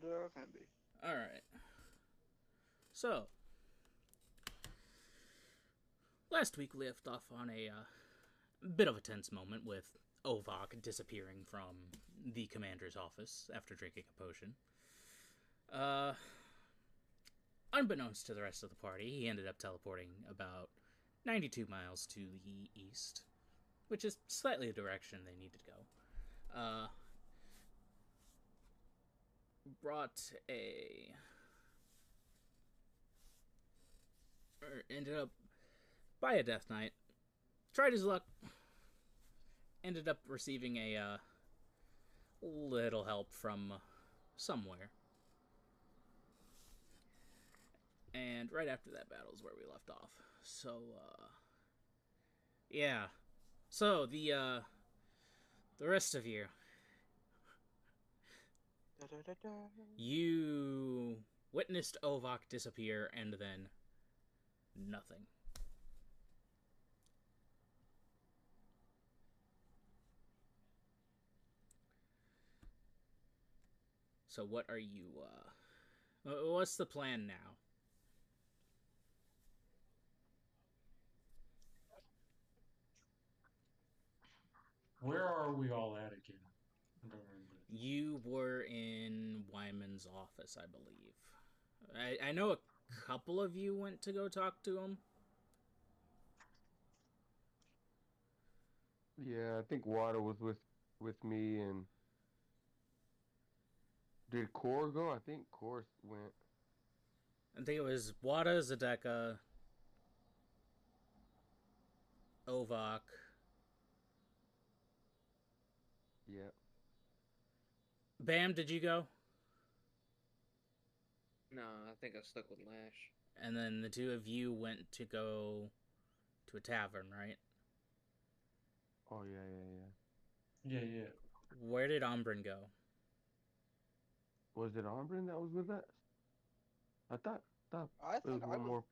Whatever can be. Alright. So, last week we left off on a bit of a tense moment with Ovok disappearing from the commander's office after drinking a potion. Unbeknownst to the rest of the party, he ended up teleporting about 92 miles to the east, which is slightly the direction they needed to go. Brought a... ended up by a Death Knight. Tried his luck. Ended up receiving a little help from somewhere. And right after that battle is where we left off. So, yeah. So, the rest of you. You witnessed Ovok disappear and then nothing. So what are you, what's the plan now? Where are we all at again? I don't remember. You were in Wyman's office, I believe. I know a couple of you went to go talk to him. Yeah, I think Water was with me, and did Core go? I think Core went. I think it was Wada, Zadeka, Ovok. Yeah. Bam, did you go? No, I think I stuck with Lash. And then the two of you went to go to a tavern, right? Oh yeah. Yeah. Where did Ombrin go? Was it Auburn that was with us? I thought I it was think I one was. more.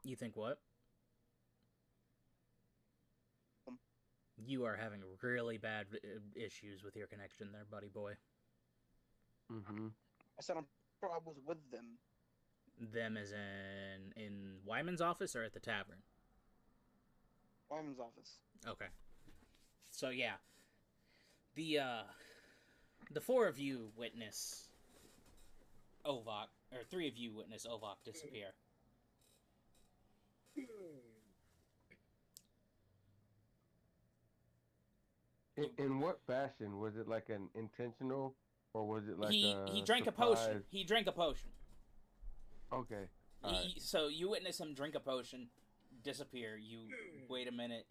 You think what? Um, You are having really bad issues with your connection there, buddy boy. Mm-hmm. I said I'm sure I was with them. Them as in Wyman's office or at the tavern? Wyman's office. Okay. So yeah. The four of you witness Ovok, or three of you witness Ovok disappear. In what fashion? Was it like an intentional, or was it like He a drank a potion. surprise? He drank a potion. Okay. All right. So you witness him drink a potion, disappear. You wait a minute,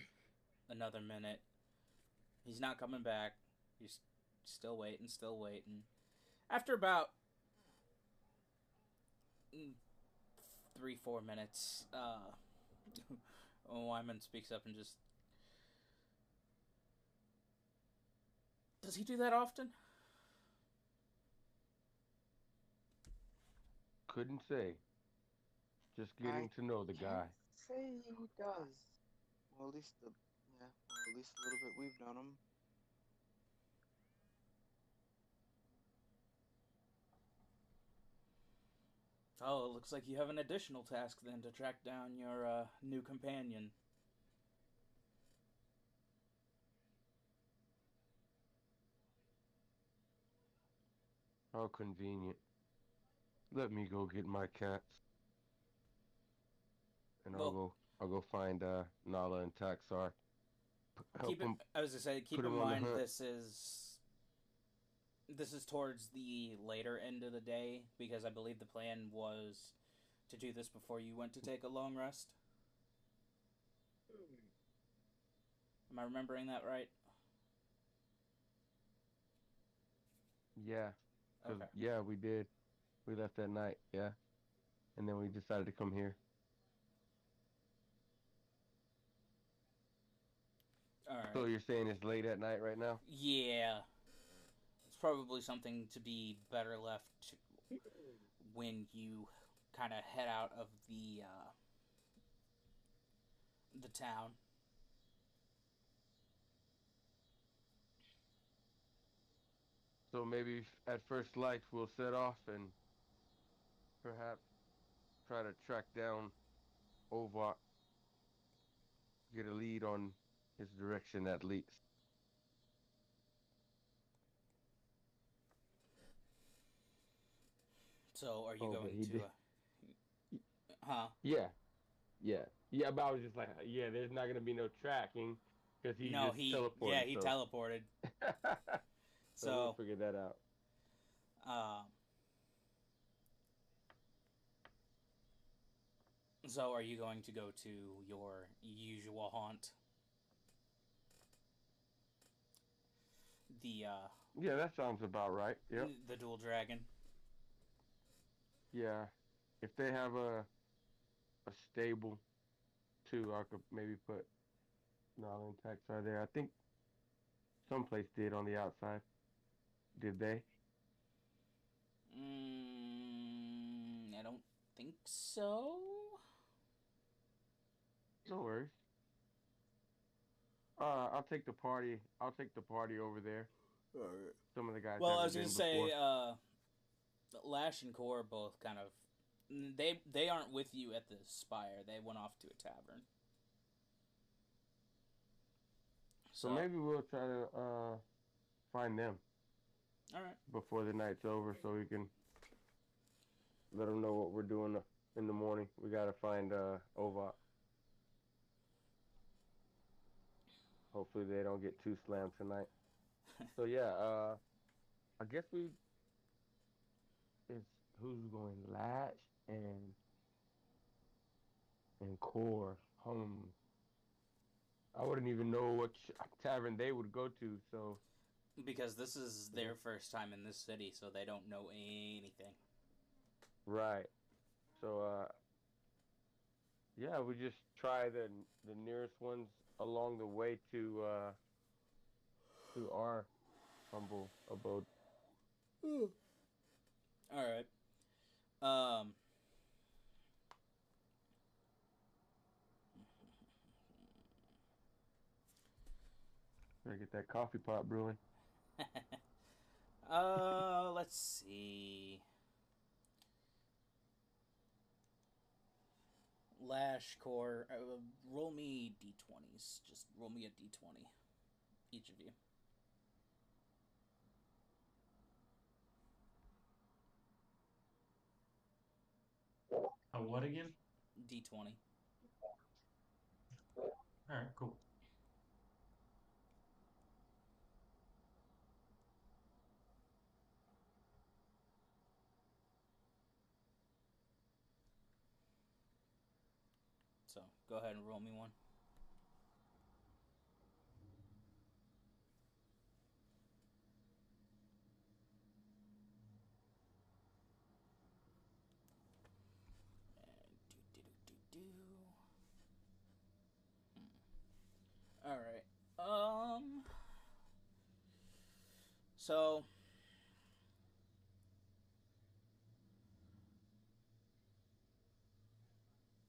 another minute. He's not coming back. You're still waiting. After about 3-4 minutes, Wyman speaks up and just... Does he do that often? Couldn't say. Just getting to know the guy. Can't say he does. Well, at least at least a little bit we've done him. Oh, it looks like you have an additional task then to track down your new companion. How convenient. Let me go get my cats, and Well, I'll go find Nala and Taxar. Help them. I was gonna say, keep Put in him on the mind hunt. this is towards the later end of the day because I believe the plan was to do this before you went to take a long rest. Am I remembering that right? Yeah. 'Cause, Okay. yeah, we did. We left that night. Yeah, and then we decided to come here. All So right. you're saying it's late at night right now? Yeah. It's probably something to be better left to when you kind of head out of the town. So maybe at first light we'll set off and perhaps try to track down Ovok, get a lead on his direction at least. So, are you Oh, but going he to? did. Huh? Yeah, yeah, yeah. But I was just like, yeah, there's not gonna be no tracking because he No, just yeah, teleported. he So, teleported. so we'll So, figure that out. um, so are you going to go to your usual haunt? The Yeah, that sounds about right. Yep. the dual dragon. Yeah. If they have a stable too, I could maybe put Nala and Taxar there. I think someplace did on the outside. Did they? I don't think so. No worries. I'll take the party. I'll take the party over there. Alright. Some of the guys Well, I haven't was gonna been say, before. Lash and Core both kind of they aren't with you at the spire. They went off to a tavern. So maybe we'll try to find them all right. before the night's over, so we can let them know what we're doing in the morning. We gotta find Ovok. Hopefully they don't get too slammed tonight. So yeah, I guess it's who's going Latch and Core. I wouldn't even know what tavern they would go to. So Because this is their first time in this city, so they don't know anything. right. So yeah, we just try the nearest ones along the way to our humble abode. All right. Gotta get that coffee pot brewing. Let's see. Lash Core, roll me d20s. Just roll me a d20, each of you. A what again? D20. All right, cool. So go ahead and roll me one. All right. So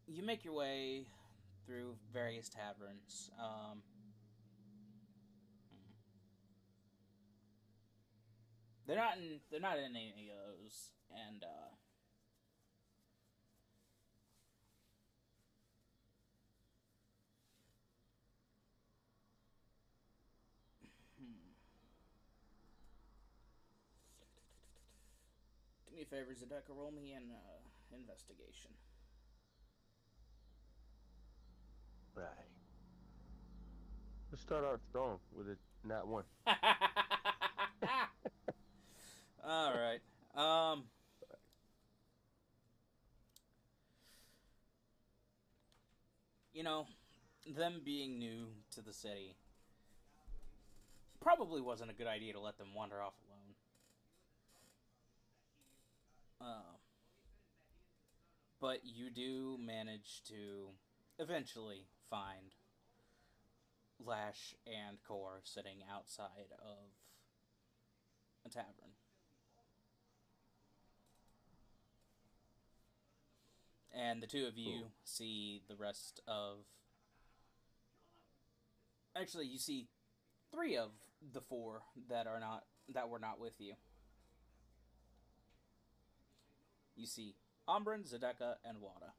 you make your way through various taverns. They're not in any of those, and do me a favor, Zedeka, roll me an investigation. Right. Let's start out strong with a nat 1. All right. You know, them being new to the city probably wasn't a good idea to let them wander off alone. But you do manage to eventually find Lash and Core sitting outside of a tavern. And the two of you see the rest of... Actually, you see 3 of the 4 that are not that were not with you. You see Ombrin, Zedeka, and Wada.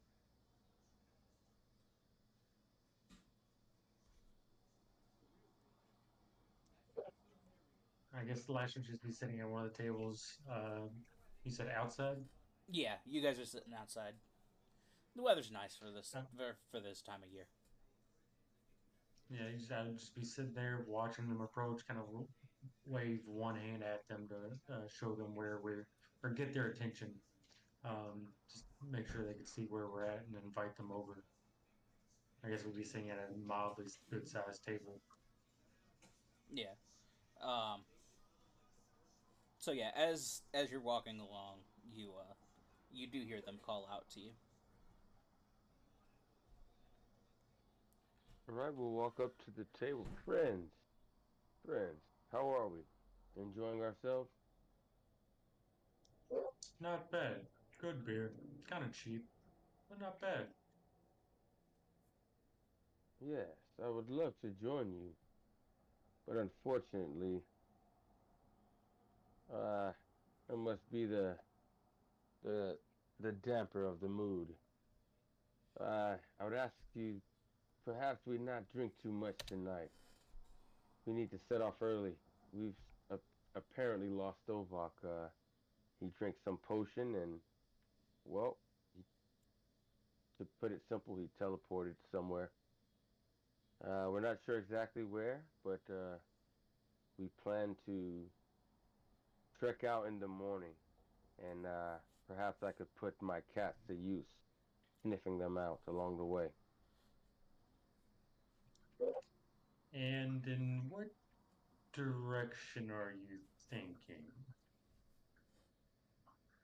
I guess Lash would just be sitting at one of the tables. You said outside? Yeah, you guys are sitting outside. The weather's nice for this time of year. Yeah, I would just be sitting there watching them approach, kind of wave one hand at them to show them where we're, or get their attention. Just make sure they can see where we're at and invite them over. I guess we'd be sitting at a mildly good sized table. Yeah. Um. So yeah, as you're walking along, you do hear them call out to you. All right, we'll walk up to the table. Friends, how are we? Enjoying ourselves? Not bad. Good beer. Kind of cheap, but not bad. Yes, I would love to join you, but unfortunately, uh, it must be the the damper of the mood. I would ask you, perhaps we not drink too much tonight. We need to set off early. We've uh, apparently lost Ovok. He drank some potion and, well, he, to put it simple, he teleported somewhere. We're not sure exactly where, but we plan to trek out in the morning, and perhaps I could put my cats to use, sniffing them out along the way. And in what direction are you thinking?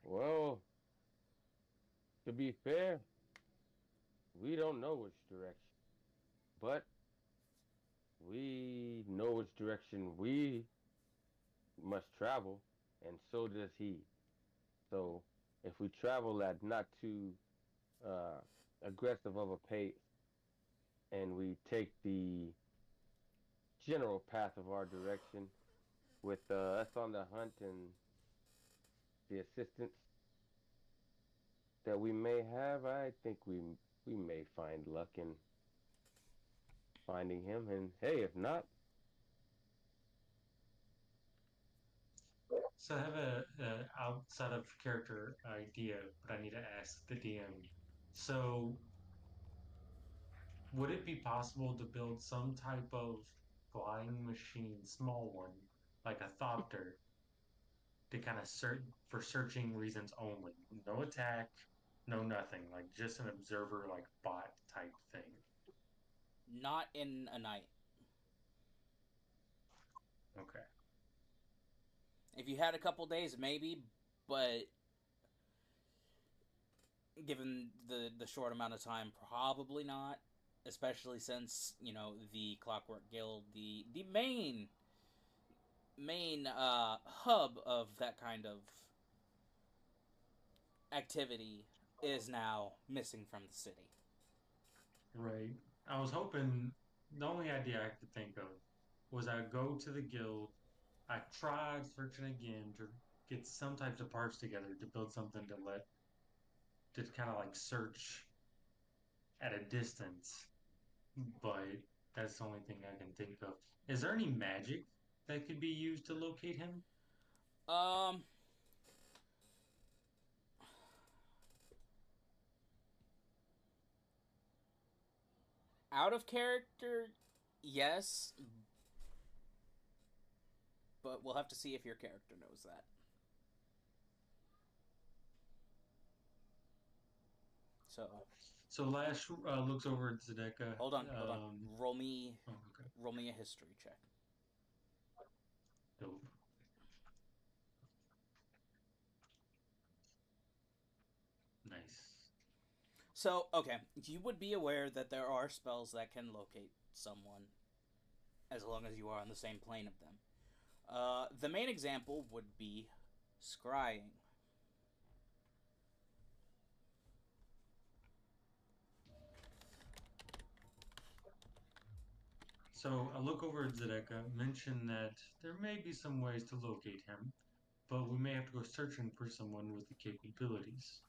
Well, to be fair, we don't know which direction, but we know which direction we must travel, and so does he. So if we travel at not too uh, aggressive of a pace, and we take the general path of our direction with us on the hunt and the assistance that we may have, I think we may find luck in finding him. And hey, if not, So I have a outside of character idea, but I need to ask the DM. So would it be possible to build some type of flying machine, small one, like a thopter, to kind of search for searching reasons only? No attack, no nothing, like just an observer, like bot type thing. Not in a night. Okay. If you had a couple days, maybe, but given the short amount of time, probably not. Especially since the Clockwork Guild, the main hub of that kind of activity, is now missing from the city. Right. I was hoping the only idea I could think of was I go to the guild. I tried searching again to get some types of parts together to build something to kind of like search at a distance, but that's the only thing I can think of. Is there any magic that could be used to locate him? Um, Out of character, yes, but we'll have to see if your character knows that. So So Lash looks over at Zedeka. hold on. Roll me Oh, okay. roll me a history check. Dope. Nice. So, okay, you would be aware that there are spells that can locate someone as long as you are on the same plane of them. The main example would be scrying. So I look over at Zedeka, mention that there may be some ways to locate him, but we may have to go searching for someone with the capabilities.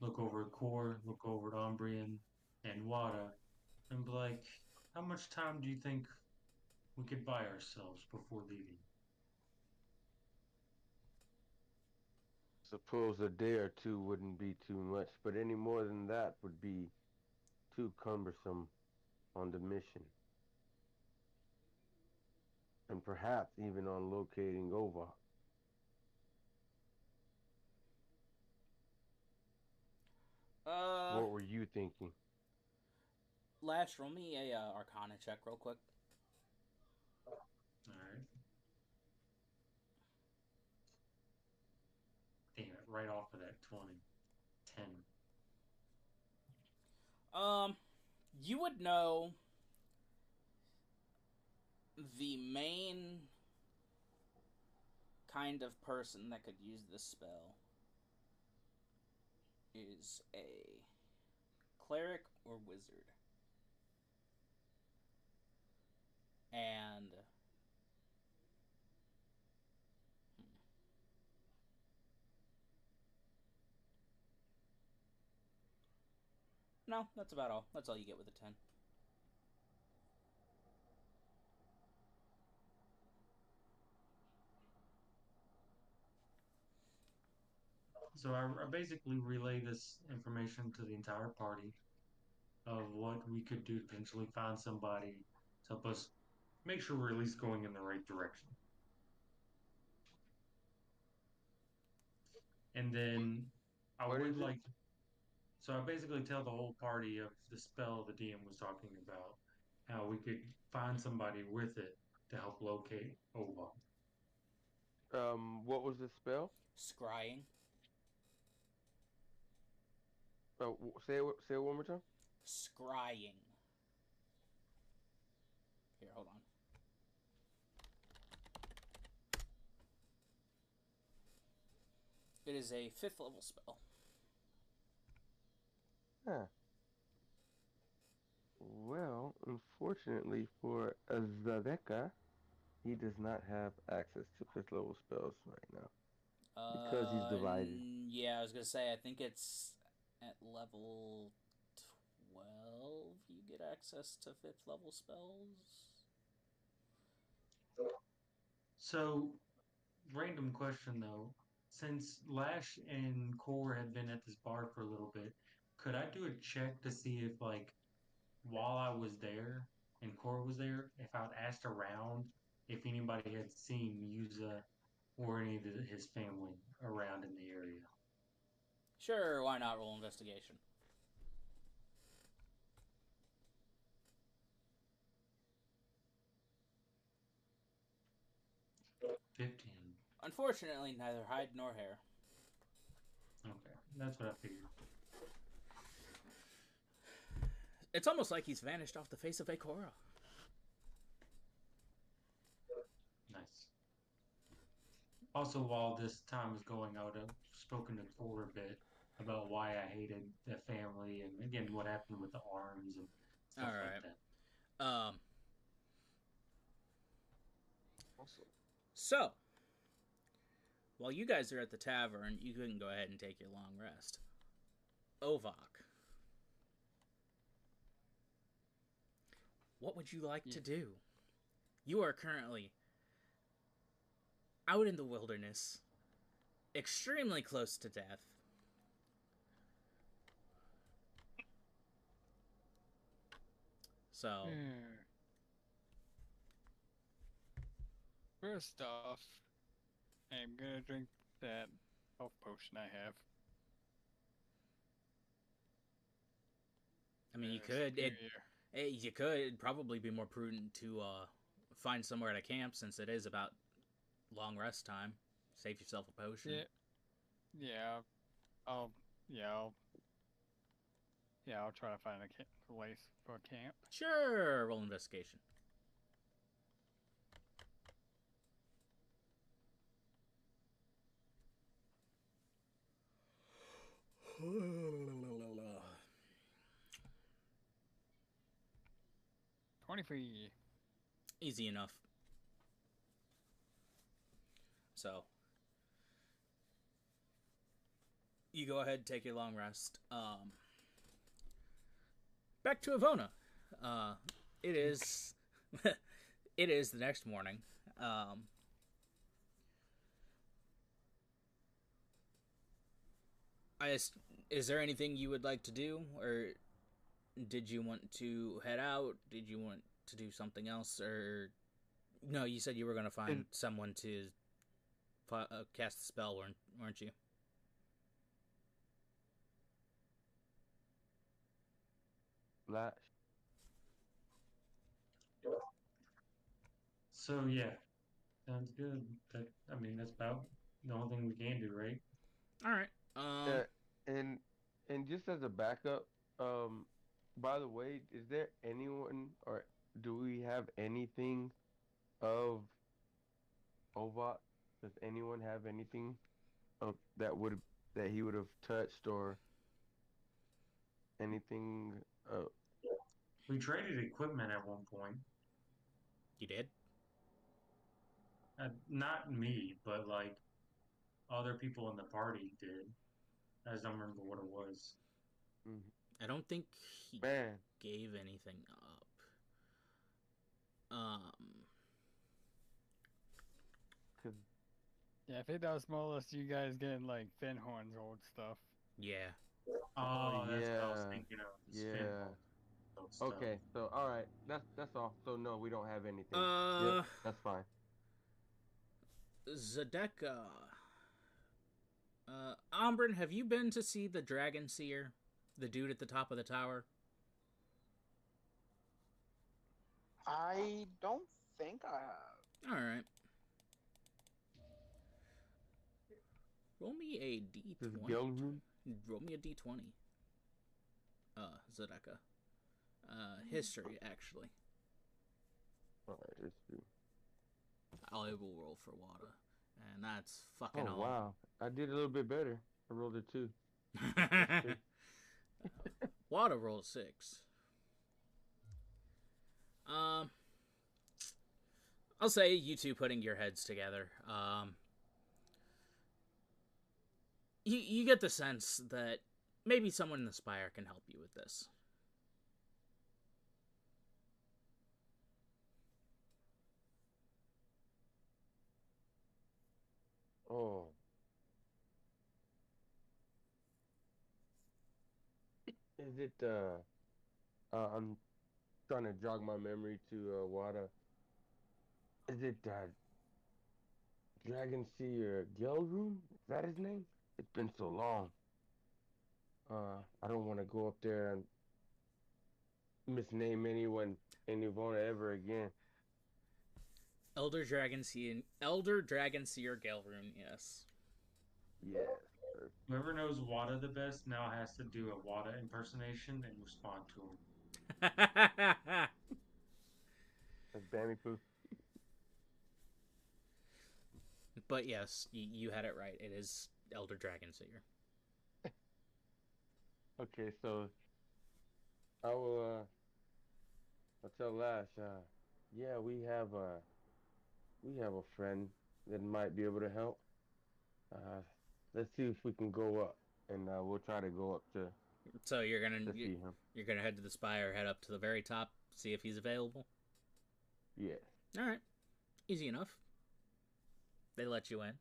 Look over at Core, look over at Ombrian and Wada, and be like, how much time do you think we could buy ourselves before leaving? Suppose a day or two wouldn't be too much, but any more than that would be too cumbersome on the mission. And perhaps even on locating Ova. What were you thinking? Lash, roll me a Arcana check real quick. Alright. Damn it, right off of that 20. 10. You would know the main kind of person that could use this spell is a cleric or wizard. And no, that's about all. That's all you get with a 10. So I basically relay this information to the entire party of what we could do to potentially find somebody to help us make sure we're at least going in the right direction. And then I What would is it? like, so I basically tell the whole party of the spell the DM was talking about, how we could find somebody with it to help locate Ova. What was the spell? Scrying. Say it one more time. Scrying. Here, hold on. It is a 5th level spell. Huh. Well, unfortunately for Azadeka, he does not have access to 5th level spells right now. Because he's divided. Yeah, I was gonna say, I think it's at level 12 you get access to 5th level spells. So, random question though. Since Lash and Core had been at this bar for a little bit, could I do a check to see if, like, while I was there and Core was there, if I'd asked around if anybody had seen Yuza or any of his family around in the area? Sure, why not roll investigation? 15. Unfortunately, neither hide nor hair. Okay, that's what I figured. It's almost like he's vanished off the face of Akora. Nice. Also, while this time is going out, I've spoken to Core a bit about why I hated the family and, again, what happened with the arms and stuff like that. Also, So, while you guys are at the tavern, you can go ahead and take your long rest. Ovok, what would you like to do? You are currently out in the wilderness, extremely close to death. So, First off, I'm gonna drink that health potion I have. I mean, you could. You could. It'd probably be more prudent to find somewhere to camp since it is about long rest time. Save yourself a potion. I'll try to find a place for a camp. Sure, roll investigation. $23. Easy enough. So, you go ahead, take your long rest. Back to Avona. It is, it is the next morning. Is there anything you would like to do, or did you want to head out? Did you want to do something else, or no? You said you were going to find someone to cast the spell, weren't you? Flash. So yeah, sounds good. That's about the only thing we can do, right? All right. Yeah, and just as a backup, by the way, is there anyone or do we have anything of Ovat? Does anyone have anything of that he would have touched or anything? We traded equipment at one point. You did? Not me, but like other people in the party did. I just don't remember what it was. I don't think he Man, gave anything up. Yeah, I think that was more or less you guys getting like Finhorn's old stuff. Yeah. Oh, that's what I was yeah, thinking of. yeah. Okay, so all right, that's all. So no, we don't have anything. Yep, that's fine. Zedeka. Ombrin, have you been to see the Dragon Seer? The dude at the top of the tower? I don't think I have. Alright. Roll me a d20. Roll me a d20. Zedeka. History, actually. Alright, history. I will roll for Wada. And that's fucking all. Wow. I did a little bit better. I rolled a 2. Wada rolled 6. I'll say you two putting your heads together. You get the sense that maybe someone in the Spire can help you with this. Oh. Is it, I'm trying to jog my memory to, Wada. Is it, Dragon Seer Gelrune? Is that his name? It's been so long. I don't want to go up there and misname anyone in Ivona ever again. Elder Dragon Seer Gelrune, yes. Yes. Whoever knows Wada the best now has to do a Wada impersonation and respond to him. That's Bammy Poo. But yes, you had it right. It is Elder Dragon Seer. Okay, so I will I'll tell Lash, yeah, we have a friend that might be able to help. Let's see if we can go up, and we'll try to go up to. So you're gonna see him. You're gonna head to the Spire, head up to the very top, see if he's available. Yeah. All right, easy enough. They let you in.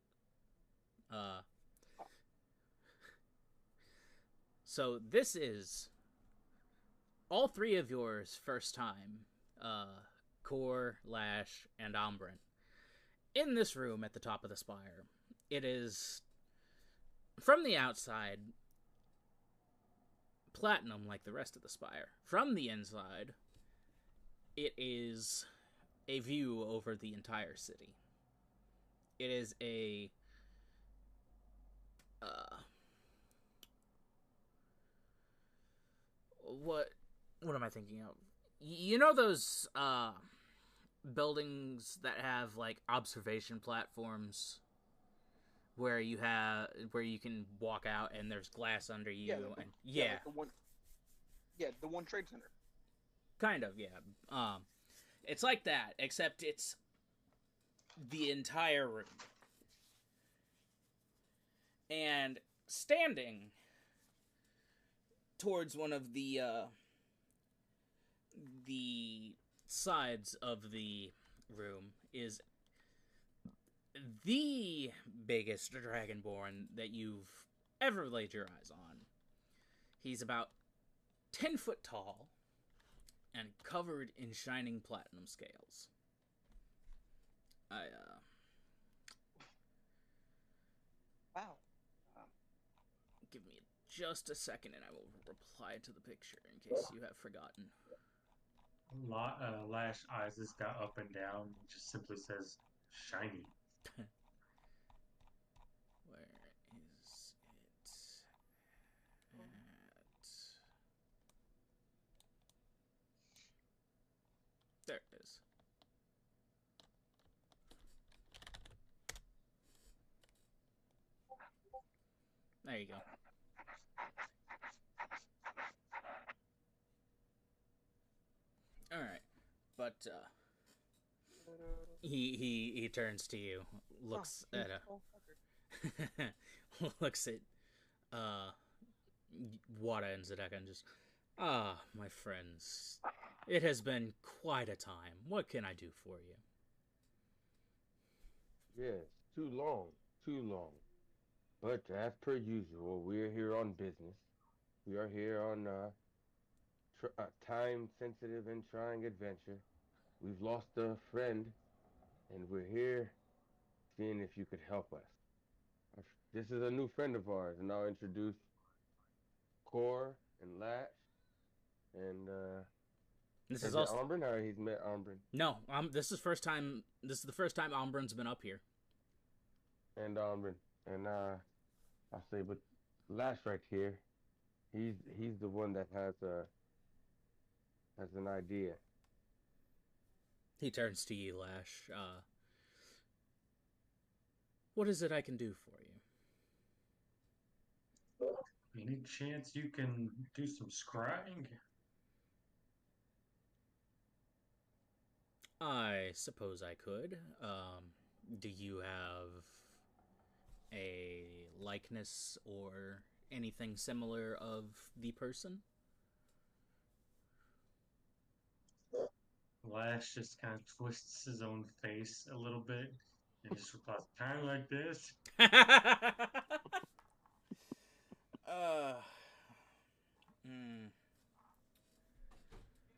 So this is all three of yours first time. Core, Lash, and Ombrin. In this room at the top of the Spire, it is, from the outside, platinum like the rest of the Spire. From the inside, it is a view over the entire city. It is a what am I thinking of? You know those buildings that have like observation platforms where you can walk out and there's glass under you like the One Trade Center. Kind of, yeah. It's like that, except it's the entire room. And standing towards one of the sides of the room is the biggest dragonborn that you've ever laid your eyes on. He's about 10 foot tall and covered in shining platinum scales. Wow. Give me just a second and I will reply to the picture in case you have forgotten. Lash eyes just got up and down. It just simply says shiny. Where is it at? There it is. There you go. All right, but he turns to you, looks at looks at Wada and Zedeka and just, my friends, it has been quite a time. What can I do for you? Yes, too long, too long. But as per usual, we are here on business. We are here on a time-sensitive and trying adventure. We've lost a friend, and we're here seeing if you could help us. This is a new friend of ours, and I'll introduce Core and Latch, and This is is it also Umbrin, or he's met Umbrin? no. This is first time. This is the first time Umbrin's been up here. And Umbrin, and I'll say, but Lash right here, he's the one that has an idea. He turns to you, Lash. What is it I can do for you? Any chance you can do some scrying? I suppose I could. Do you have a likeness or anything similar of the person? Lash just kind of twists his own face a little bit and just replies, kind of like this.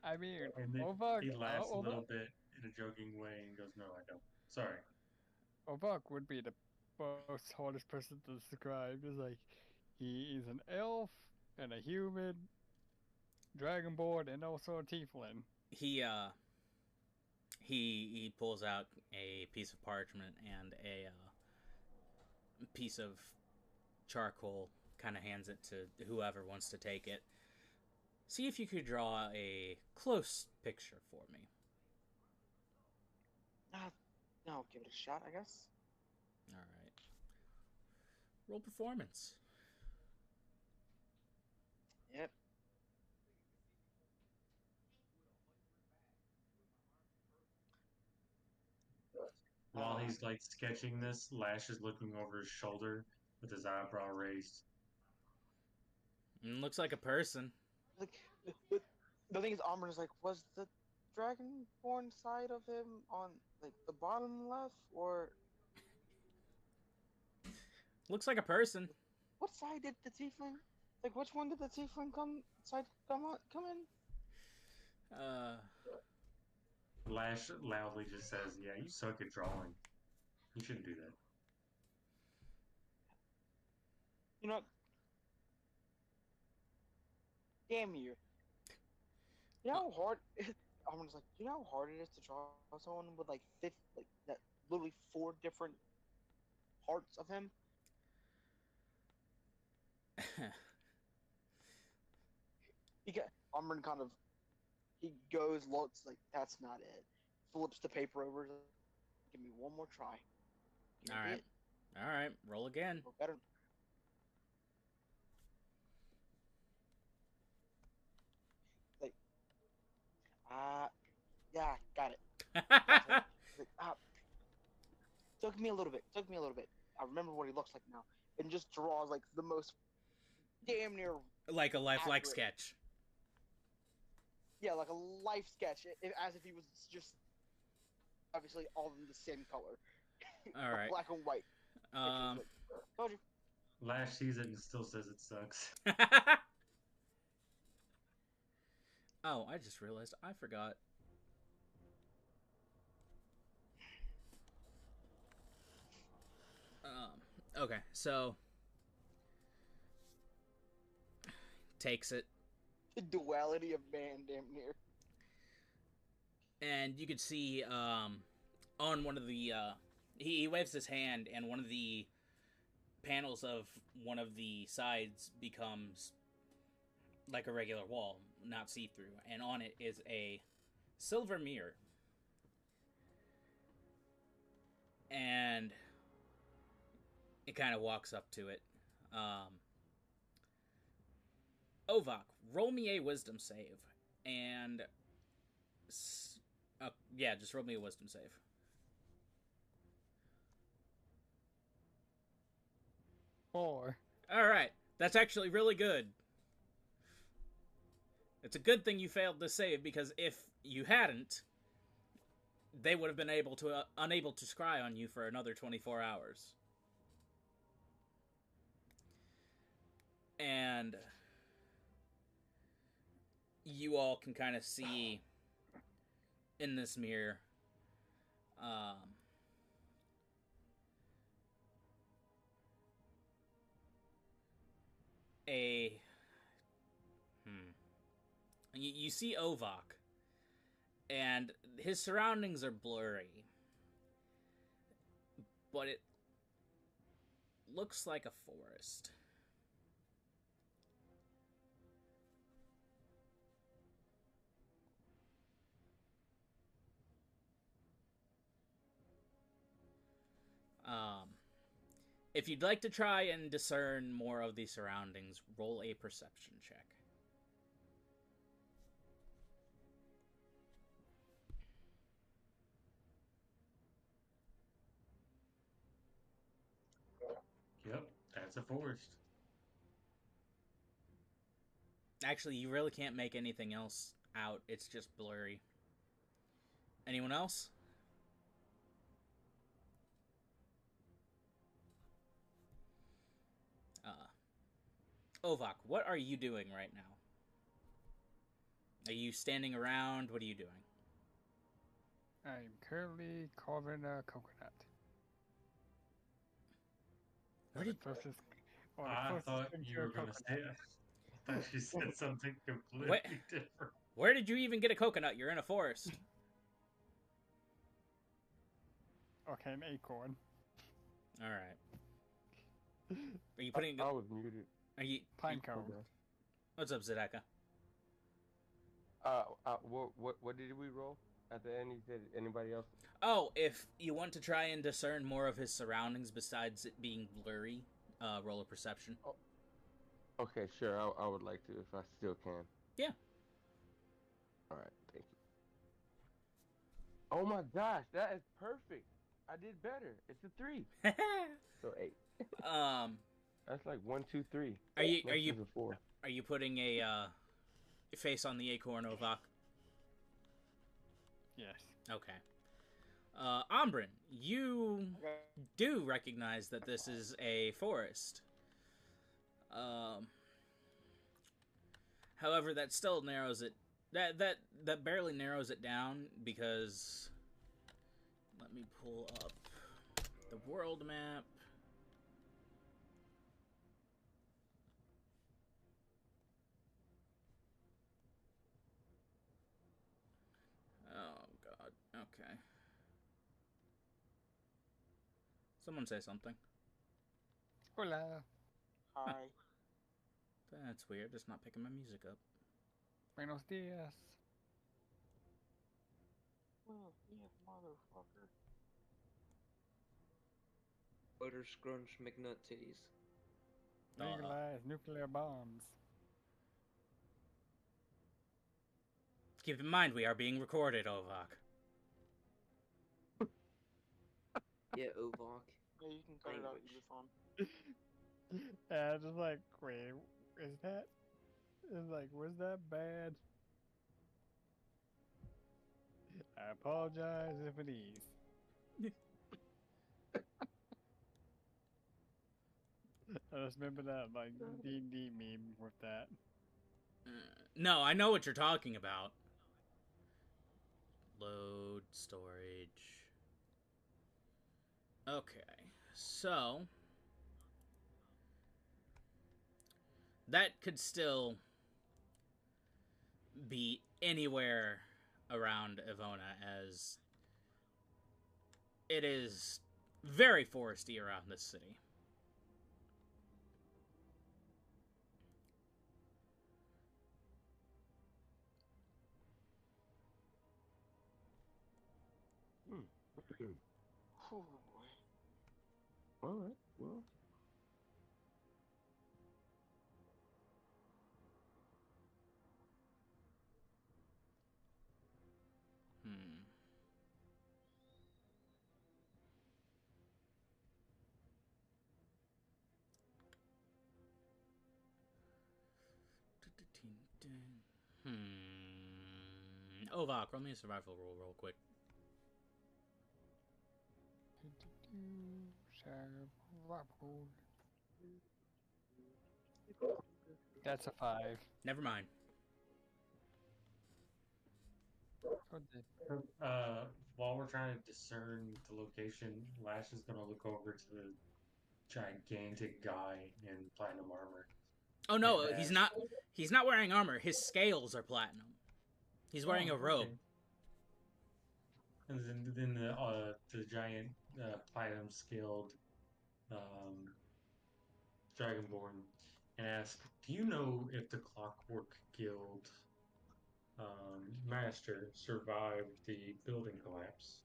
I mean, And then Ovak, he laughs a little bit in a joking way and goes, no, I don't. Sorry. Ovak would be the most hardest person to describe. It's like, he is an elf and a human, dragonborn, and also a tiefling. He pulls out a piece of parchment and a piece of charcoal, kind of hands it to whoever wants to take it. See if you could draw a close picture for me. No, give it a shot, I guess. All right. Roll performance. Yep. While he's like sketching this, Lash is looking over his shoulder with his eyebrow raised. Looks like a person. Like, the thing is, Amber is like, was the dragonborn side of him on like the bottom left, or Looks like a person. what side did the tiefling? Like, which one did the tiefling come in? Lash loudly just says, yeah, you suck at drawing. You shouldn't do that. You know, damn you. You know how hard? Amber's like, you know how hard it is to draw someone with like that, literally 4 different parts of him. Amber kind of, he goes, looks like, that's not it. Flips the paper over. Give me one more try. All right. Roll again. Or better. Like, yeah, got it. Took me a little bit. I remember what he looks like now, and just draws like the most damn near Like a lifelike accurate. sketch. Yeah, like a life sketch, as if he was just obviously all in the same color. All right. Black and white. Um. Like, told you. Last season it still says it sucks. Oh, I just realized I forgot. Okay, so takes it, The duality of man, damn near. and you can see on one of the he waves his hand, and one of the panels of one of the sides becomes like a regular wall, not see-through, and on it is a silver mirror. And it kind of walks up to it. Ovok, roll me a wisdom save. And yeah, just roll me a wisdom save. Four. Alright, that's actually really good. It's a good thing you failed this save, because if you hadn't, they would have been unable to scry on you for another 24 hours. And you all can kind of see in this mirror you see Ovok, and his surroundings are blurry, but it looks like a forest. If you'd like to try and discern more of the surroundings, roll a perception check. Yep, that's a forest. Actually, you really can't make anything else out. It's just blurry. Anyone else? Ovok, what are you doing right now? Are you standing around? What are you doing? I'm currently carving a coconut. Where did- I thought you were going to say it. I thought you said something completely What? different. Where did you even get a coconut? You're in a forest. Okay, an acorn. All right. Are you putting? I was muted. Are you? Pine cone. Okay. What's up, Zedeka? What did we roll at the end? You said anybody else? Oh, if you want to try and discern more of his surroundings besides it being blurry, roll a perception. Okay, sure. I would like to if I still can. Yeah. All right, thank you. Oh my gosh, that is perfect. I did better. It's a 3. So 8. That's like 1, 2, 3. Are you Next is a 4. are you putting a face on the acorn, Ovok? Yes. Okay. Ambrin, you do recognize that this is a forest. However, that still narrows it. That barely narrows it down, because let me pull up the world map. Oh god. Okay. Someone say something. Hola. Hi. That's weird. It's not picking my music up. Buenos dias. Well, yeah, motherfucker. Butter scrunch McNut titties. Legalize nuclear bombs. Keep in mind, we are being recorded, Ovok. Yeah, Ovok. Yeah, you can cut it out. You'll be fine. And just like, wait, is that? It's like, was that bad? I apologize if it is. I just remember that like D&D meme with that. No, I know what you're talking about. Load storage. Okay, so that could still be anywhere around Ivona, as it is very foresty around this city. Oh boy. All right. Well, Hmm. Ovak, roll me a survival roll real quick. That's a 5. Never mind. While we're trying to discern the location, Lash is gonna look over to the gigantic guy in platinum armor. Oh no, And he's ask- not. He's not wearing armor. His scales are platinum. He's wearing a robe. Okay. And then the giant platinum scaled dragonborn and ask, "Do you know if the Clockwork Guild master survived the building collapse?"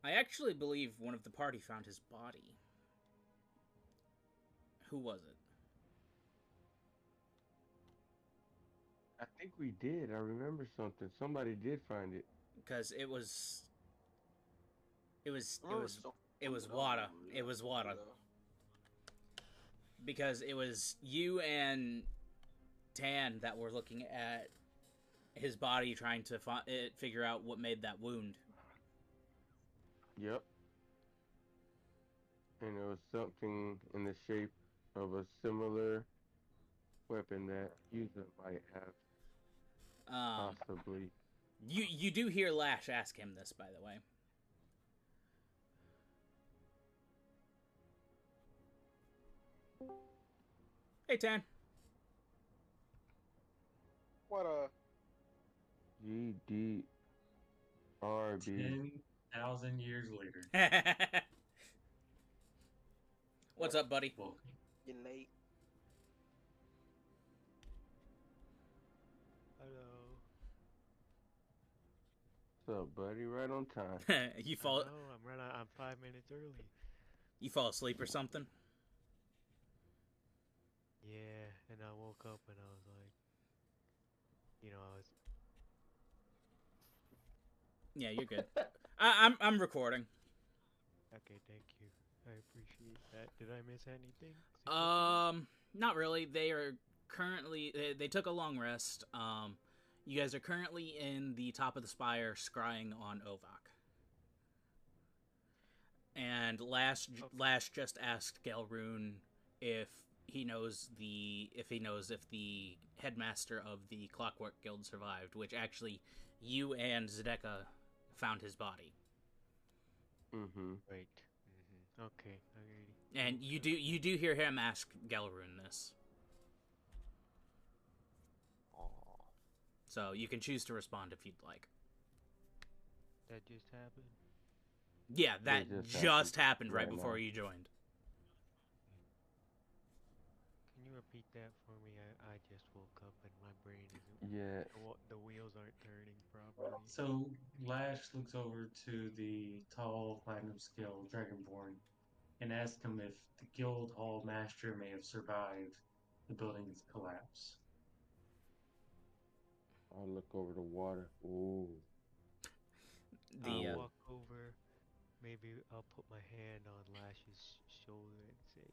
I actually believe one of the party found his body. Who was it? I think we did. I remember something. Somebody did find it. Because it was Remember Wada. It was Wada. Because it was you and Tan that were looking at his body, trying to figure out what made that wound. Yep. And it was something in the shape of a similar weapon that user might have possibly. You do hear Lash ask him this, by the way. Hey, Tan. What GDRB. 10,000 years later. What's up, buddy? Well, you late? Hello. What's up, buddy? Right on time. You fall. No, I'm 5 minutes early. You fall asleep or something? Yeah, and I woke up and I was like, I was. Yeah, you're good. I'm recording. Okay, thank you. I appreciate that. Did I miss anything? Not really. They are currently. They took a long rest. You guys are currently in the top of the spire, scrying on Ovak. And Lash just asked Gelrune if he knows if the headmaster of the Clockwork Guild survived, which actually you and Zedeka found his body. Mm-hmm. Right. Okay, alrighty. And you do hear him ask Gelrune this. Aw, So you can choose to respond if you'd like. that just happened. Yeah, that It just happened right right before now. you joined. Can you repeat that for me? I just woke up and my brain isn't. Yeah. The wheels aren't turning properly. so Lash looks over to the tall platinum scale dragonborn and asks him if the guild hall master may have survived the building's collapse. I'll look over the water. Ooh. The I'll walk over. Maybe I'll put my hand on Lash's shoulder and say,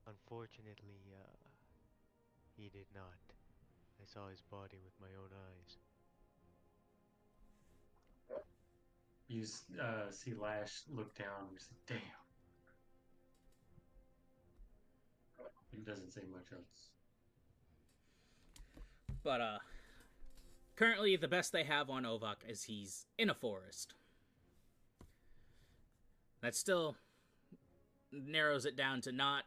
unfortunately, he did not. I saw his body with my own eyes. You see Lash look down and say, damn. He doesn't say much else. but currently the best they have on Ovak is he's in a forest. That still narrows it down to not.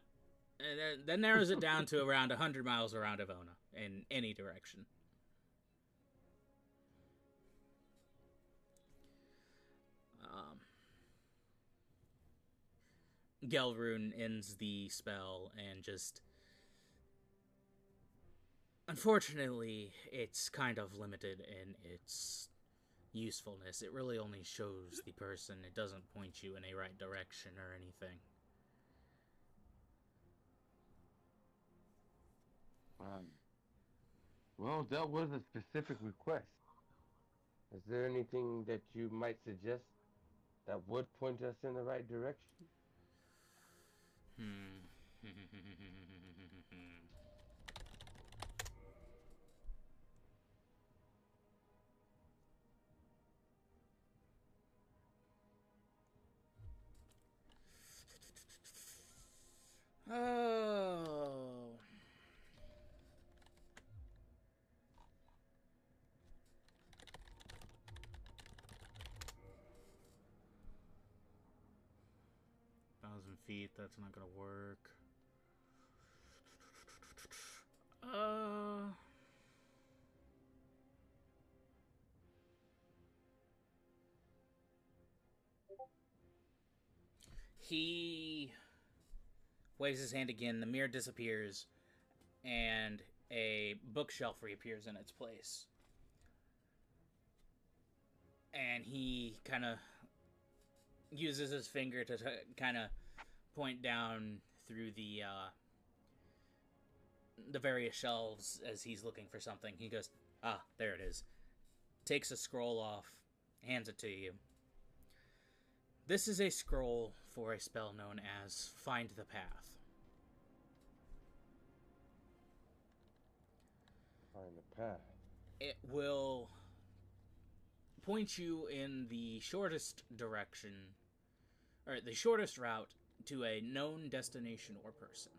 That narrows it down to around 100 miles around Ivona in any direction. Gelrune ends the spell and just... Unfortunately, it's kind of limited in its usefulness. It really only shows the person. It doesn't point you in a right direction or anything. Well, that was a specific request. Is there anything that you might suggest that would point us in the right direction? Oh. $1,000 feet, that's not gonna work. He waves his hand again, the mirror disappears, and a bookshelf reappears in its place. And he kind of uses his finger to kind of point down through the various shelves as he's looking for something. He goes, "Ah, there it is." Takes a scroll off, hands it to you. This is a scroll for a spell known as Find the Path. Find the path. It will point you in the shortest direction, or the shortest route to a known destination or person.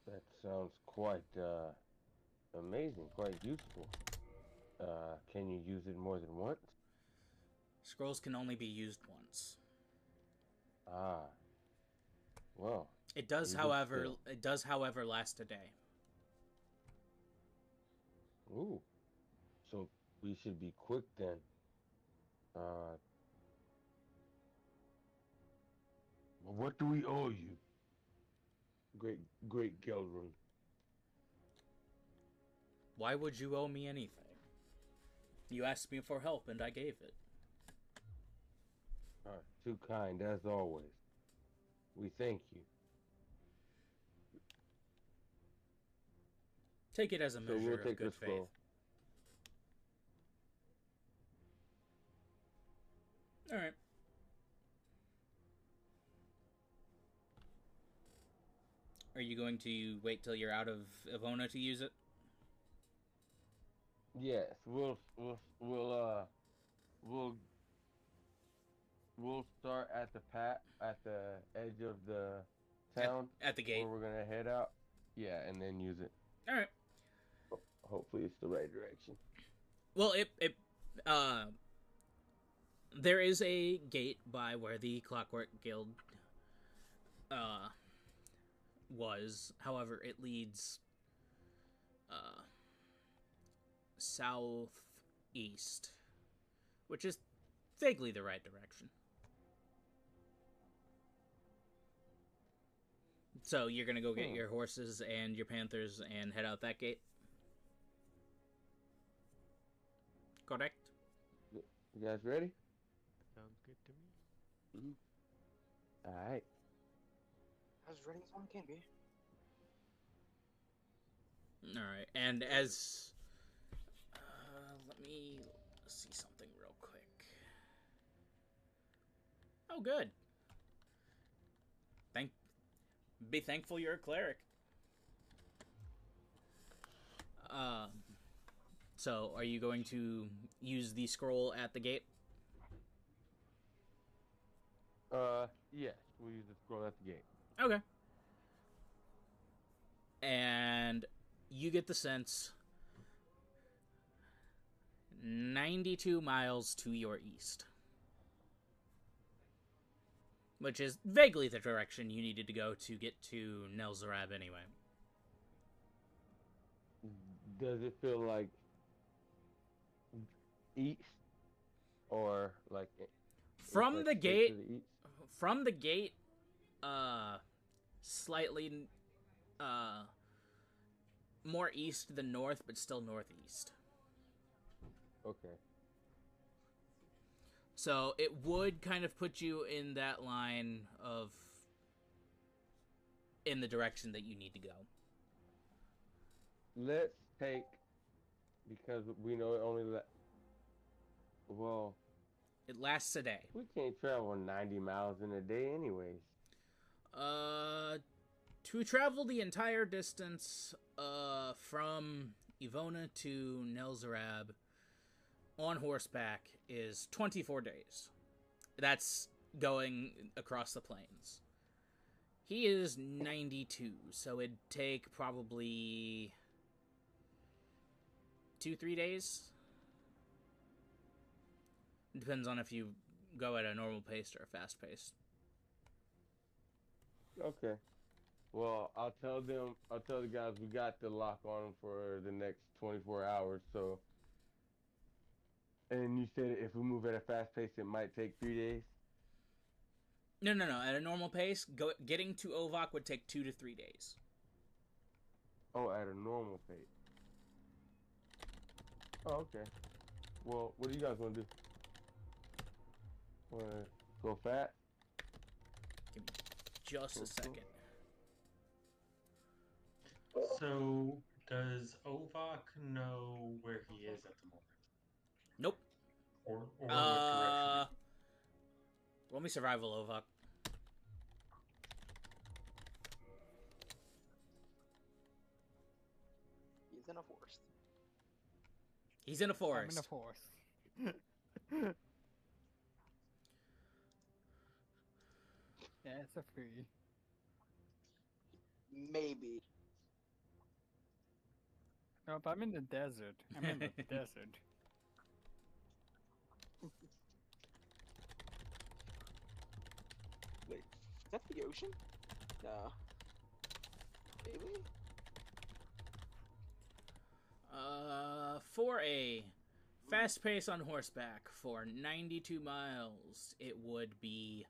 That sounds quite amazing, quite useful. Can you use it more than once? Scrolls can only be used once. Ah. Well. It does, however, last a day. Ooh. So we should be quick then. Well, what do we owe you? Great Gelrune. Why would you owe me anything? You asked me for help, and I gave it. Too kind, as always. We thank you. Take it as a measure of good faith. Alright. Are you going to wait till you're out of Ivona to use it? Yes, we'll start at the edge of the town at the gate where we're gonna head out. Yeah, and then use it. All right. Hopefully, it's the right direction. Well, there is a gate by where the Clockwork Guild was. However, it leads southeast, which is vaguely the right direction. So you're gonna go get your horses and your panthers and head out that gate? Correct? You guys ready? Sounds good to me. All right. As ready as one can be. All right, and as let me see something real quick. Oh, good. Be thankful you're a cleric. So, are you going to use the scroll at the gate? Yes, we'll use the scroll at the gate. Okay. And you get the sense 92 miles to your east. Which is vaguely the direction you needed to go to get to Nelzarab anyway. Does it feel like east or like From the gate, to the east? from the gate, slightly more east than north, but still northeast. Okay. So it would kind of put you in that line of in the direction that you need to go. Let's take, because we know it only well, It lasts a day. we can't travel 90 miles in a day anyways. To travel the entire distance from Ivona to Nelzarab on horseback is 24 days. That's going across the plains. He is 92, so it'd take probably 2-3 days. Depends on if you go at a normal pace or a fast pace. Okay. Well, I'll tell the guys we got the lock on them for the next 24 hours, so. And you said if we move at a fast pace, it might take 3 days? No. At a normal pace, getting to Ovok would take 2 to 3 days. Oh, at a normal pace. Oh, okay. Well, what do you guys want to do? Want to go fast? Give me just a second. So, does Ovok know where he is at the moment? Nope. Or what direction? Roll me survival, Ovok. He's in a forest. He's in a forest. I'm in a forest. Yeah, it's a free. Maybe. Nope, I'm in the desert. I'm in the desert. Wait, is that the ocean? No. Maybe? For a fast pace on horseback for 92 miles, it would be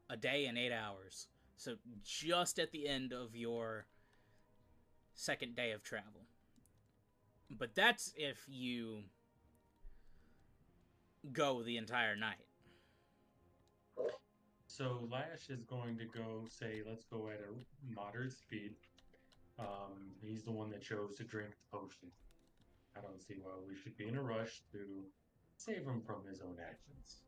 a day and 8 hours. So just at the end of your second day of travel. But that's if you go the entire night. So Lash is going to go say, let's go at a moderate speed. He's the one that chose to drink the potion. I don't see why we should be in a rush to save him from his own actions.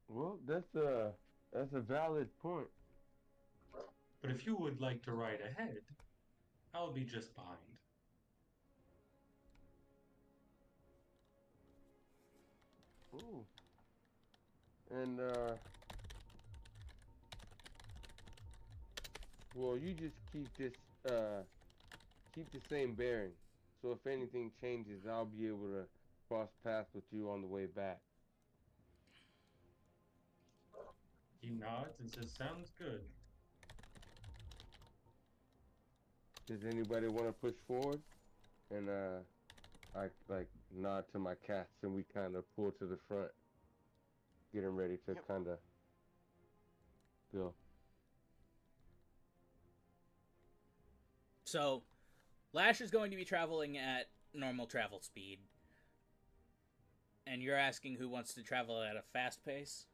Well, that's a valid point. But if you would like to ride ahead, I'll be just behind. Ooh. And well, you just keep the same bearing. So if anything changes, I'll be able to cross paths with you on the way back. He nods and says, sounds good. Does anybody want to push forward? And I like nod to my cats, and we kind of pull to the front, getting ready to kind of go. So, Lash is going to be traveling at normal travel speed. And you're asking who wants to travel at a fast pace?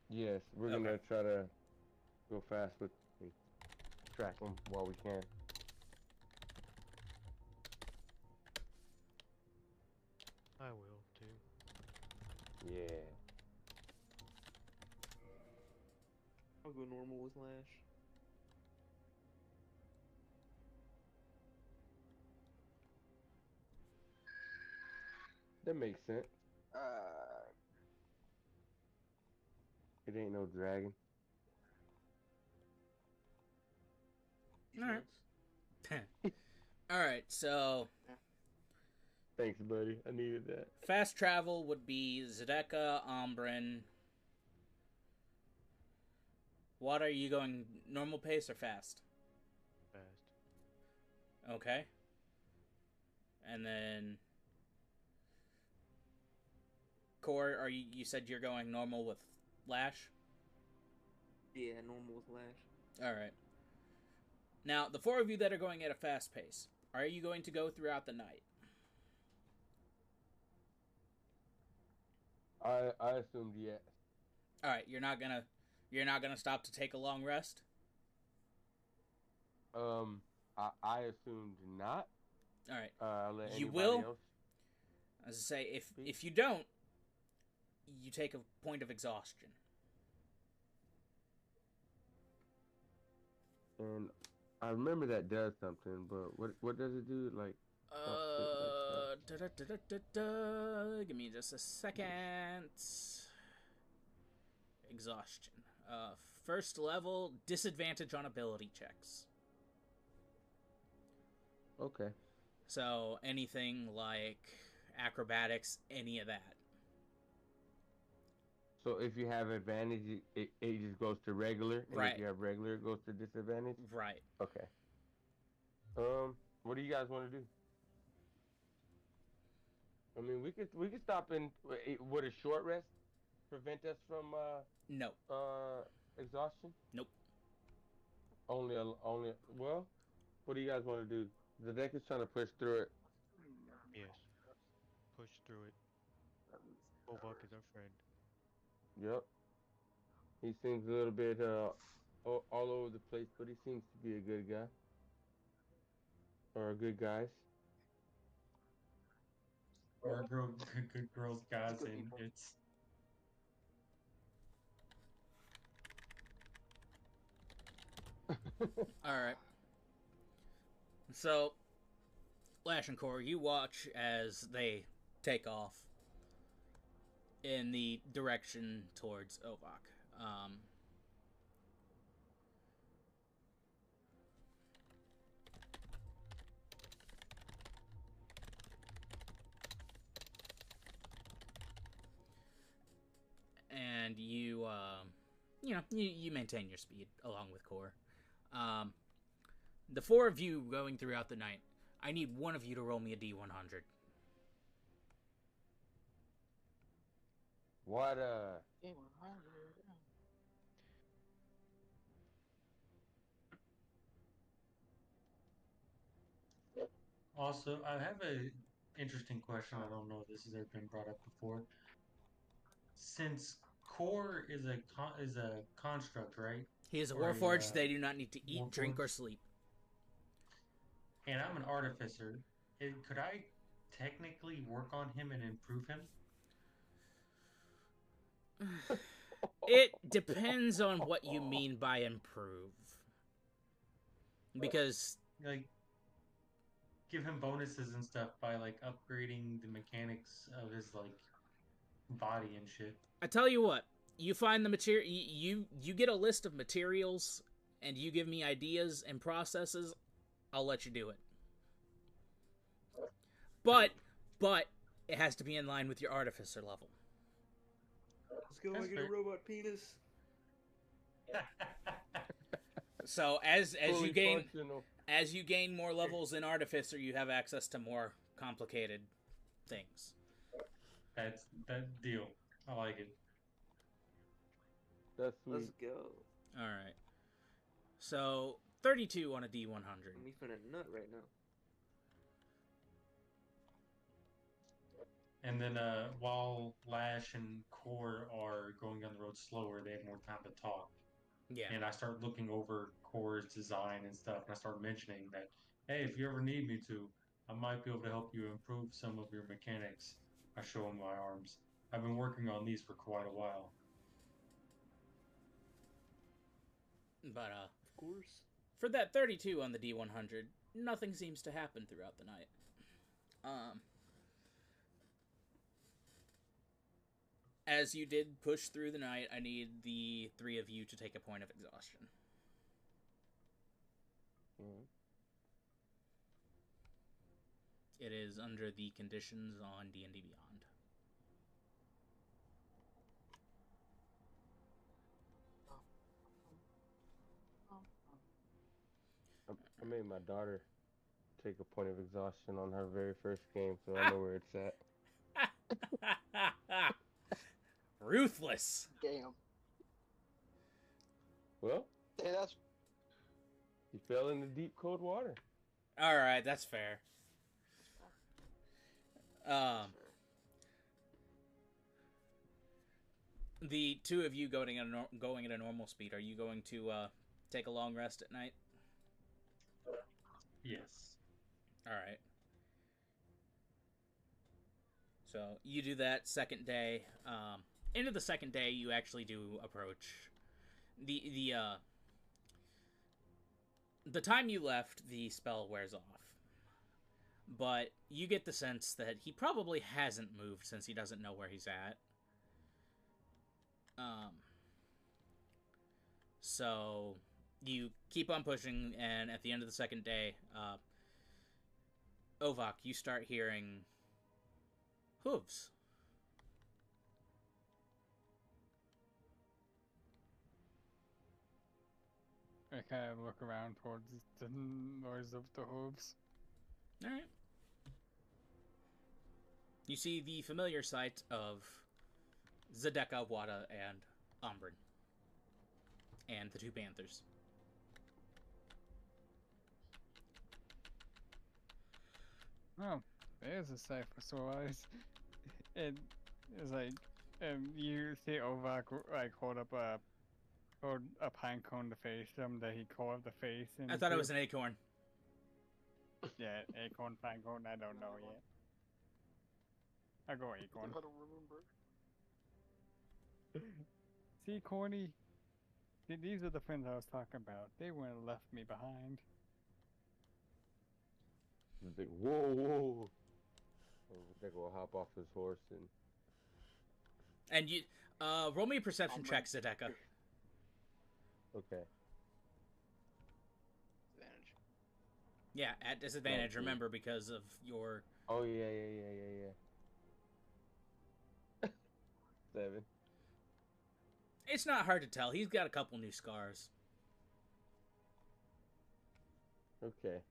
Yes, we're gonna try to go fast with and track them while we can. I will too. Yeah. I'll go normal with Lash. That makes sense. It ain't no dragon. Alright. Alright, so Thanks, buddy. I needed that. fast travel would be Zedeka, Ombrin. What are you going, normal pace or fast? Fast. Okay. And then Core, you said you're going normal with Lash? Yeah, normal with Lash. Alright. Now, the four of you that are going at a fast pace, are you going to go throughout the night? I assumed yes. Alright, you're not gonna stop to take a long rest? I assumed not. Alright. I'll let You anybody will? else. As I say, if you don't, you take a point of exhaustion. And I remember that does something, but what does it do? Like, Give me just a second. Exhaustion. First level, disadvantage on ability checks. okay. So anything like acrobatics, any of that. So if you have advantage, it just goes to regular. And Right. if you have regular, it goes to disadvantage. Right. Okay. What do you guys want to do? I mean, we could stop in. Would a short rest prevent us from No. exhaustion? Nope. Only. Well, what do you guys want to do? The deck is trying to push through it. Yes. Push through it. Ovok is our friend. Yep. He seems a little bit all over the place, but he seems to be a good guy. Or a good guys. Or good girls, guys, Good and people. it's Alright. So, Lash and Core, you watch as they take off in the direction towards Ovok. And you maintain your speed along with Core. The four of you going throughout the night, I need one of you to roll me a D100. What Yeah, 100. also. I have a interesting question. I don't know if this has ever been brought up before. Since core is a construct, right? He is a Or Warforged. They do not need to eat, drink, or Warforged? sleep. And I'm an artificer. Could I technically work on him and improve him? It depends on what you mean by improve. Because Like, give him bonuses and stuff by like upgrading the mechanics of his like body and shit. I tell you what, you find the material, you get a list of materials, and you give me ideas and processes, I'll let you do it. But it has to be in line with your artificer level. Let's go That's make it fair. a robot penis. So as fully you gain functional. as you gain more levels in artificer, you have access to more complicated things. That's that deal. I like it. That's sweet. Let's go. All right. So 32 on a D100. I'm even a nut right now. And then while Lash and Core are going down the road slower, they have more time to talk. Yeah. And I start looking over Core's design and stuff, and I start mentioning that, hey, if you ever need me to, I might be able to help you improve some of your mechanics. I show him my arms. I've been working on these for quite a while. But Of course. for that 32 on the D100, nothing seems to happen throughout the night. As you did push through the night, I need the 3 of you to take a point of exhaustion. Mhm. It is under the conditions on D&D Beyond. I made my daughter take a point of exhaustion on her very first game, so I know where it's at. Ruthless. Damn. Well, Hey, that's he fell into deep, cold water. All right, that's fair. The 2 of you going at a normal speed. Are you going to take a long rest at night? Yes. All right. So you do that second day. Into the second day, you actually do approach the time you left. The spell wears off, but you get the sense that he probably hasn't moved since he doesn't know where he's at. So you keep on pushing, and at the end of the second day, Ovak, you start hearing hooves. I kind of look around towards the noise of the hooves. All right. You see the familiar sight of Zedeka, Wada, and Umbrin. And the 2 Panthers. Oh, there's a sight for sore eyes. And it's like, you see Ovak like hold a pine cone to face him that he carved the face. I thought it was an acorn. Yeah, acorn, pine cone. I don't know yet. I go acorn. I don't remember. See, Corny. These are the friends I was talking about. They wouldn't have left me behind. He's like, whoa. They will hop off his horse and. And you, roll me a perception check, Zedeka. Okay. Advantage. Yeah, at disadvantage. Remember, because of your. Oh yeah. 7. It's not hard to tell. He's got a couple new scars. Okay.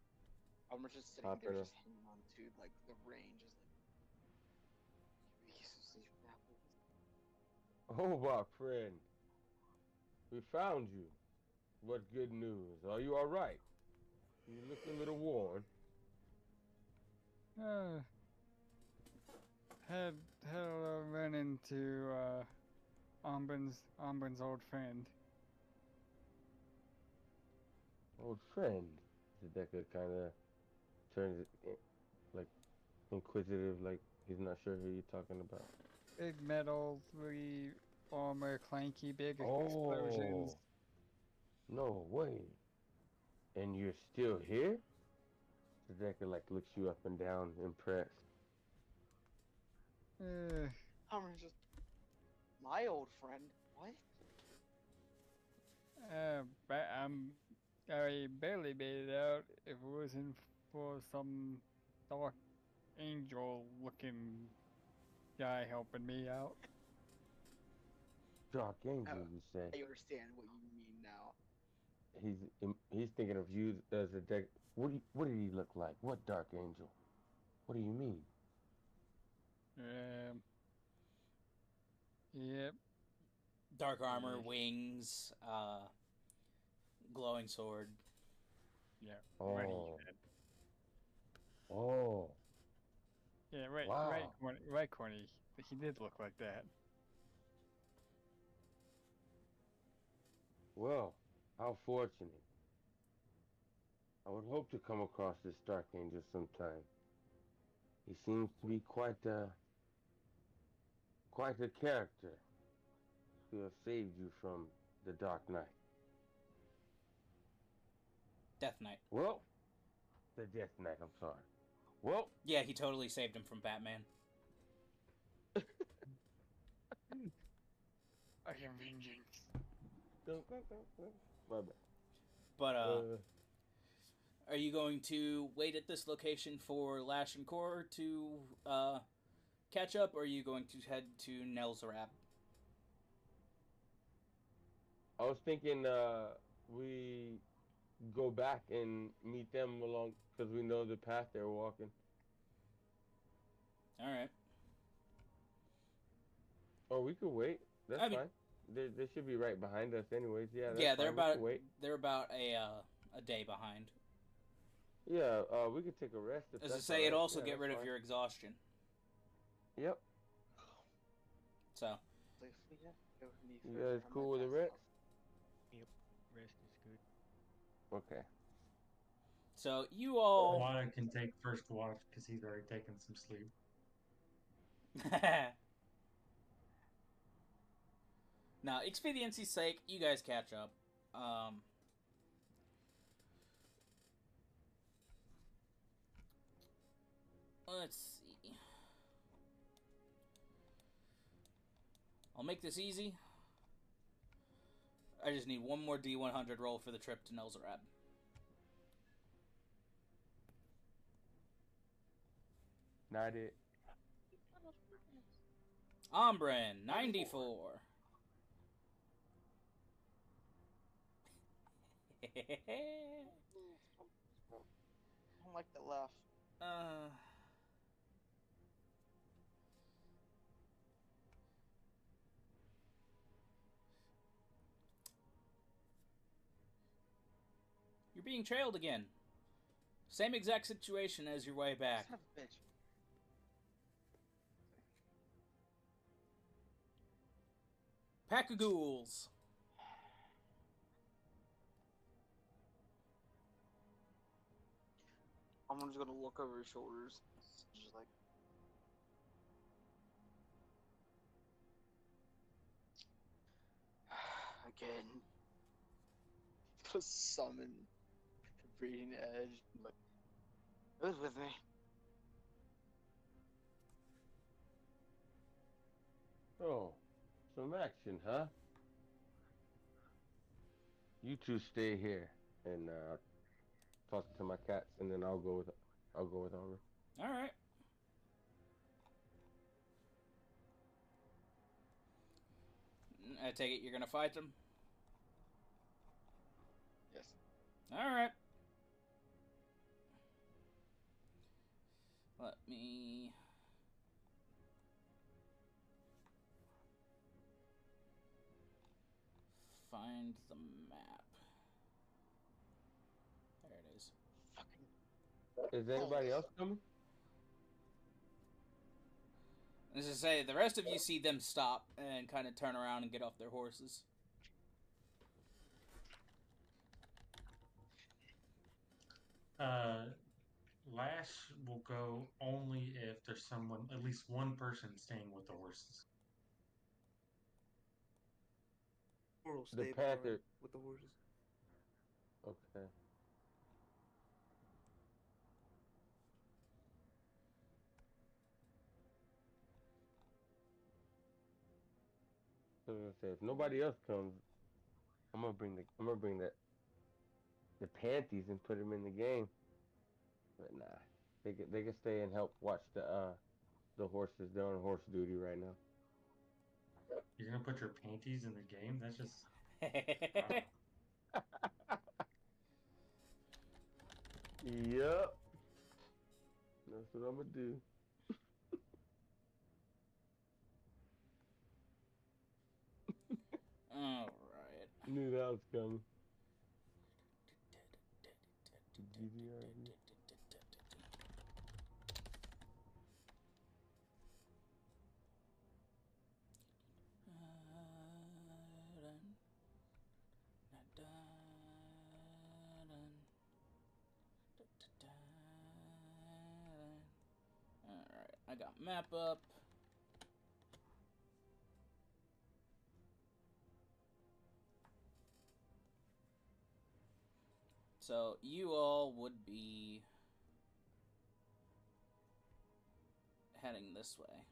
I'm just sitting Hop there, in a- just hanging on to like the range, is like. Oh, my friend. We found you. What good news? Are you all right? You look a little worn. Had a run into Ombin's old friend. Old friend. Zedeka kind of turns it like inquisitive, like he's not sure who you're talking about. Big metal, really armor, clanky, big explosions. No way. And you're still here? Zedeka like looks you up and down, impressed. I'm just my old friend. What? I barely made it out if it wasn't for some dark angel-looking guy helping me out. Dark Angel, you say? I understand what you mean now. He's thinking of you as a deck. What did he look like? What Dark Angel? What do you mean? Yep. Dark armor, wings, glowing sword. Yeah. Oh. Ready. Oh. Yeah, right, Wow. right corner. He did look like that. Well, how fortunate. I would hope to come across this Dark Angel sometime. He seems to be quite a character to have saved you from the Dark Knight. Death Knight. Well, the Death Knight, I'm sorry. Well, Yeah, he totally saved him from Batman. I am vengeance. my bad. But, are you going to wait at this location for Lash and Core to catch up, or are you going to head to Nelzarab? I was thinking we go back and meet them along, because we know the path they're walking. Alright. Or we could wait. That's I mean- fine. They should be right behind us anyways. Yeah, that's Yeah, fine. they're about a day behind. Yeah, we could take a rest. If As I that's say, all it right. also Yeah, get that's rid of fine. your exhaustion. Yep. So, Like, yeah, go with me You first, guys I'm cool like, with the that's rest? Rest is good. Okay. so you all. Wada can take first watch because he's already taken some sleep. Now, expediency's sake, you guys catch up. Let's see. I'll make this easy. I just need one more D100 roll for the trip to Nelzarab. Not it. Ombren, 94. I don't like that laugh. You're being trailed again. Same exact situation as your way back. Son of a bitch. Pack of ghouls. I'm just gonna look over his shoulders. Just like. Again. Just summon Breeding Edge. Like, it was with me. Oh, some action, huh? You two stay here and talk to my cats, and then I'll go with Oliver. All right. I take it you're gonna fight them. Yes. All right. Let me. Find the map. There it is. Fucking. Is anybody else coming? As I say, the rest of you see them stop and kind of turn around and get off their horses. Lash will go only if there's someone, at least one person, staying with the horses. Or we'll The stay behind Panther. with the horses. Okay. So I was gonna say, if nobody else comes, I'm gonna bring the panties and put them in the game. But nah, they can stay and help watch the horses. They're on horse duty right now. You're gonna put your panties in the game? That's just. Yep. That's what I'm gonna do. All right. Knew that was coming. map up. So you all would be heading this way.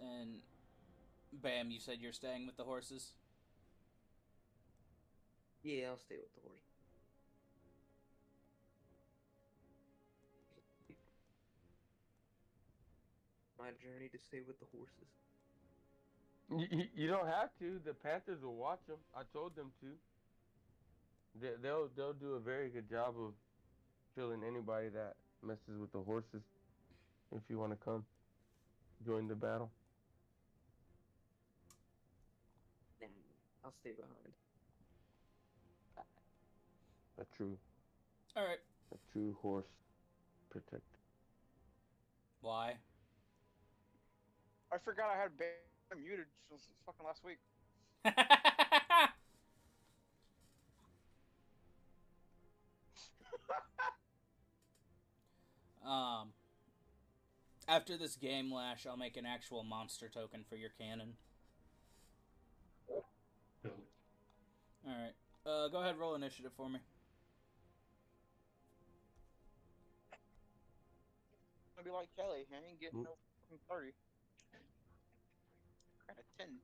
And Bam, you said you're staying with the horses? Yeah, I'll stay with the horse. My journey to stay with the horses. You don't have to. The Panthers will watch them. I told them to. They'll do a very good job of killing anybody that messes with the horses. If you want to come join the battle. Then I'll stay behind. A true Alright. horse protector. Why? I forgot I had Bam muted since fucking last week. After this game, Lash, I'll make an actual monster token for your cannon. Alright. Go ahead, roll initiative for me. I'll be like Kelly. I ain't getting no fucking 30. Got a 10.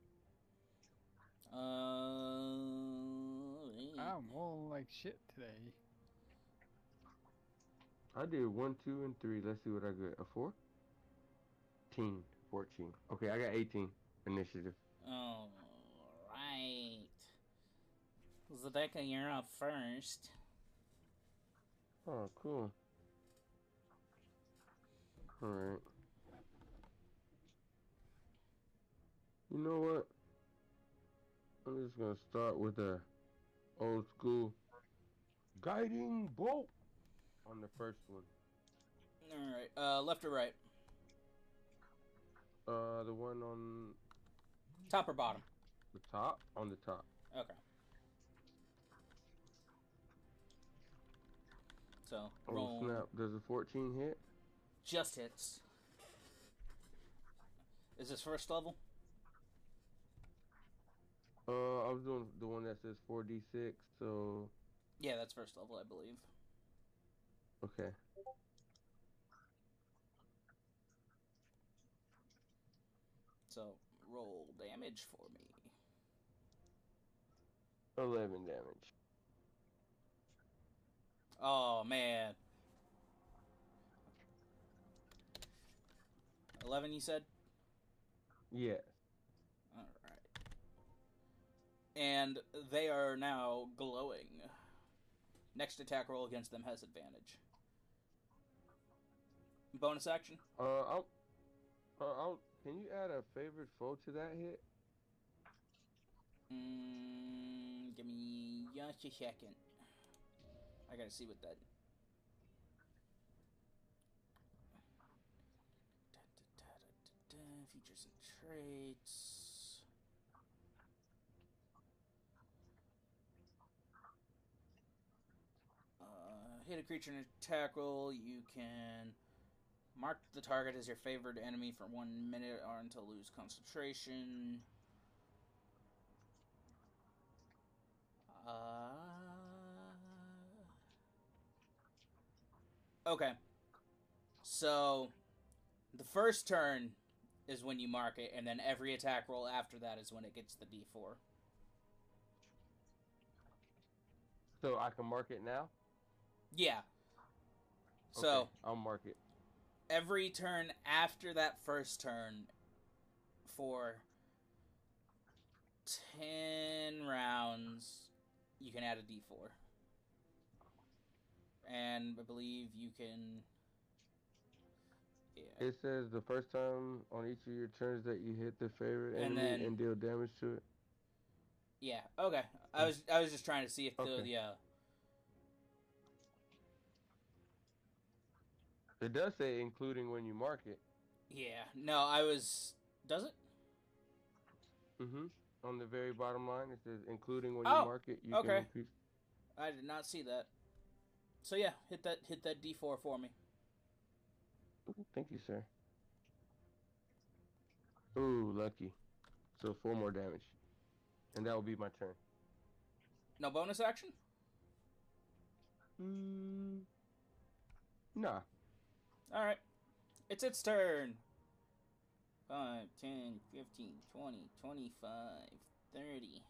I'm all like shit today. I did 1, 2, and 3. Let's see what I get. A 4? 14. Okay, I got 18 initiative. Alright. Zedeka, you're up first. Oh, cool. Alright. You know what? I'm just gonna start with a old school guiding bolt on the first one. Alright, left or right? The one on Top or bottom? the top? On the top. Okay. So, Oh, roll. snap. Does a 14 hit? Just hits. Is this first level? I was doing the one that says 4d6, so... Yeah, that's first level, I believe. Okay. So, roll damage for me. 11 damage. Oh, man. 11, you said? Yes. Alright. And they are now glowing. Next attack roll against them has advantage. Bonus action? Can you add a favorite foe to that hit? Give me just a second. I gotta see what that... Features and traits. Hit a creature in an attack roll. You can mark the target as your favored enemy for 1 minute or until lose concentration. Okay. So, the first turn is when you mark it, and then every attack roll after that is when it gets the D4. So I can mark it now? Yeah. So, okay, I'll mark it. Every turn after that first turn for 10 rounds, you can add a D4. And I believe you can... Yeah. It says the first time on each of your turns that you hit the favorite enemy and deal damage to it. Yeah. Okay. I was just trying to see if the It does say including when you mark it. Yeah. No, I was. Does it? Mm-hmm. On the very bottom line, it says including when you Oh, mark it, you can okay. increase. I did not see that. So yeah, hit that D4 for me. Thank you, sir. Ooh, lucky. So 4 more damage. And that will be my turn. No bonus action? Nah. Alright. It's its turn. 5, 10, 15, 20, 25, 30.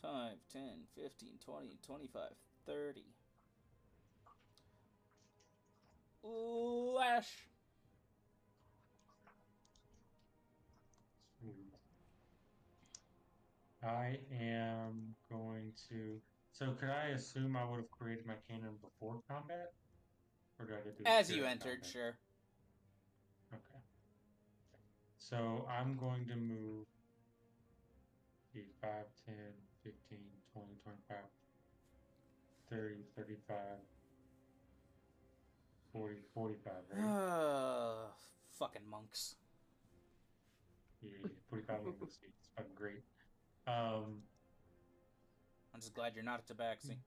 5, 10, 15, 20, 25, 30. Lash. I am going to. So, could I assume I would have created my cannon before combat? Or do I have to do it As you during entered, combat? sure. Okay. So, I'm going to move the 5, 10, 15, 20, 25, 30, 35, 40, 45, right? Fucking monks. Yeah, 45 minutes. It's fucking great. I'm just glad you're not a tabaxi.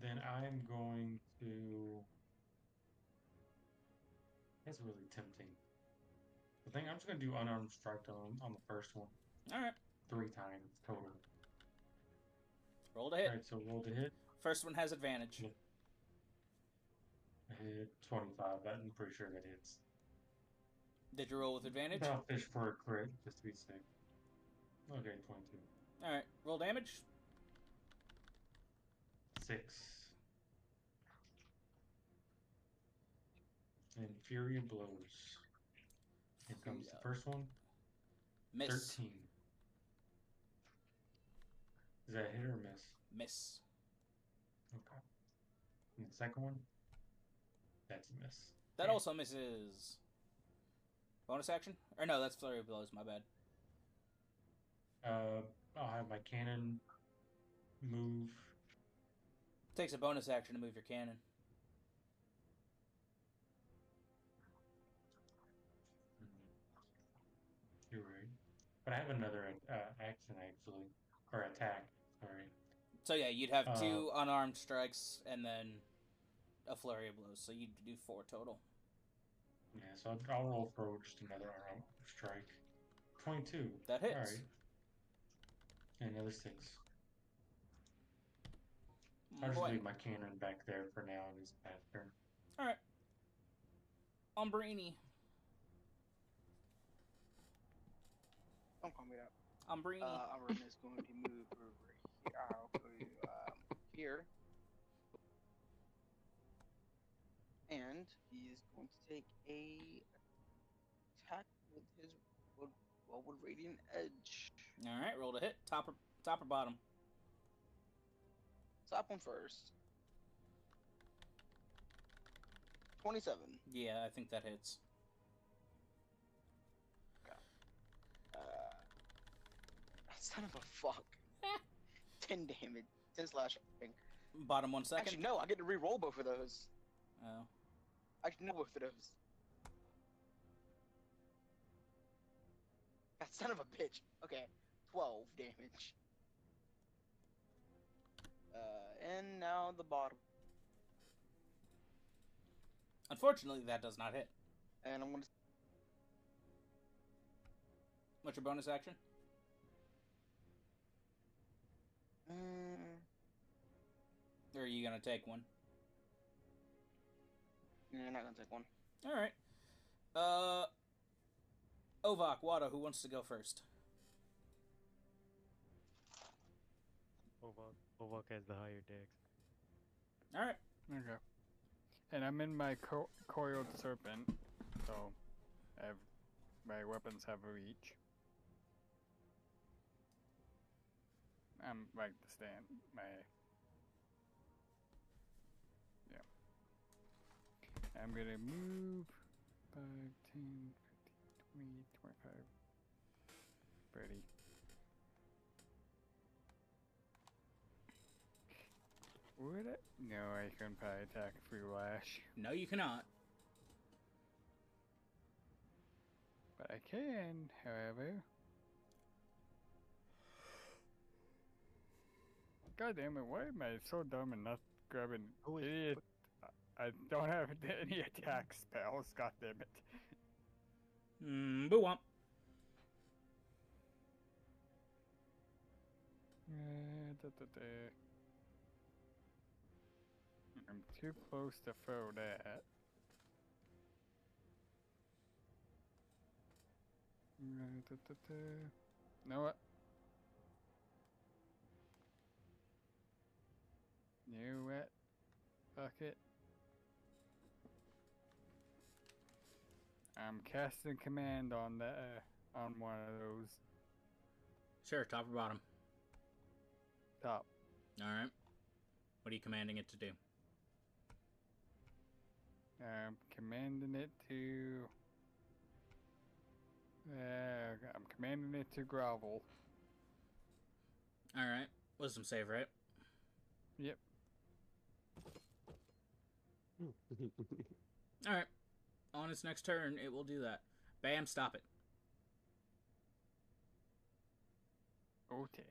Then I'm going to. That's really tempting. I think I'm just gonna do unarmed strike on the first one. Alright. 3 times total. Roll to hit. Alright, so roll to hit. First one has advantage. Yeah. I hit 25. I'm pretty sure that hits. Did you roll with advantage? I'll fish for a crit just to be safe. Okay, 22. Alright, roll damage. 6. And Fury of Blows. Here comes the first one. Miss. 13. Is that a hit or a miss? Miss. Okay. And the second one? That's a miss. That also misses. Bonus action? Or no, that's Flurry of Blows, my bad. I'll have my cannon move. Takes a bonus action to move your cannon. You're right. But I have another action, actually. Or attack, sorry. So yeah, you'd have 2 unarmed strikes and then a Flurry of Blows. So you'd do 4 total. Yeah, so I'll roll for just another unarmed strike. 22. That hits. Alright. And another 6. I'll just leave my cannon back there for now in his path turn. Alright. Umbrini. Don't call me that. Umbrini. Umbrini is going to move over here. I'll go here. And he is going to take a attack with his with Radiant Edge. Alright, roll to hit. Top or bottom? Top one first. 27. Yeah, I think that hits. Son of a fuck. 10 damage. 10 slashing. Bottom 1 second? Actually, no, I get to re-roll both of those. Oh. Actually, no, both of those. That son of a bitch. Okay, 12 damage. And now the bottom. Unfortunately, that does not hit. And I'm gonna... What's your bonus action? Or are you gonna take one? You're not gonna take one. Alright. Ovak, Wada, who wants to go first? Ovak has the higher dex. Alright. Okay. And I'm in my coiled serpent, so my weapons have reach. I'm like the stand. I'm gonna move 5, 10, 15, 20, 25, 30. Would it? No, I couldn't probably attack a free lash. No, you cannot. But I can, however. God damn it, why am I so dumb and not grabbing Who is- idiot? I don't have any attack spells, god damn it. Boo womp. I'm too close to throw that. Know what? You what? Fuck it. I'm casting command on the on one of those. Sure, top or bottom. Top. Alright. What are you commanding it to do? I'm commanding it to. I'm commanding it to grovel. Alright. Wisdom save, right? Yep. Alright. On its next turn, it will do that. Bam, stop it. Okay.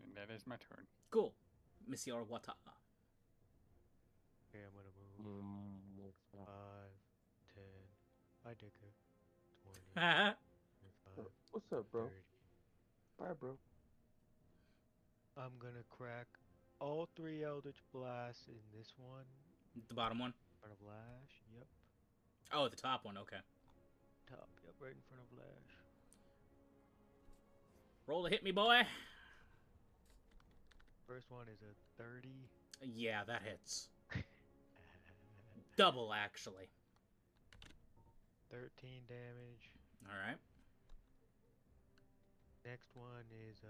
And that is my turn. Cool. Monsieur Wata. Okay, I'm gonna move 5, 10. I dig it. 20, 25, What's up, bro? 30. Bye, bro. I'm gonna crack all 3 Eldritch Blasts in this one. The bottom one? In front of Lash. Yep. Oh, the top one, okay. Top. Yep, right in front of Lash. Roll to hit me, boy. First one is a 30. Yeah, that hits. Double, actually. 13 damage. Alright. Next one is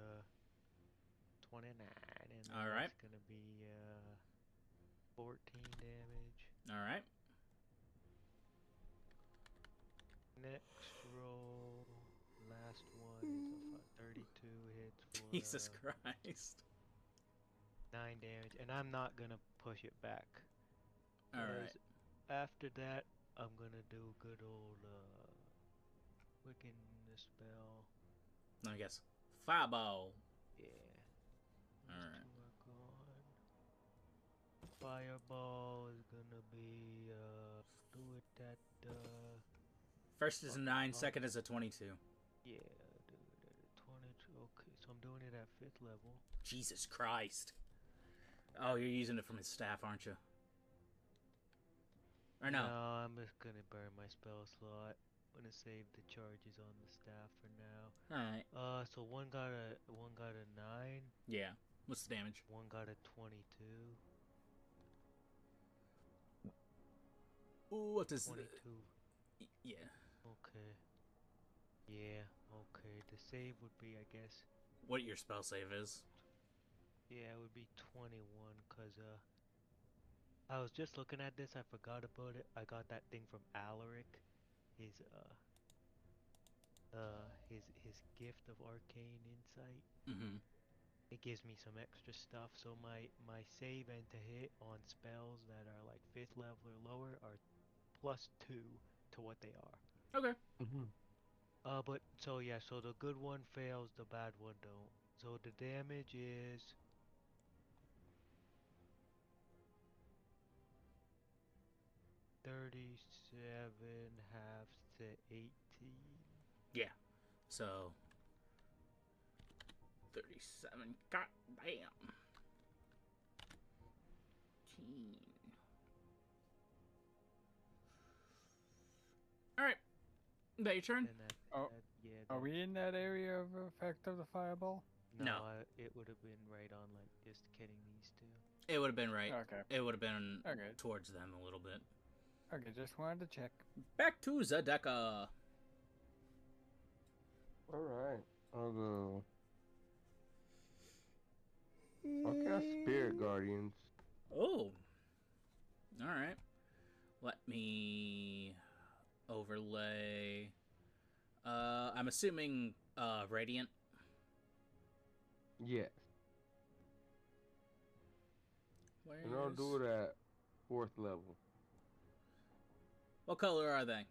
29, and then Alright. that's gonna be 14 damage. Alright. Next roll, last one is a 32 hits for Jesus Christ. 9 damage, and I'm not gonna push it back. Alright. 'cause After that, I'm gonna do good old wickedness spell. Let me guess. Fireball. Yeah. Alright. Those 2 are gone. Fireball is gonna be do it at First is a 9, second is a 22. yeah, do it at 22. Okay, so I'm doing it at 5th level. Jesus Christ. Oh, you're using it from his staff, aren't you? Or no? No, I'm just gonna burn my spell slot. I'm gonna save the charges on the staff for now. Alright. So one got a 9, Yeah. What's the damage? one got a 22. Ooh, what does 22. Yeah. Okay. Yeah, okay. The save would be, I guess, What your spell save is. yeah, it would be 21, cause I was just looking at this, I forgot about it. I got that thing from Alaric. His his gift of arcane insight. Mm-hmm. It gives me some extra stuff, so my save and to hit on spells that are like 5th level or lower are +2 to what they are. Okay. But so yeah, so the good one fails, the bad one don't. So the damage is 37 halves to 18. Yeah. So 37. God damn. 18. Alright. That your turn? And Oh, yeah. Are we in that area of effect of the fireball? No. It would have been right on like just kidding these 2. It would have been right. Okay. It would have been Okay. towards them a little bit. Okay, just wanted to check. Back to Zedeka. Alright. I'll go. I'll cast Spirit Guardians. Oh. Alright. Let me overlay. I'm assuming Radiant. Yes. Where's... And I'll do it at 4th level. What color are they? I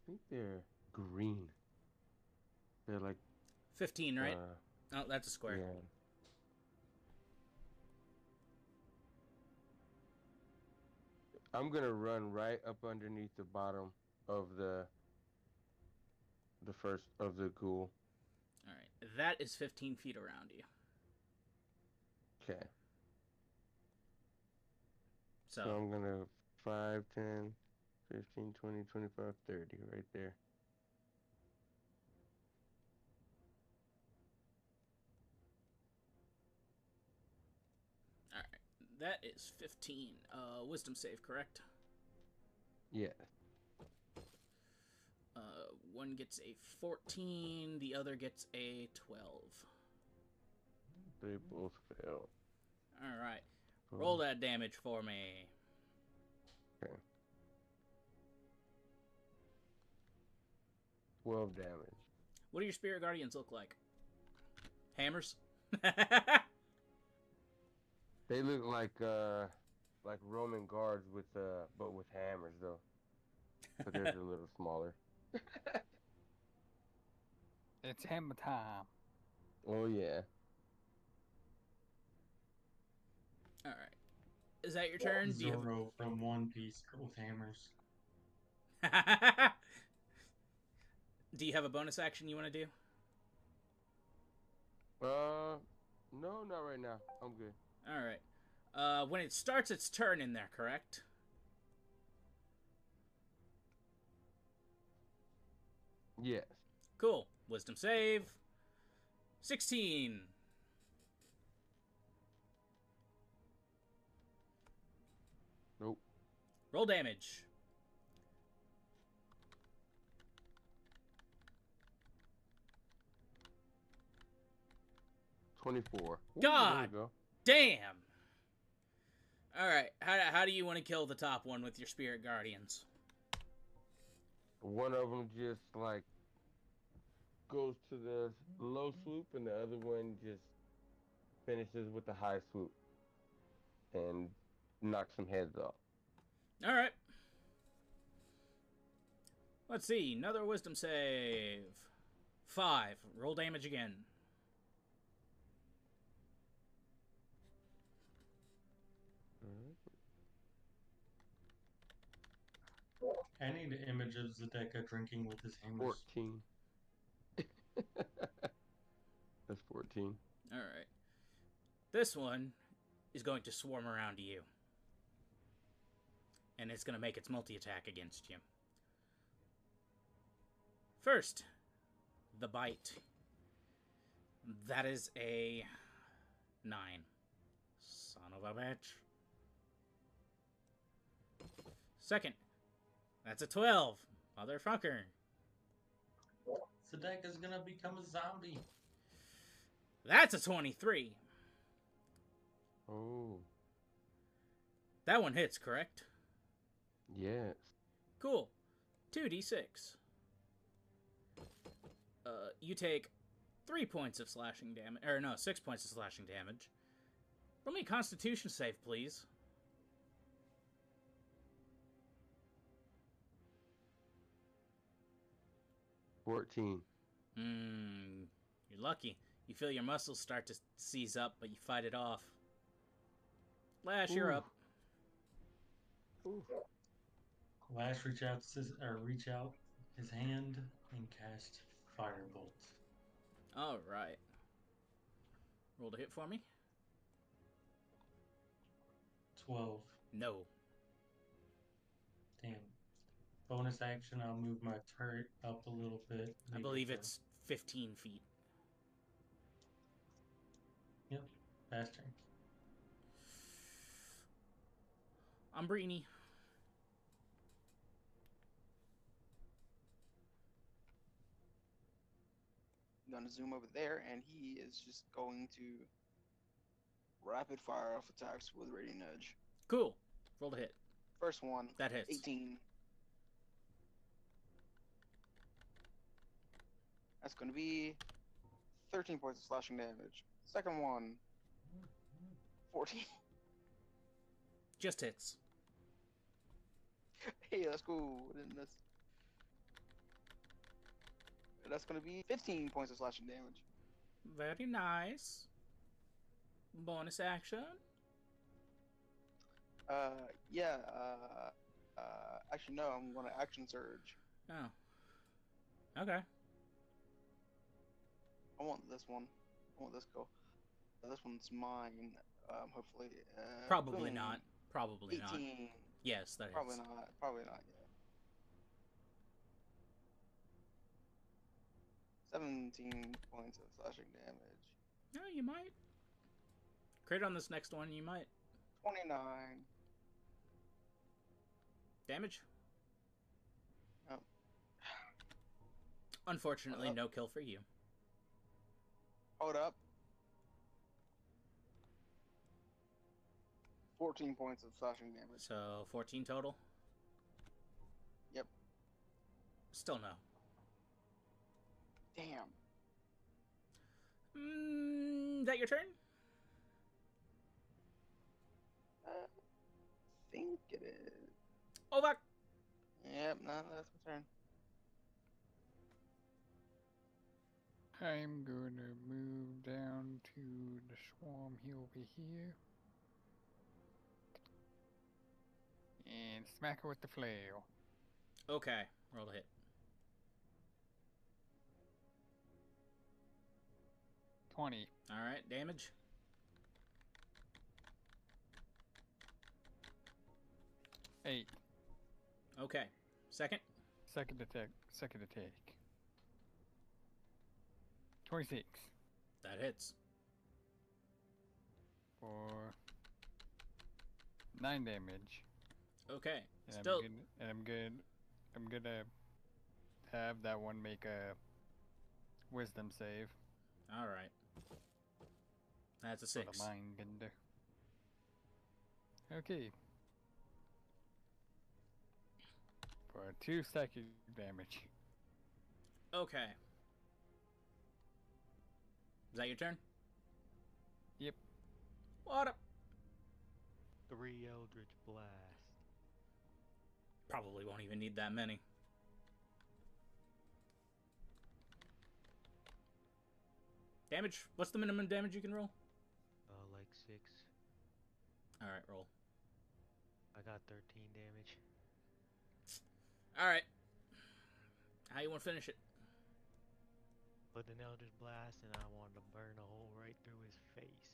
think they're green. They're like 15, right? Oh, that's a square. Yeah. I'm gonna run right up underneath the bottom of the first of the ghoul. All right, that is 15 feet around you. Okay. So So I'm gonna 5, 10, 15, 20, 25, 30 right there. all right, that is 15. Wisdom save, correct? Yeah. One gets a 14, the other gets a 12. They both fail. All right, roll that damage for me. Okay. 12 damage. What do your spirit guardians look like? Hammers? They look like Roman guards with but with hammers though. But they're a little smaller. It's hammer time. Oh yeah. All right. Is that your turn? Do you have... Zorro from One Piece with hammers. Do you have a bonus action you want to do? No, not right now. I'm good. All right. When it starts its turn in there, correct? Yes. Cool. Wisdom save. 16. Nope. Roll damage. $24. Ooh, God! there you go. Damn! Alright, how do you want to kill the top one with your spirit guardians? One of them just like goes to the low swoop, and the other one just finishes with the high swoop and knocks some heads off. Alright. Let's see, another wisdom save. 5. Roll damage again. I need an image of Zedeka drinking with his hammers. 14. That's 14. Alright. This one is going to swarm around you. And it's going to make its multi-attack against you. First, the bite. That is a 9. Son of a bitch. Second, that's a 12. Motherfucker. Zedeka's gonna become a zombie. That's a 23. Oh. That one hits, correct? Yes. Cool. 2d6. You take 3 points of slashing damage. Or no, 6 points of slashing damage. Roll me a Constitution save, please. 14. You're lucky. You feel your muscles start to seize up, but you fight it off. Lash, you're up. Ooh. Lash reach out his hand and cast Firebolt. Alright. Roll to hit for me. 12. No. Damn. Bonus action, I'll move my turret up a little bit. I believe it's 15 feet. Yep, fast turn. Umbrini. I'm gonna zoom over there, and he is just going to rapid fire off attacks with Radiant Edge. Cool. Roll to hit. First one, That hits. 18. That's gonna be 13 points of slashing damage. Second one, 14. Just hits. Hey, let's go. And that's going to be 15 points of slashing damage. Very nice. Bonus action. Yeah, actually, no, I'm going to action surge. Oh. Okay. I want this one. I want this go. This one's mine. Hopefully. Probably boom. not. Probably 18. not. Yes, that Probably is. not. Probably not yet. 17 points of slashing damage. No, you might. Crit on this next one, you might. 29. Damage? Oh. Unfortunately, Hold up. no kill for you. Hold up. 14 points of slashing damage. So, 14 total? Yep. Still no. Damn. Is that your turn? I think it is. Ovak! Yep, no, that's my turn. I'm gonna move down to the swarm here over here. And smack her with the flail. Okay, roll the hit. $20. Alright, damage. $8. Okay. Second. Second attack. 26. That hits. For 9 damage. Okay. And Still. I'm gonna have that one make a wisdom save. Alright. That's a For 6. the mind bender. Okay. For 2 psychic damage. Okay. Is that your turn? Yep. What up? 3 Eldritch Blast. Probably won't even need that many. Damage? What's the minimum damage you can roll? Like 6. Alright, roll. I got 13 damage. Alright. How you want to finish it? With an Eldritch Blast, and I wanted to burn a hole right through his face.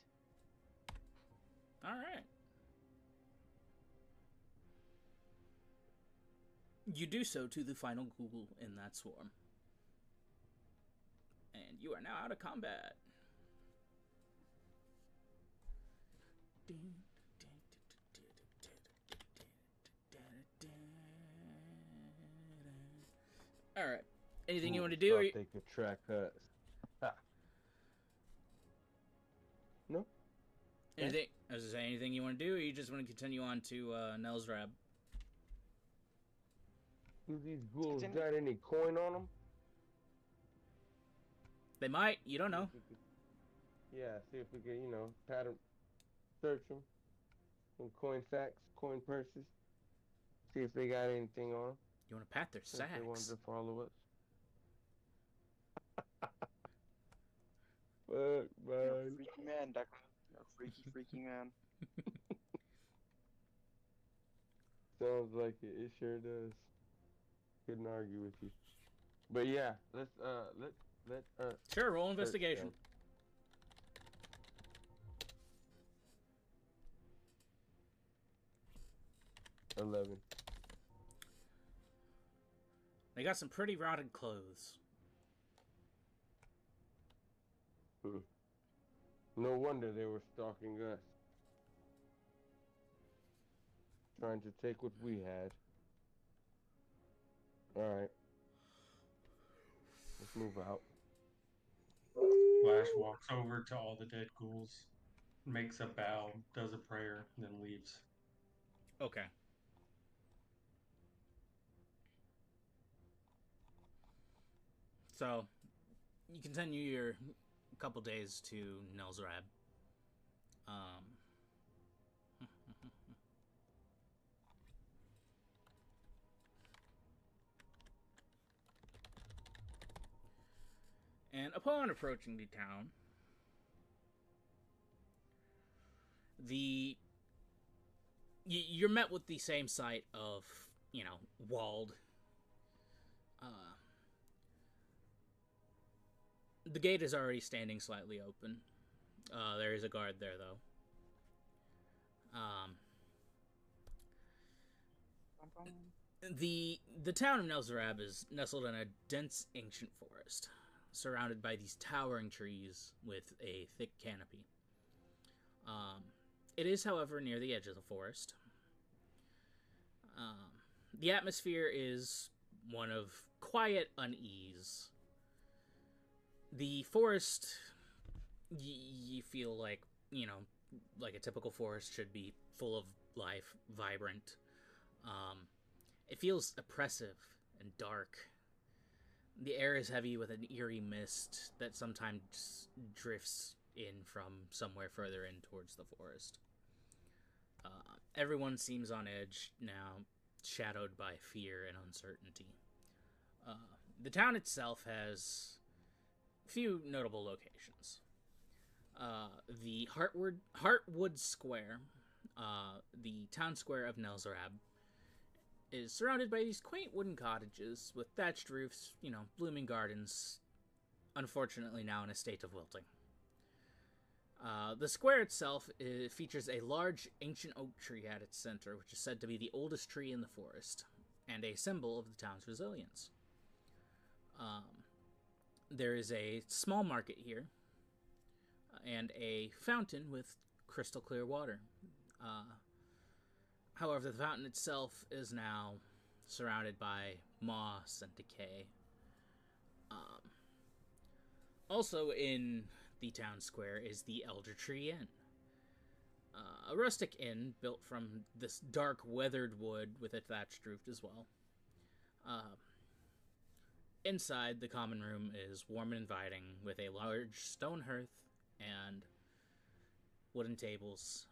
Alright. You do so to the final ghoul in that swarm. And you are now out of combat. Alright. Anything you want to do? Thought Or you... they could track us. Ha. No. Anything? I was gonna say, anything you want to do, or you just want to continue on to Nelsrab? Do these ghouls Continue. got any coin on them? They might. You don't know. Yeah, see if we can, pat them, search them. Some coin sacks, coin purses. See if they got anything on them. You want to pat their See if they wanted sacks. to follow us. Fuck, You're a man. freaky man, Declan. You're a freaky, freaky man. Sounds like it. It sure does. Couldn't argue with you. But yeah, let's Sure, roll search investigation. them. 11. They got some pretty rotted clothes. No wonder they were stalking us. Trying to take what we had. Alright. Let's move out. Flash walks over to all the dead ghouls, makes a bow, does a prayer, and then leaves. Okay. So, you continue your couple days to Nelzrab. And upon approaching the town, you're met with the same sight of, walled. The gate is already standing slightly open. There is a guard there, though. The town of Nelzrab is nestled in a dense ancient forest, surrounded by these towering trees with a thick canopy. It is, however, near the edge of the forest. The atmosphere is one of quiet unease. The forest, you feel like, like a typical forest should be, full of life, vibrant. It feels oppressive and dark. The air is heavy with an eerie mist that sometimes drifts in from somewhere further in towards the forest. Everyone seems on edge now, shadowed by fear and uncertainty. The town itself has few notable locations. The Heartwood Square, the town square of Nelzrab, is surrounded by these quaint wooden cottages with thatched roofs, blooming gardens, unfortunately now in a state of wilting. The square itself features a large ancient oak tree at its center, which is said to be the oldest tree in the forest, and a symbol of the town's resilience. There is a small market here, and a fountain with crystal clear water. However, the fountain itself is now surrounded by moss and decay. Also in the town square is the Elder Tree Inn. A rustic inn built from this dark, weathered wood with a thatched roof as well. Inside, the common room is warm and inviting, with a large stone hearth and wooden tables.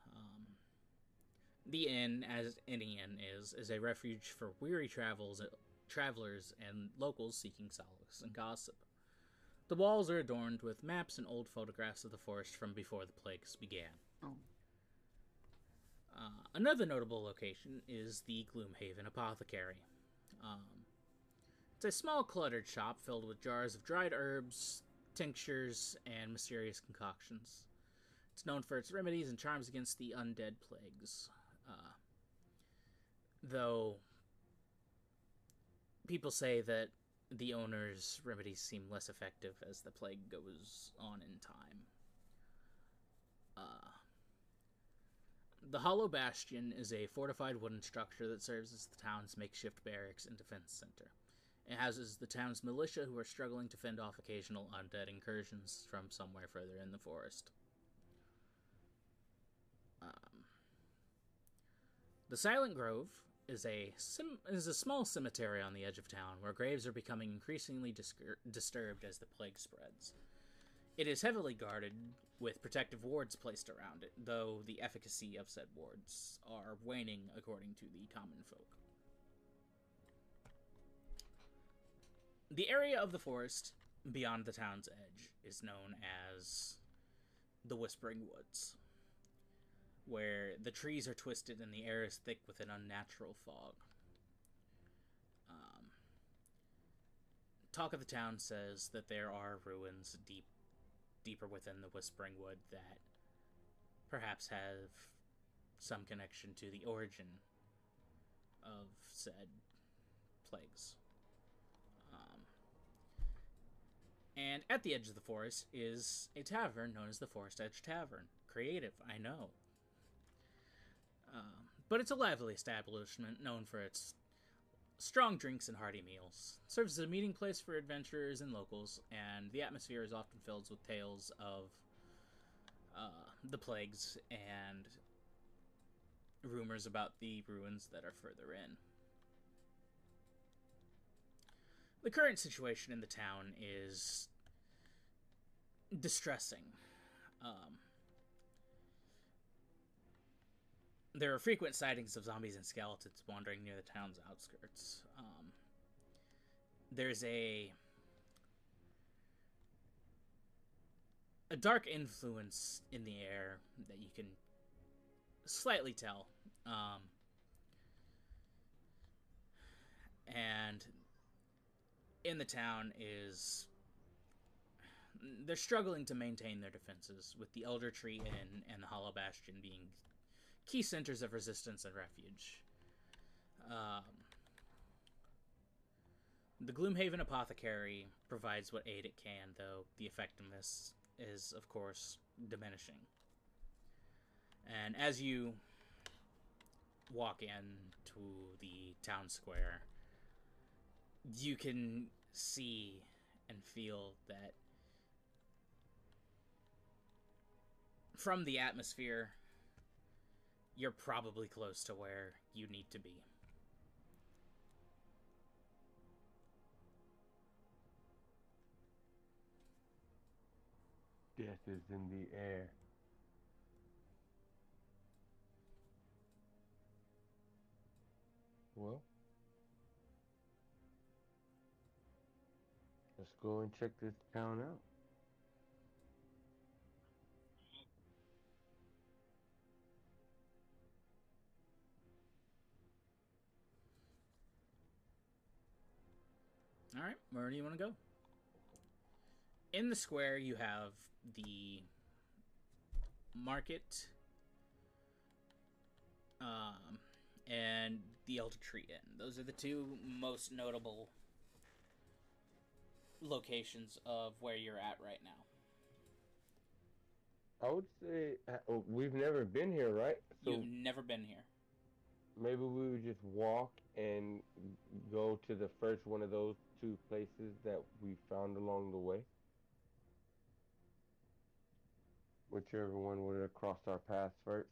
The inn, as any inn is a refuge for weary travelers and locals seeking solace and gossip. The walls are adorned with maps and old photographs of the forest from before the plagues began. Another notable location is the Gloomhaven Apothecary. It's a small, cluttered shop filled with jars of dried herbs, tinctures, and mysterious concoctions. It's known for its remedies and charms against the undead plagues. Though people say that the owner's remedies seem less effective as the plague goes on in time. The Hollow Bastion is a fortified wooden structure that serves as the town's makeshift barracks and defense center. It houses the town's militia who are struggling to fend off occasional undead incursions from somewhere further in the forest. The Silent Grove is a small cemetery on the edge of town where graves are becoming increasingly disturbed as the plague spreads. It is heavily guarded with protective wards placed around it, though the efficacy of said wards are waning according to the common folk. The area of the forest beyond the town's edge is known as the Whispering Woods, where the trees are twisted and the air is thick with an unnatural fog. Talk of the town says that there are ruins deeper within the Whispering Wood that perhaps have some connection to the origin of said plagues. And at the edge of the forest is a tavern known as the Forest Edge Tavern. Creative, I know. But it's a lively establishment known for its strong drinks and hearty meals. It serves as a meeting place for adventurers and locals, and the atmosphere is often filled with tales of the plagues and rumors about the ruins that are further in. The current situation in the town is distressing. There are frequent sightings of zombies and skeletons wandering near the town's outskirts. There's a dark influence in the air that you can slightly tell. And in the town is... They're struggling to maintain their defenses, with the Elder Tree Inn and the Hollow Bastion being key centers of resistance and refuge. The Gloomhaven Apothecary provides what aid it can, though the effectiveness is, of course, diminishing. And as you walk into the town square, you can see and feel that from the atmosphere, you're probably close to where you need to be. Death is in the air. Well, let's go and check this town out. Alright, where do you want to go? In the square, you have the market and the Elder Tree Inn. Those are the two most notable locations of where you're at right now. I would say we've never been here, right? So You've never been here. maybe we would just walk and go to the first one of those two places that we found along the way. Whichever one would have crossed our paths first.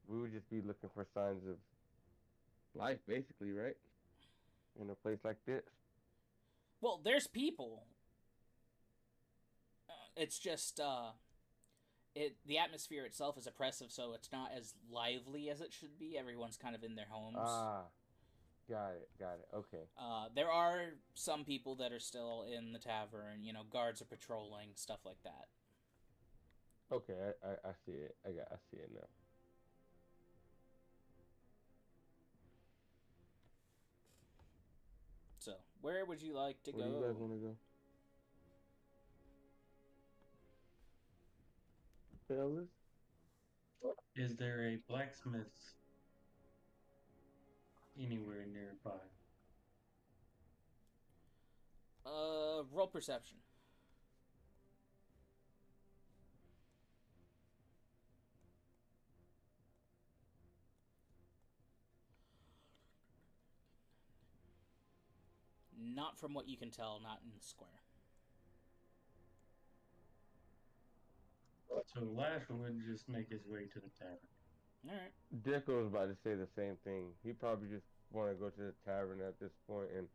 We would just be looking for signs of life, basically, right? In a place like this. Well, there's people. It's just the atmosphere itself is oppressive, so it's not as lively as it should be. Everyone's kind of in their homes. Got it. Okay. There are some people that are still in the tavern. Guards are patrolling, stuff like that. Okay, I see it. I see it now. So, where would you like to Where go? do you guys want to go? Fellas? Is there a blacksmith anywhere nearby? Roll perception. Not from what you can tell, not in the square. So Lasher would just make his way to the tavern. Alright. Deco was about to say the same thing. He probably just want to go to the tavern at this point and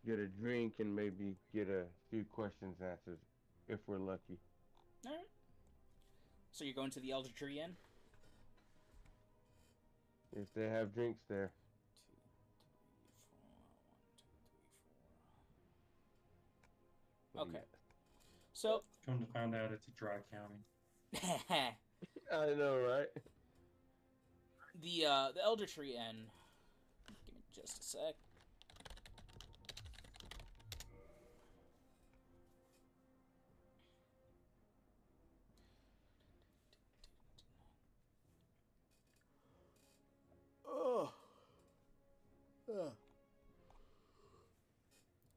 get a drink and maybe get a few questions answered if we're lucky. Alright. So you're going to the Elder Tree Inn? If they have drinks there. 2, 3, 4, 1, 2, 3, 4. Okay. So Come to find out, it's a dry county. I know, right? the Elder Tree Inn. Give me just a sec.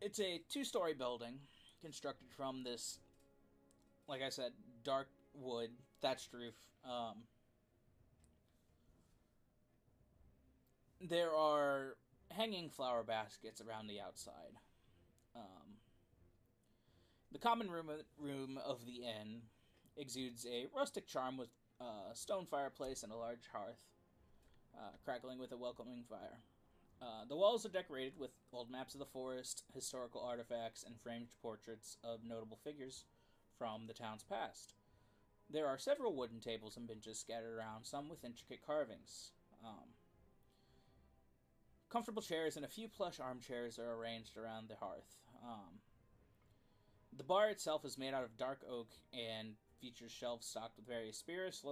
It's a 2-story building constructed from this, like I said, dark wood thatched roof. There are hanging flower baskets around the outside. The common room of the inn exudes a rustic charm with a stone fireplace and a large hearth, crackling with a welcoming fire. The walls are decorated with old maps of the forest, historical artifacts, and framed portraits of notable figures from the town's past. There are several wooden tables and benches scattered around, some with intricate carvings. Comfortable chairs and a few plush armchairs are arranged around the hearth. The bar itself is made out of dark oak and features shelves stocked with various spirits,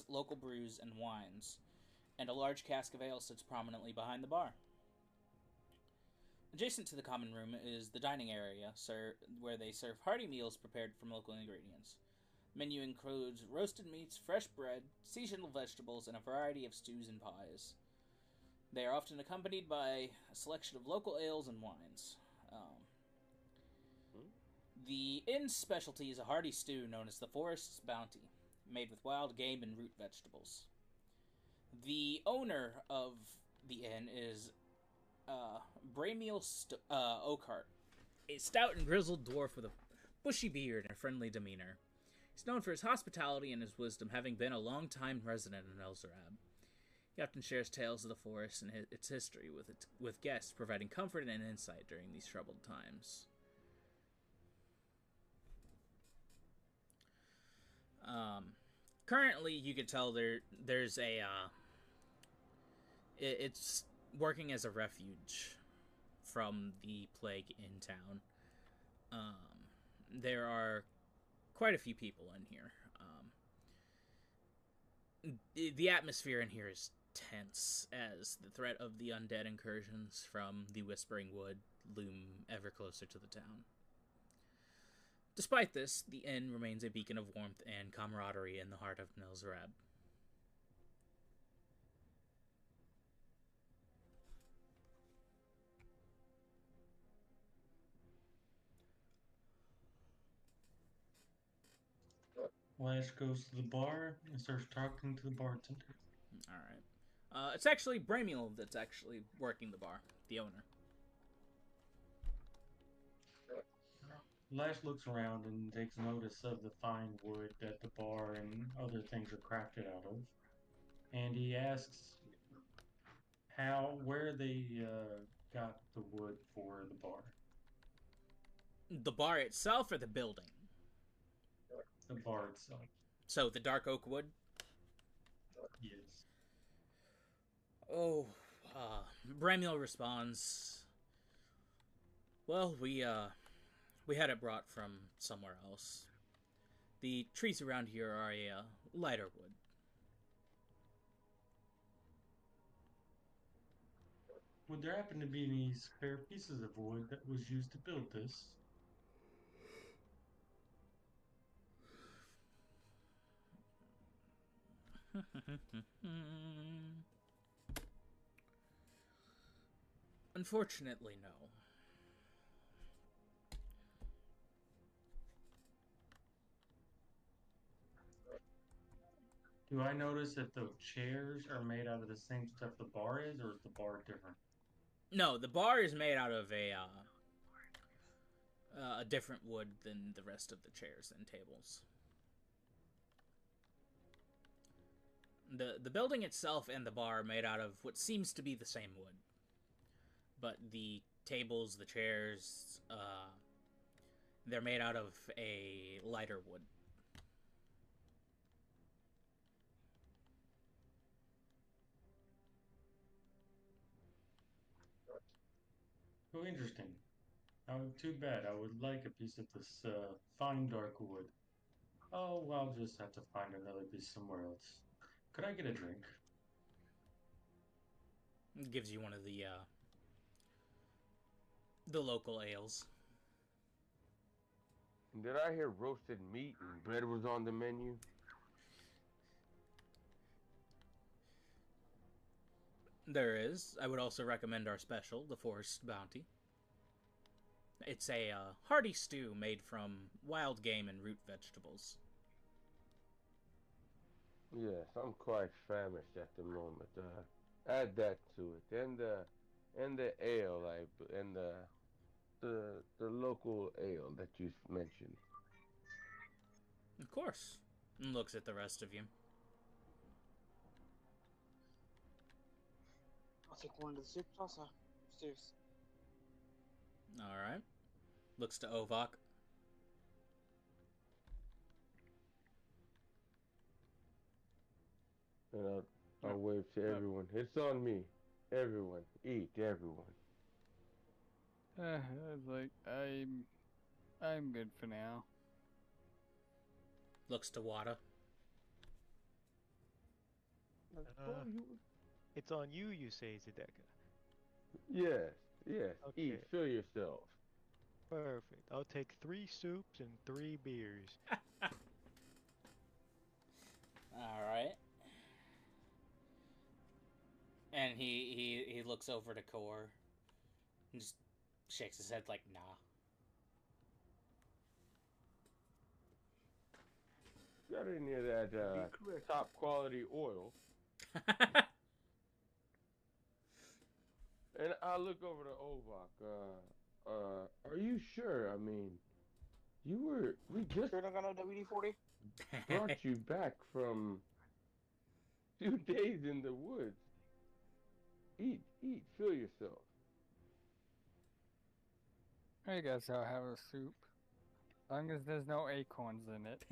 local brews, and wines. And a large cask of ale sits prominently behind the bar. Adjacent to the common room is the dining area, where they serve hearty meals prepared from local ingredients. Menu includes roasted meats, fresh bread, seasonal vegetables, and a variety of stews and pies. They are often accompanied by a selection of local ales and wines. The inn's specialty is a hearty stew known as the Forest's Bounty, made with wild game and root vegetables. The owner of the inn is Bramiel Oakhart, a stout and grizzled dwarf with a bushy beard and a friendly demeanor. He's known for his hospitality and his wisdom, having been a long-time resident in Elzerab. He often shares tales of the forest and its history with guests, providing comfort and insight during these troubled times. Currently, you could tell there's a it's working as a refuge from the plague in town. There are quite a few people in here. The atmosphere in here is tense as the threat of the undead incursions from the Whispering Wood loom ever closer to the town. Despite this, the inn remains a beacon of warmth and camaraderie in the heart of Nelzarab. Lash goes to the bar and starts talking to the bartender. Alright. It's actually Bramiel that's actually working the bar, the owner. Lash looks around and takes notice of the fine wood that the bar and other things are crafted out of. And he asks where they got the wood for the bar. The bar itself or the building? The bar itself. So, the dark oak wood? Yes. Oh, Bramiel responds, well, we had it brought from somewhere else. The trees around here are a lighter wood. Would there happen to be any spare pieces of wood that was used to build this? Unfortunately, no. Do I notice that the chairs are made out of the same stuff the bar is, or is the bar different? No, the bar is made out of a different wood than the rest of the chairs and tables. The building itself and the bar are made out of what seems to be the same wood. But the tables, the chairs, they're made out of a lighter wood. Oh, interesting. Oh, too bad. I would like a piece of this fine dark wood. Oh, well, I'll just have to find another piece somewhere else. Could I get a drink? It gives you one of the local ales. Did I hear roasted meat and bread was on the menu? There is. I would also recommend our special, the Forest Bounty. It's a hearty stew made from wild game and root vegetables. Yes, I'm quite famished at the moment. Add that to it, and the ale, and the local ale that you mentioned. Of course. And looks at the rest of you. I'll take one of the soups also. Stews. Alright. Looks to Ovak. And I'll wave to everyone. It's on me. Everyone. Eat, everyone. It's like I'm good for now. Looks to Wada. It's on you, you say, Zedeka. Yes, yes. Okay. Eat, fill yourself. Perfect. I'll take 3 soups and 3 beers. Alright. And he looks over to Core and just shakes his head like, nah. Got any of that top quality oil? And I look over to Ovak. Are you sure? I mean, we just You're not gonna WD-40? brought you back from 2 days in the woods. Eat, fill yourself. I guess I'll have a soup. As long as there's no acorns in it.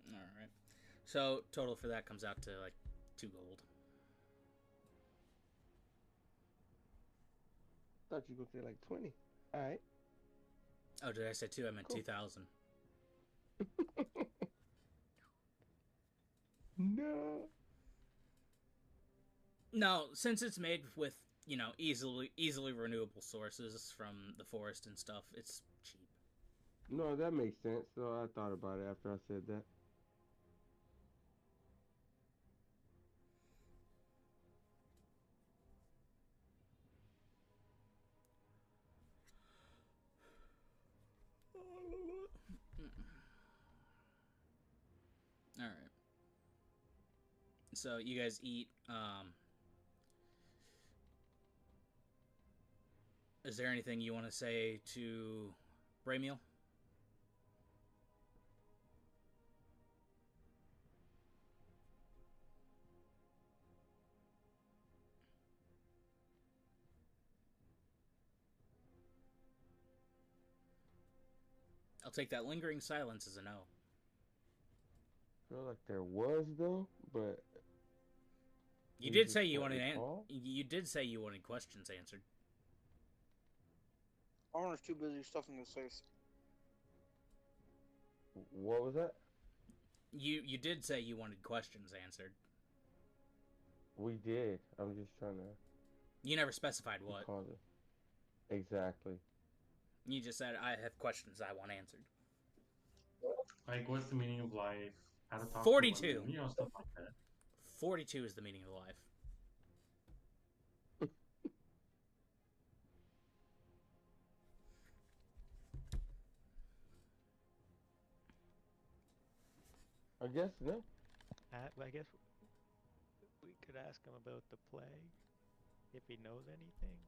Alright. So, total for that comes out to like 2 gold. Thought you were gonna say like 20. Alright. Oh, did I say 2? I meant Cool. 2,000. No. No, since it's made with, easily renewable sources from the forest and stuff, it's cheap. No, that makes sense. So I thought about it after I said that. Alright. So, you guys eat, is there anything you want to say to Braymeal? I'll take that lingering silence as a no. Feel like there was though, but You did say you can't wanted recall? you did say you wanted questions answered. Arnor's too busy stuffing his face. What was that? You did say you wanted questions answered. We did. I'm just trying to You never specified what. recall it. Exactly. You just said I have questions I want answered. Like, what's the meaning of life? How to talk 42. to women, stuff like that. 42 is the meaning of life. I guess no. I guess we could ask him about the plague, if he knows anything.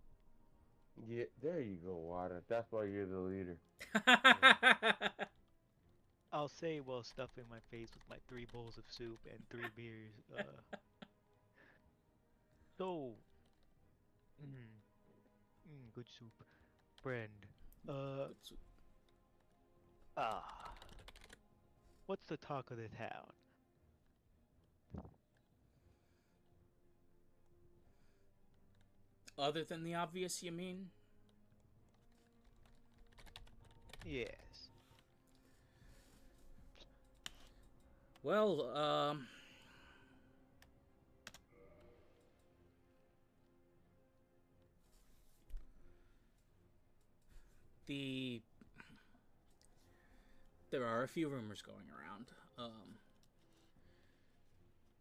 Yeah, there you go, Wada. That's why you're the leader. I'll say while stuffing my face with my 3 bowls of soup and 3 beers. So, good soup, friend. What's the talk of the town? Other than the obvious, you mean? Yes. Well, there are a few rumors going around.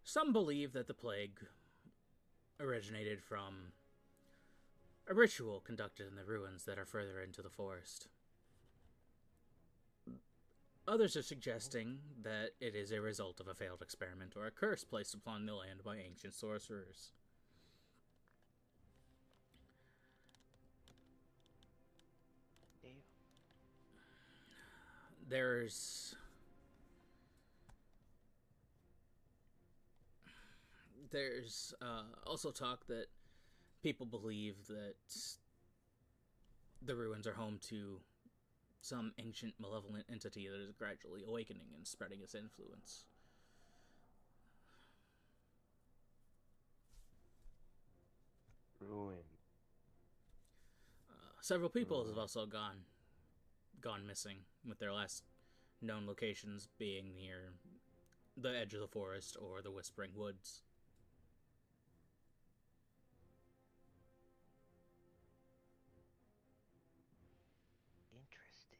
Some believe that the plague originated from a ritual conducted in the ruins that are further into the forest. Others are suggesting that it is a result of a failed experiment or a curse placed upon the land by ancient sorcerers. Damn. There's also talk that people believe that the ruins are home to some ancient malevolent entity that is gradually awakening and spreading its influence. Ruin. Several people have also gone missing, with their last known locations being near the edge of the forest or the Whispering Woods. Interesting.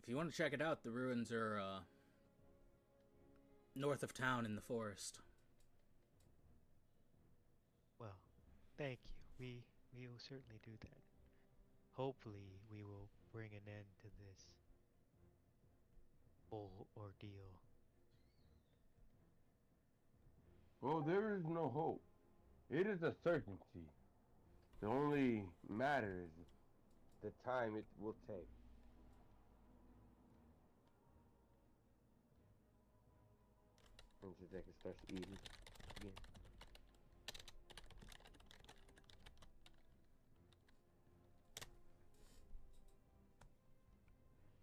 If you want to check it out, the ruins are north of town in the forest. Well, thank you. We will certainly do that. Hopefully, we will bring an end to this whole ordeal. Well, there is no hope. It is a certainty. The only matter is the time it will take. And Jessica starts eating again.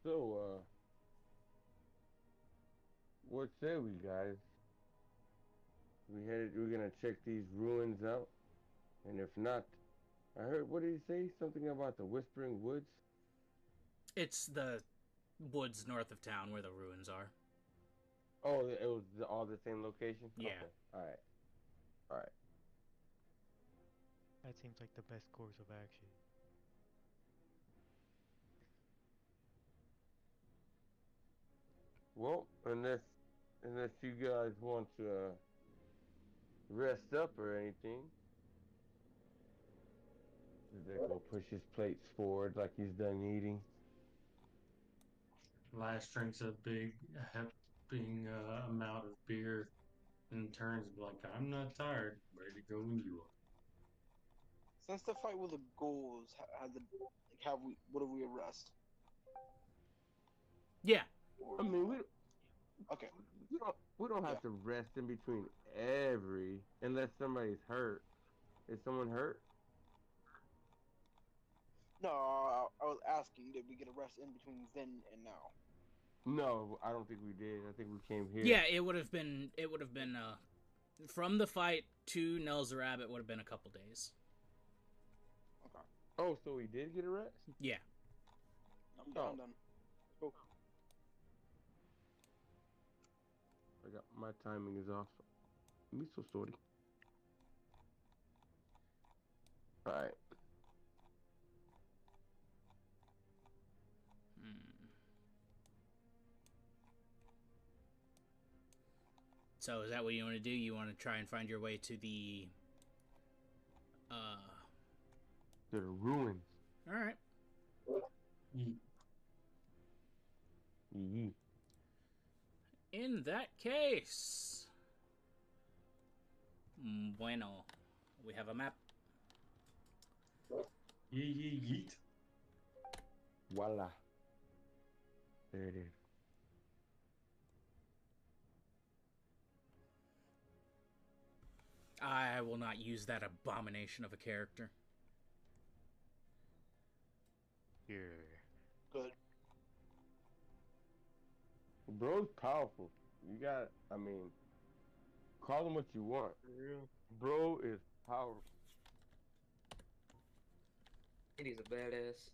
So, what say we, guys? We're gonna check these ruins out, and if not, I heard, what did he say? Something about the Whispering Woods? It's the woods north of town where the ruins are. Oh, it was all the same location? Yeah. Okay. Alright. Alright. That seems like the best course of action. Well, unless you guys want to rest up or anything, Zach will push his plates forward like he's done eating. Last drinks a big helping amount of beer and turns like, I'm not tired. Ready to go when you are. Since the fight with the ghouls, what do we arrest? Yeah. I mean, Okay. we don't have to rest in between unless somebody's hurt. Is someone hurt? No, I was asking, did we get a rest in between then and now? No, I don't think we did. I think we came here. Yeah, it would have been from the fight to Nels the Rabbit would have been a couple days. Okay. Oh, so we did get a rest? Yeah. I'm done. Cool. I got my timing is off. Me so sorry. Alright. So is that what you want to do? You want to try and find your way to the To the ruins. Alright. Yee. In that case, bueno, we have a map. Yeet. Voila. There it is. I will not use that abomination of a character. Yeah. Good. Bro's powerful. You got, call him what you want. Bro is powerful. And he's a badass.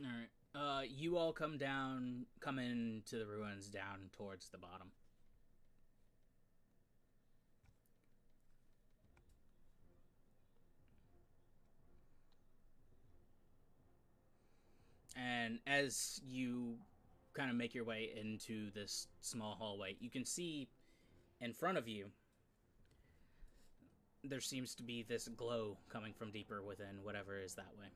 Alright. You all come into the ruins down towards the bottom. And as you kind of make your way into this small hallway, you can see in front of you there seems to be this glow coming from deeper within whatever is that way.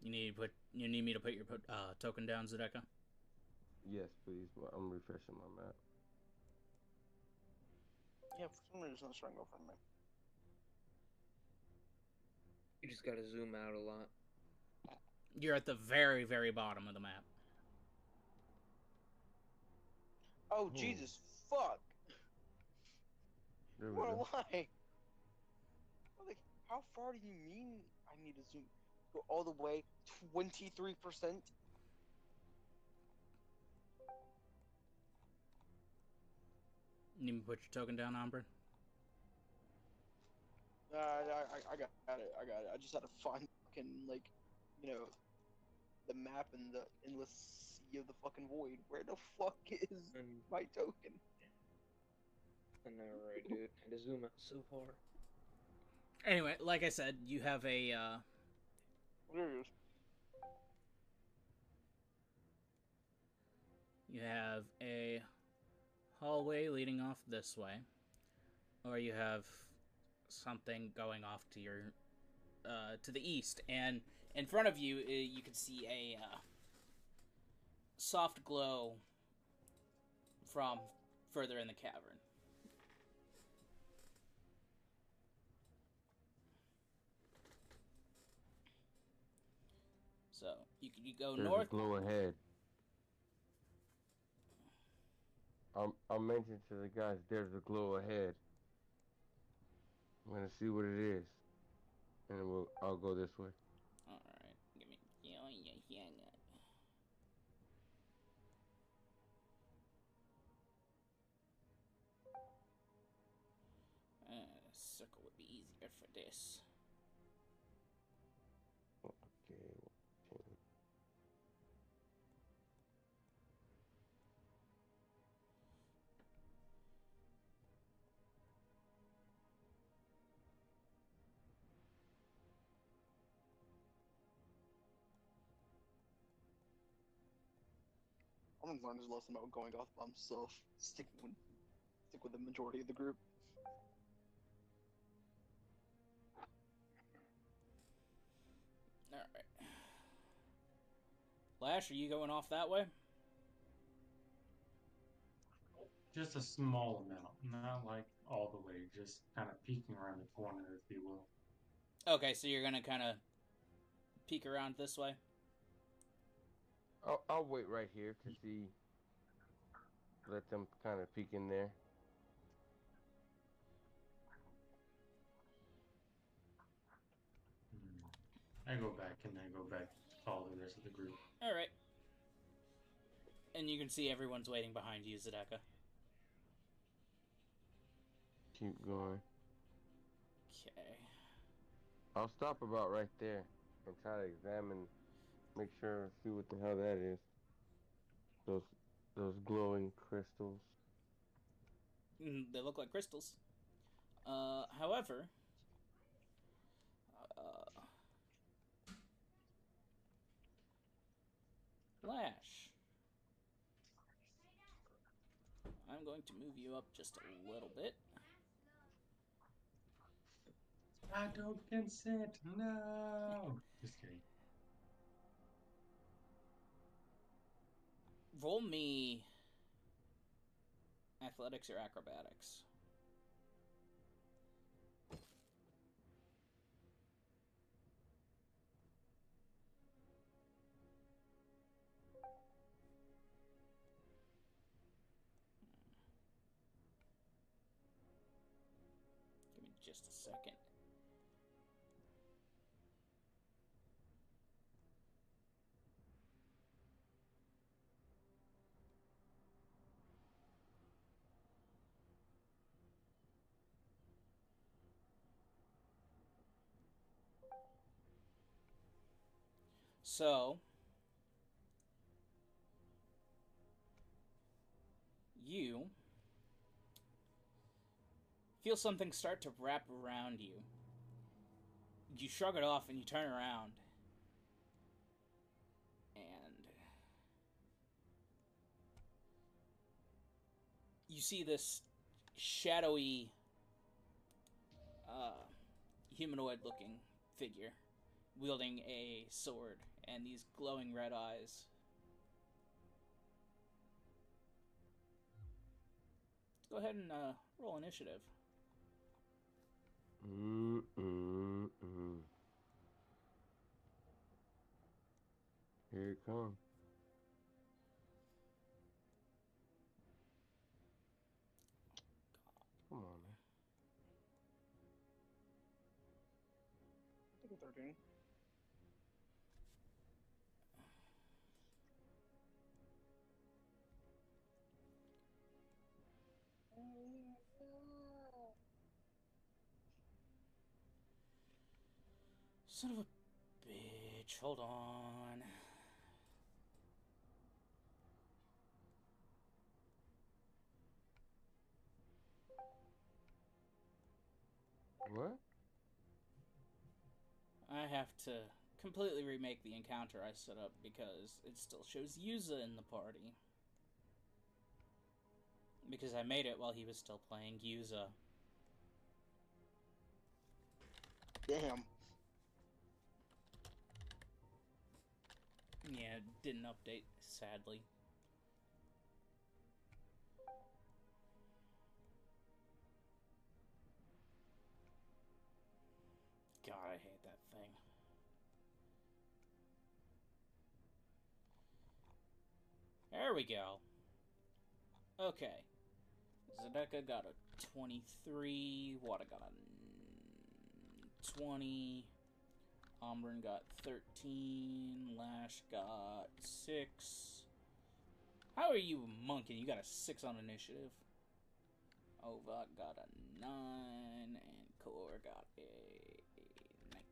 You need me to put your token down, Zedeka? Yes, please. I'm refreshing my map. Yeah, for some reason it's not over me. You just gotta zoom out a lot. You're at the very, very bottom of the map. Oh, Jesus, fuck! There we What a go. lie! Like, how far do you mean I need to zoom? Go all the way 23%? You need me to put your token down, Umbra? I got it. I got it. I just had to find fucking, like, you know, the map and the endless sea of the fucking void. Where the fuck is my token? I know, right, dude? I had to zoom out so far. Anyway, like I said, you have a There it is. you have a hallway leading off this way, or you have something going off to your to the east, and in front of you you can see a soft glow from further in the cavern. So you go There's north. a glow ahead. I'll mention to the guys, there's a glow ahead. I'm gonna see what it is, and I'll go this way. All right, give me circle would be easier for this. Okay. I'm gonna learn his lesson about going off by himself. Stick with the majority of the group. All right. Lash, are you going off that way? Just a small amount, not like all the way, just kind of peeking around the corner, if you will. Okay, so you're gonna kind of peek around this way. I'll wait right here to see. Let them kind of peek in there. I go back and then go back to follow the rest of the group. All right. And you can see everyone's waiting behind you, Zedeka. Keep going. Okay. I'll stop about right there and try to examine, make sure, see what the hell that is. Those glowing crystals. They look like crystals. However, Lash, I'm going to move you up just a little bit. I don't consent. No. Just kidding. Roll me athletics or acrobatics. Give me just a second. So, you feel something start to wrap around you. You shrug it off and you turn around. And you see this shadowy, humanoid-looking figure wielding a sword and these glowing red eyes. Go ahead and roll initiative. Here it comes. Come on, man. I think a 13. Son of a bitch. Hold on. What? I have to completely remake the encounter I set up because it still shows Yuza in the party. Because I made it while he was still playing Yuza. Damn. Yeah, it didn't update, sadly. God, I hate that thing. There we go. Okay. Zedeka got a 23. Wada got a 20. Ombrun got 13. Lash got 6. How are you, Monkin? You got a 6 on initiative. Ovak got a 9. And Kor got a 19.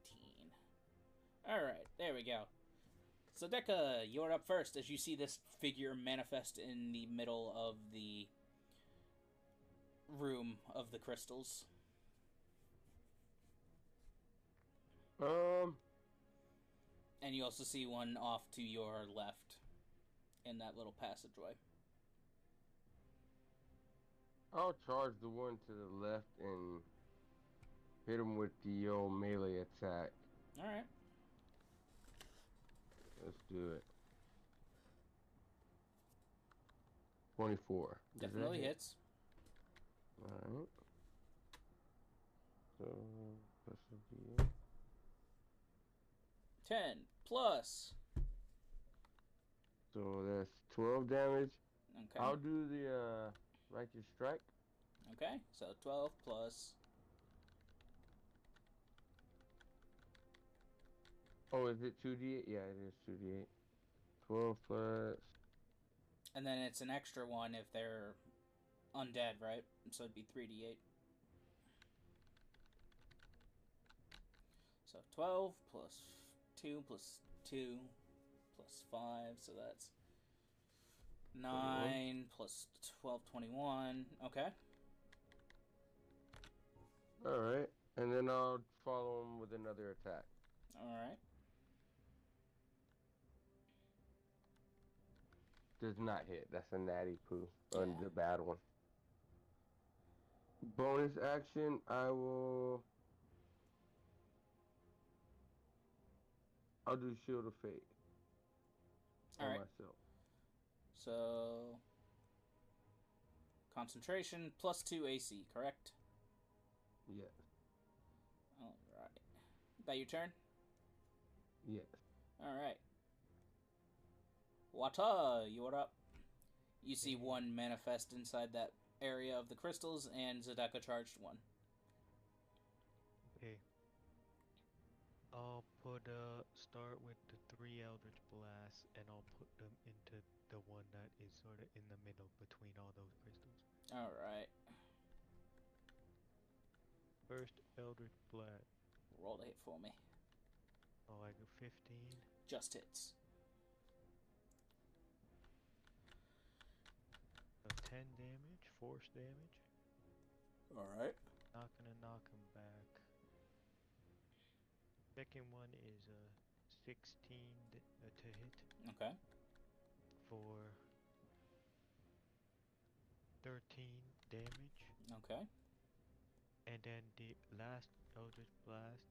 Alright, there we go. So, Deka, you're up first as you see this figure manifest in the middle of the room of the crystals. And you also see one off to your left in that little passageway. I'll charge the one to the left and hit him with the old melee attack. Alright. Let's do it. 24. Definitely hits. Alright. So, this will be 10 plus. So that's 12 damage. Okay. I'll do the righteous strike. Okay, so 12 plus. Oh, is it 2d8? Yeah, it is 2d8. 12 plus. And then it's an extra one if they're undead, right? So it'd be 3d8. So 12 plus 2 plus 2 plus 5, so that's 9 plus 12, 21. Okay. Alright, and then I'll follow him with another attack. Alright. Does not hit. That's a natty poo. Yeah. The bad one. Bonus action, I'll do Shield of Fate. On Alright. myself. So concentration plus 2 AC, correct? Yes. Alright. That your turn? Yes. Alright. Wata, you're up. You see one manifest inside that area of the crystals, and Zedeka charged one. Okay. I'll start with the 3 Eldritch Blasts, and I'll put them into the one that is sort of in the middle between all those crystals. Alright. First Eldritch Blast. Roll to hit for me. Oh, I got 15. Just hits. So 10 damage, force damage. Alright. Not gonna knock him back. Second one is 16 to hit Okay. for 13 damage. Okay. And then the last Eldritch Blast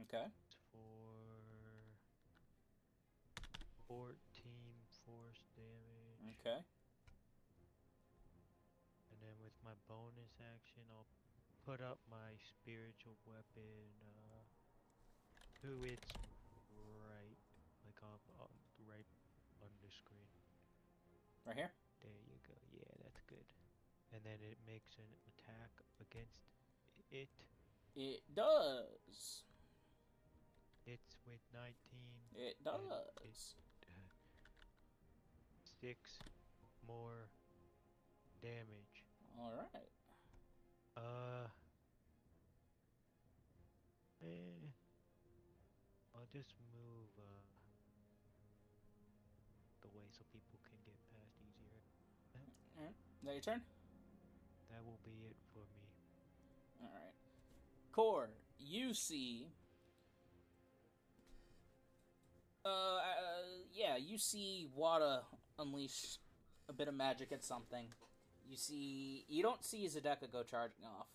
Okay. For 14 force damage. Okay. And then with my bonus action, I'll put up my spiritual weapon to its right, like up on right on the screen. Right here? There you go. Yeah, that's good. And then it makes an attack against it. It does. It's with 19. It and does. 6 more damage. Alright. I'll just move the way so people can get past easier. Alright. Is that your turn? That will be it for me. Alright. Core, you see... you see Wada unleash a bit of magic at something. You don't see Zedeka go charging off.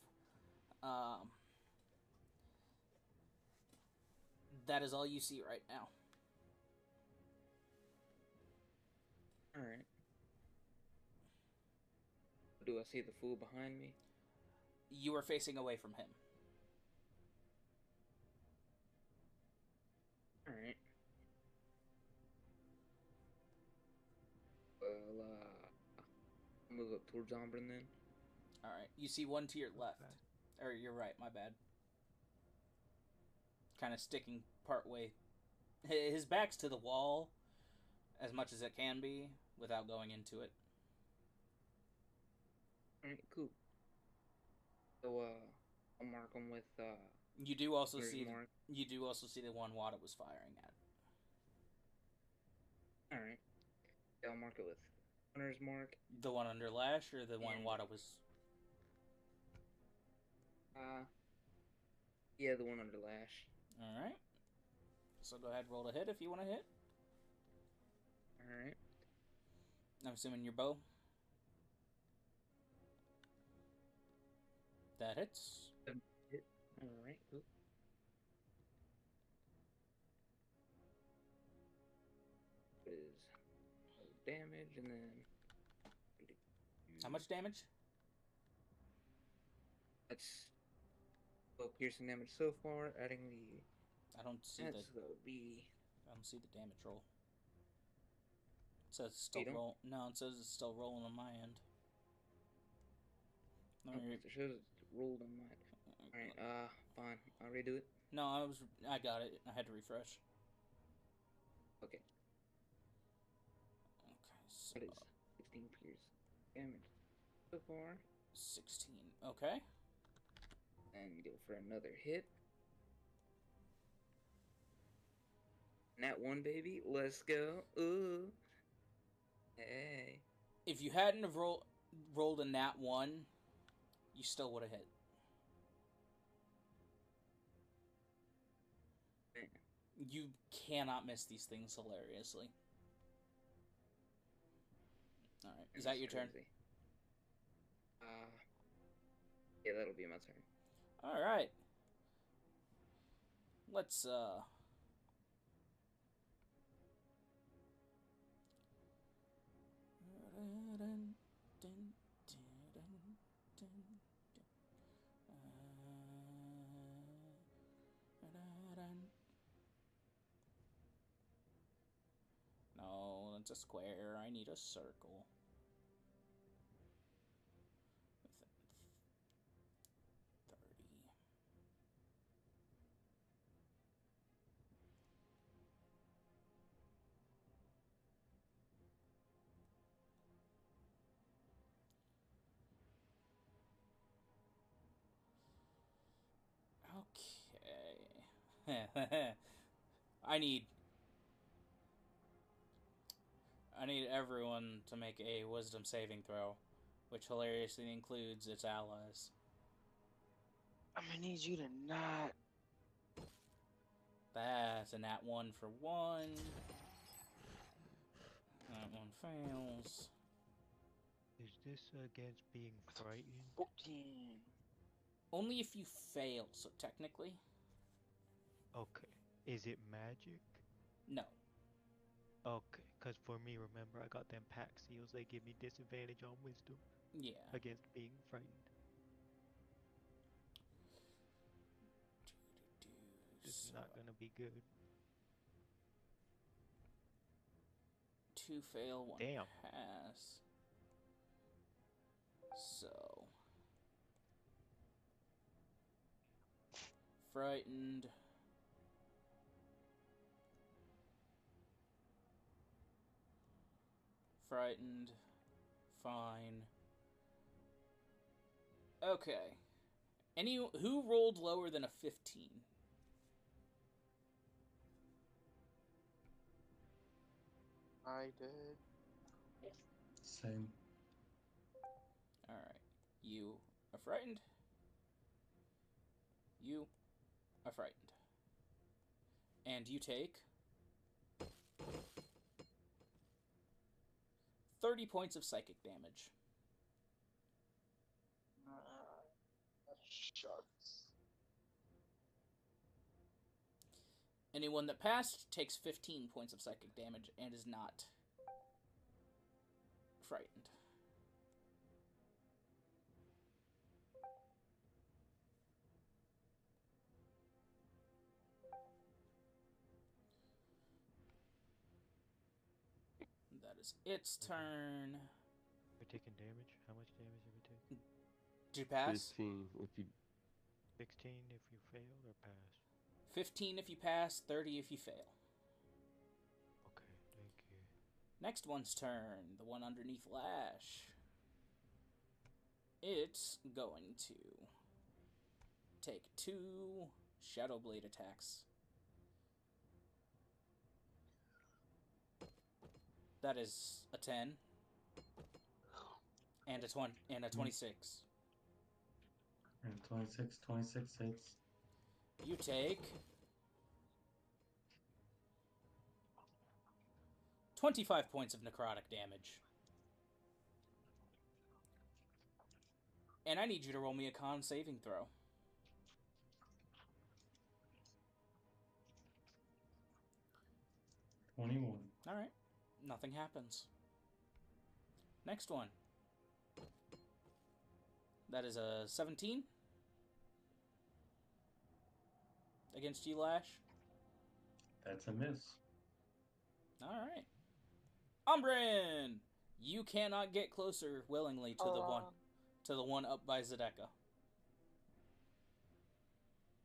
That is all you see right now. Alright. Do I see the fool behind me? You are facing away from him. Alright. Well, move up towards Auburn then. Alright. You see one to your left. Or your right, my bad. Kind of sticking part way. His back's to the wall as much as it can be without going into it. Alright, cool. So, I'll mark him with, You do also Where's see Mark? you do also see the one Wada was firing at. Alright. Yeah, I'll mark it with Hunter's mark. The one under Lash or the one And- Wada was... Yeah, the one under Lash. Alright. So go ahead, roll to hit if you want to hit. Alright. I'm assuming your bow. That hits. Alright, cool. Is damage and then How much damage? that's 12 piercing damage so far, adding the I don't see that's that would be I don't see the damage roll. It says it's still You don't? roll. No, it says it's still rolling on my end. Let me it shows it's rolled on mine. Alright, fine. I'll redo it. No, I got it. I had to refresh. Okay. Okay, so That is 16 pierce damage so far. 16. Okay. And go for another hit. Nat 1, baby. Let's go. Ooh. Hey. If you hadn't have rolled a nat 1, you still would have hit. Man. You cannot miss these things hilariously. Alright, is that your turn? Crazy. Yeah, that'll be my turn. Alright. Let's, No, it's a square. I need a circle. Within 30. Okay. I need everyone to make a wisdom saving throw, which hilariously includes its allies. I'm gonna need you to not. That's a nat 1 for 1. That one fails. Is this against being frightened? 14. Only if you fail, so technically. Okay. Is it magic? No. Okay. Because for me, remember, I got them pack seals. They give me disadvantage on wisdom Yeah. against being frightened. This is So, not gonna be good. 2 fail, 1 Damn. pass. So, frightened. Frightened. Fine. Okay. Who rolled lower than a 15? I did. Same. Alright. You are frightened. You are frightened. And you take 30 points of psychic damage. Shucks. Anyone that passed takes 15 points of psychic damage and is not frightened. That is its turn. We're taking damage. How much damage are we taking? Did you pass? 15 if you 16 if you fail or pass. 15 if you pass, 30 if you fail. Okay, thank you. Next one's turn, the one underneath Lash. It's going to take 2 Shadow Blade attacks. That is a 10 and a 26. And 26 hits. You take 25 points of necrotic damage. And I need you to roll me a con saving throw. 21. Alright. Nothing happens. Next one. That is a 17. Against you, Lash. That's a miss. Alright. Umbrin! You cannot get closer willingly to the one up by Zedeka.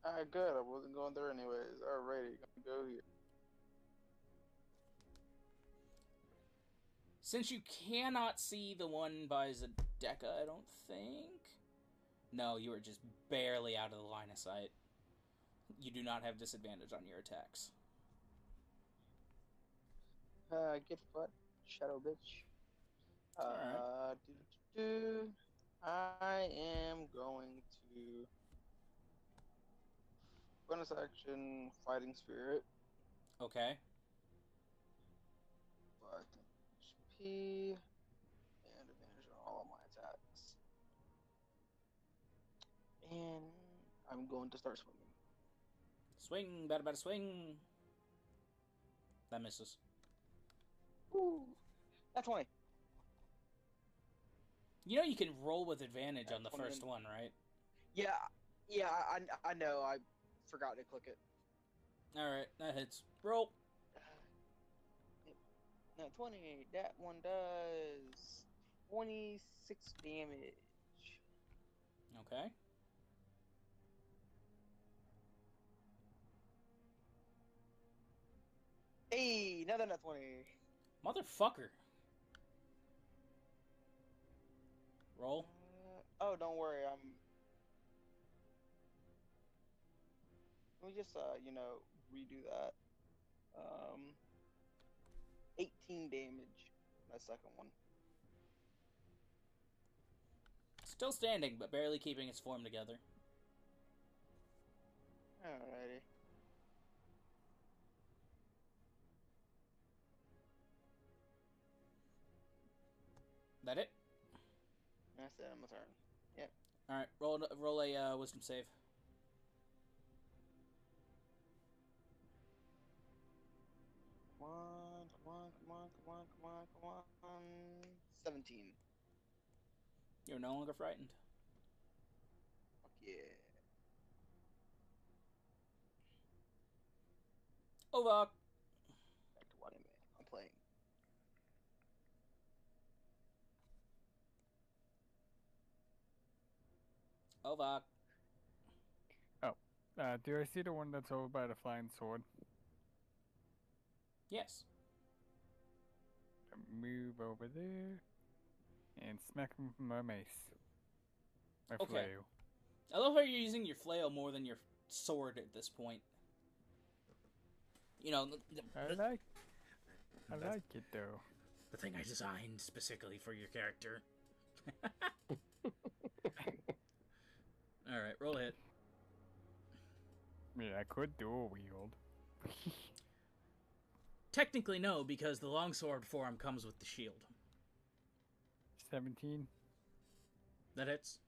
Alright, good. I wasn't going there anyways. Alrighty, gonna go here. Since you cannot see the one by Zedeka, I don't think. No, you are just barely out of the line of sight. You do not have disadvantage on your attacks. Get butt, shadow bitch. Alright. I am going to bonus action fighting spirit. Okay. 5 HP and advantage on all of my attacks. And I'm going to start swinging. Swing, better swing. That misses. Woo! That's 20. You know you can roll with advantage on the 20. first one, right? Yeah, I know. I forgot to click it. Alright, that hits. Roll. Not 20. That one does 26 damage. Okay. Hey, another nat 20. Motherfucker. Roll. Oh, don't worry. Let me just, redo that. 18 damage. My second one. Still standing, but barely keeping its form together. Alrighty. That it? That's it. I'm a turn. Yep. Alright, roll a wisdom save. 17. You're no longer frightened. Fuck yeah. Ovok. Back to what I'm playing. Ovok. Do I see the one that's over by the flying sword? Yes. Move over there and smack him with my mace. My Okay. flail. I love how you're using your flail more than your sword at this point. You know, I like it though. the thing I designed specifically for your character. Alright, roll a hit. I mean, I could dual wield. Technically, no, because the longsword form comes with the shield. 17. That hits.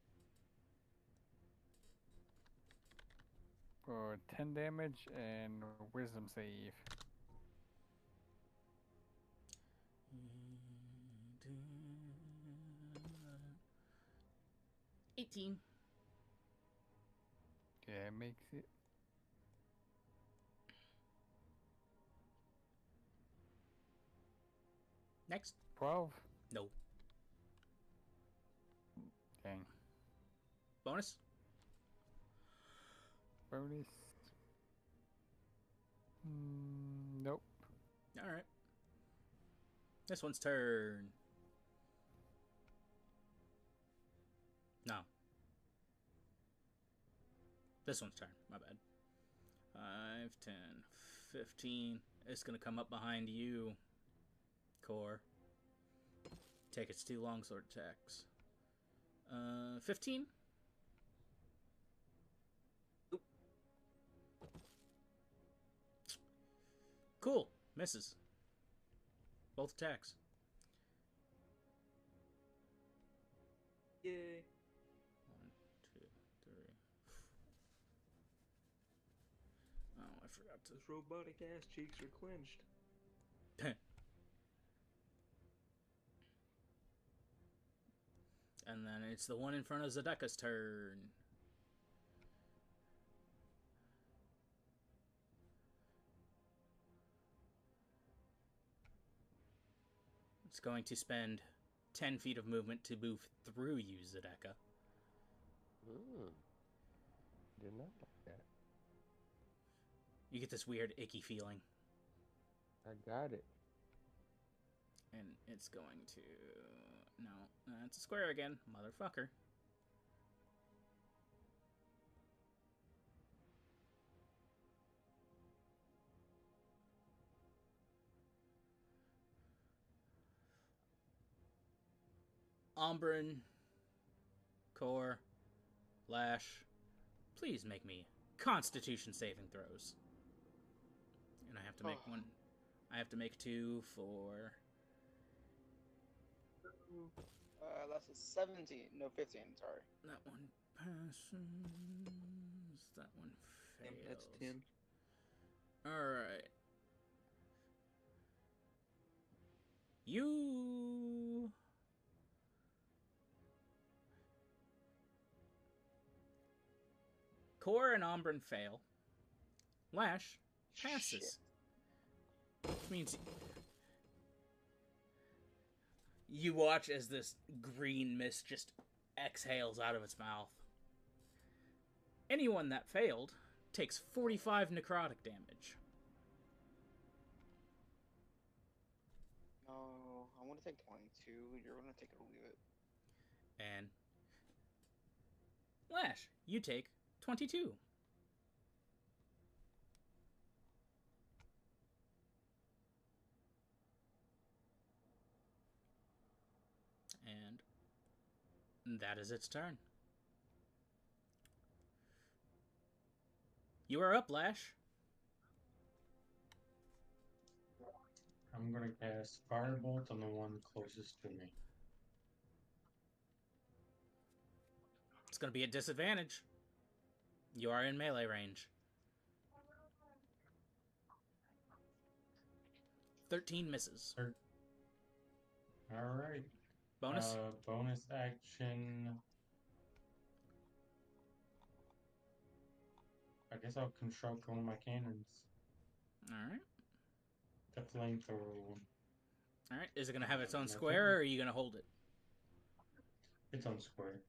For 10 damage and wisdom save. Mm-hmm. 18. Yeah, it makes it. Next. 12. No. Dang. Bonus. Bonus. Nope. Alright. This one's turn. No. This one's turn. My bad. 5, 10, 15. It's going to come up behind you, Core. Take its 2 longsword attacks. 15? Cool. Misses. Both attacks. Yay. 1, 2, 3. Oh, I forgot to. Those robotic ass cheeks are clenched. And then it's the one in front of Zedeka's turn. It's going to spend 10 feet of movement to move through you, Zedeka. Did not like that. You get this weird, icky feeling. I got it. And it's going to... No, it's a square again, motherfucker. Ombrin, Core, Lash, please make me Constitution saving throws. And I have to make one. I have to make 2 for... That's a 17. No, 15. Sorry. That one passes. That one fails. Yep, that's 10. Alright. You... Core and Ombrin fail. Lash passes. Shit. Which means you watch as this green mist just exhales out of its mouth. Anyone that failed takes 45 necrotic damage. No, I want to take 22. You're going to take it or leave it. And Lash, you take 22. And that is its turn. You are up, Lash. I'm gonna cast Firebolt on the one closest to me. It's going to be a disadvantage. You are in melee range. 13 misses. Alright. Bonus? Bonus action. I guess I'll construct one of my cannons. Alright. The flamethrower one. Alright. Is it going to have its own My square, turn. or are you going to hold it? It's on square.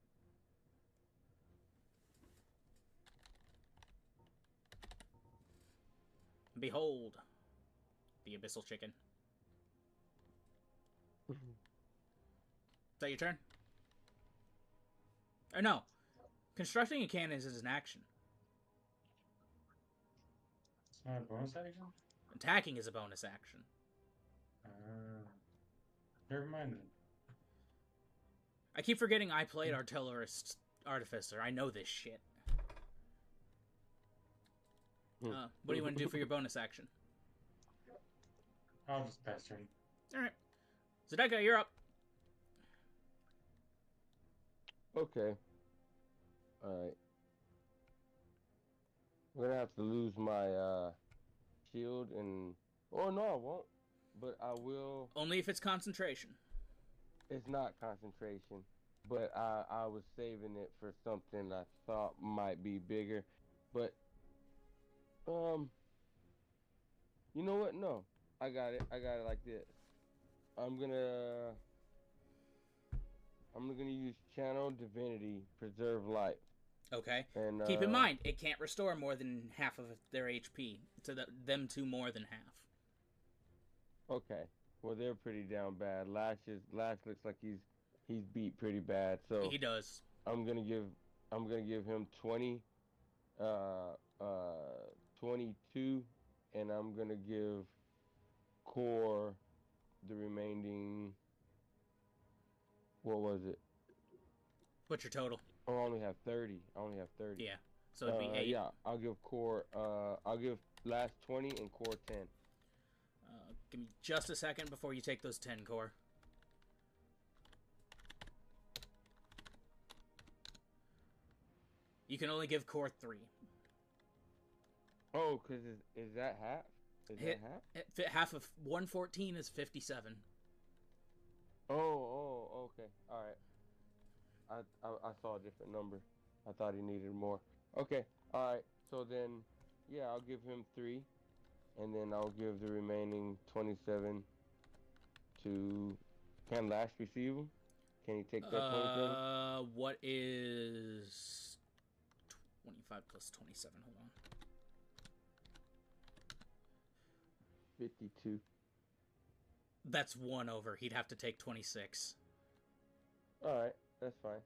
Behold, the abyssal chicken. Is that your turn? Or no. Constructing a cannon is an action. It's not a bonus action? Attacking is a bonus action. Never mind then. I keep forgetting I played Artillerist Artificer. I know this shit. What do you want to do for your bonus action? I'll just pass turn. Alright. Zedeka, you're up. Okay. Alright. I'm gonna have to lose my shield and oh no I won't. But I will. Only if it's concentration. It's not concentration. But I was saving it for something I thought might be bigger. But you know what? No. I got it like this. I'm gonna use Channel Divinity, Preserve Life. Okay. And keep in mind, it can't restore more than half of their HP. To them to more than half. Okay. Well, they're pretty down bad. Lash looks like he's beat pretty bad. So he does. I'm gonna give him 22, and I'm gonna give Core the remaining. What was it? What's your total? Oh, I only have 30. Yeah. So it'd be 8. Yeah, I'll give Core. I'll give Lash 20 and Core 10. Give me just a second before you take those 10 core. You can only give core 3. Oh, because is that half? That half? Half of 114 is 57. Oh, okay. All right. I saw a different number. I thought he needed more. Okay. All right. So then, yeah, I'll give him 3. And then I'll give the remaining 27 to... Can Lash receive him? Can he take that 27? What is 25 plus 27? Hold on. 52. That's 1 over. He'd have to take 26. Alright, that's fine.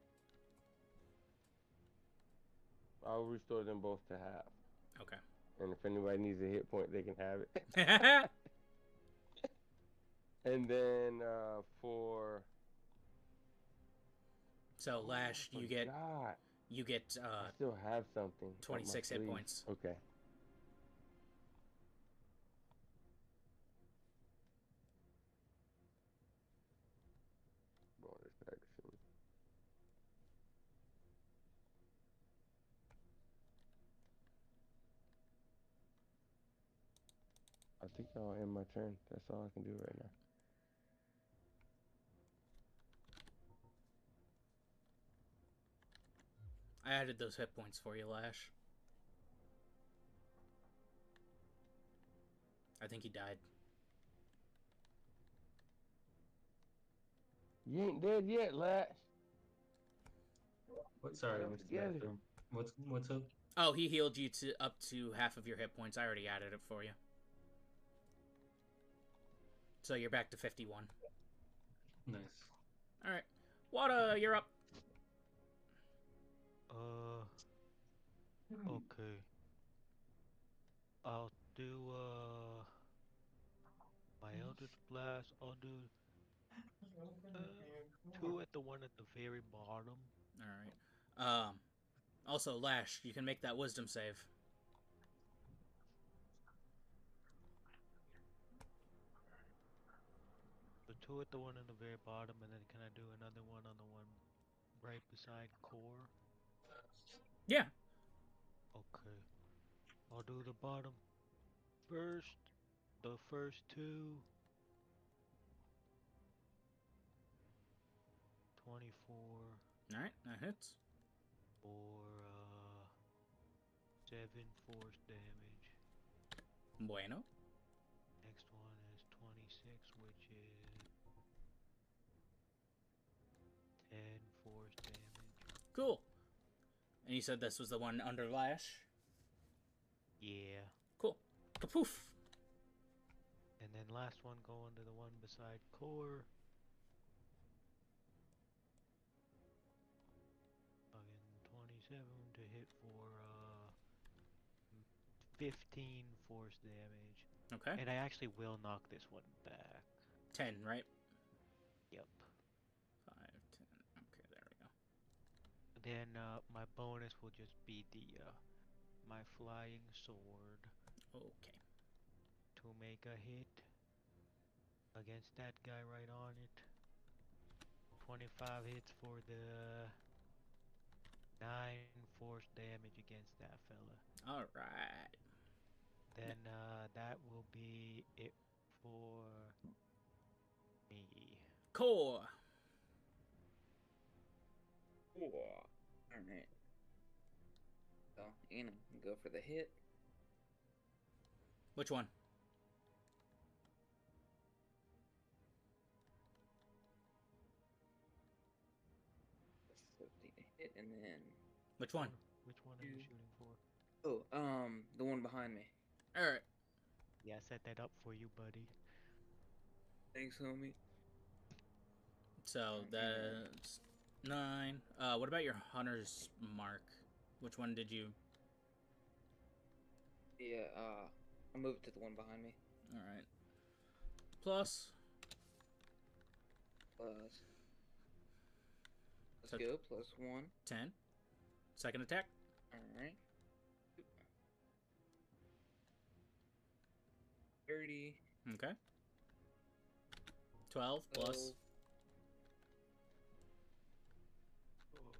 I'll restore them both to half. Okay. And if anybody needs a hit point, they can have it. And then for... So Lash, you get I still have something. 26 hit points. Okay. Bonus action. I think I'll end my turn. That's all I can do right now. I added those hit points for you, Lash. I think he died. You ain't dead yet, Lash. What? Sorry, I went to the bathroom. What's up? Oh, he healed you to up to half of your hit points. I already added it for you. So you're back to 51. Nice. Alright. Wada, you're up. Okay. I'll do, my Eldritch Blast. I'll do, 2 at the one at the very bottom. Alright. Also, Lash, you can make that wisdom save. The 2 at the one at the very bottom, and then can I do another one on the one right beside Core? Yeah. Okay. I'll do the bottom first. The first 2. 24 Alright, that hits. for 7 force damage. Bueno. Next one is 26, which is 10 force damage. Cool. And you said this was the one under Lash? Yeah. Cool. Kapoof. And then last one going to the one beside Core. Fucking 27 to hit for 15 force damage. Okay. And I actually will knock this one back. 10, right? Yep. 5, 10. Okay, there we go. Then my bonus will just be the my flying sword Okay. to make a hit against that guy right on it. 25 hits for the 9 force damage against that fella. Alright. Then that will be it for me. Core. Alright. So, you know, go for the hit. Which one? So, take a hit, and then... Which one? Which one are you shooting for? Oh, the one behind me. Alright. Yeah, I set that up for you, buddy. Thanks, homie. So that's 9. What about your hunter's mark? Which one did you... Yeah, I moved to the one behind me. Alright. Plus. Plus... Let's So- go, plus 1. 10. Second attack. Alright. 30. Okay. 12 plus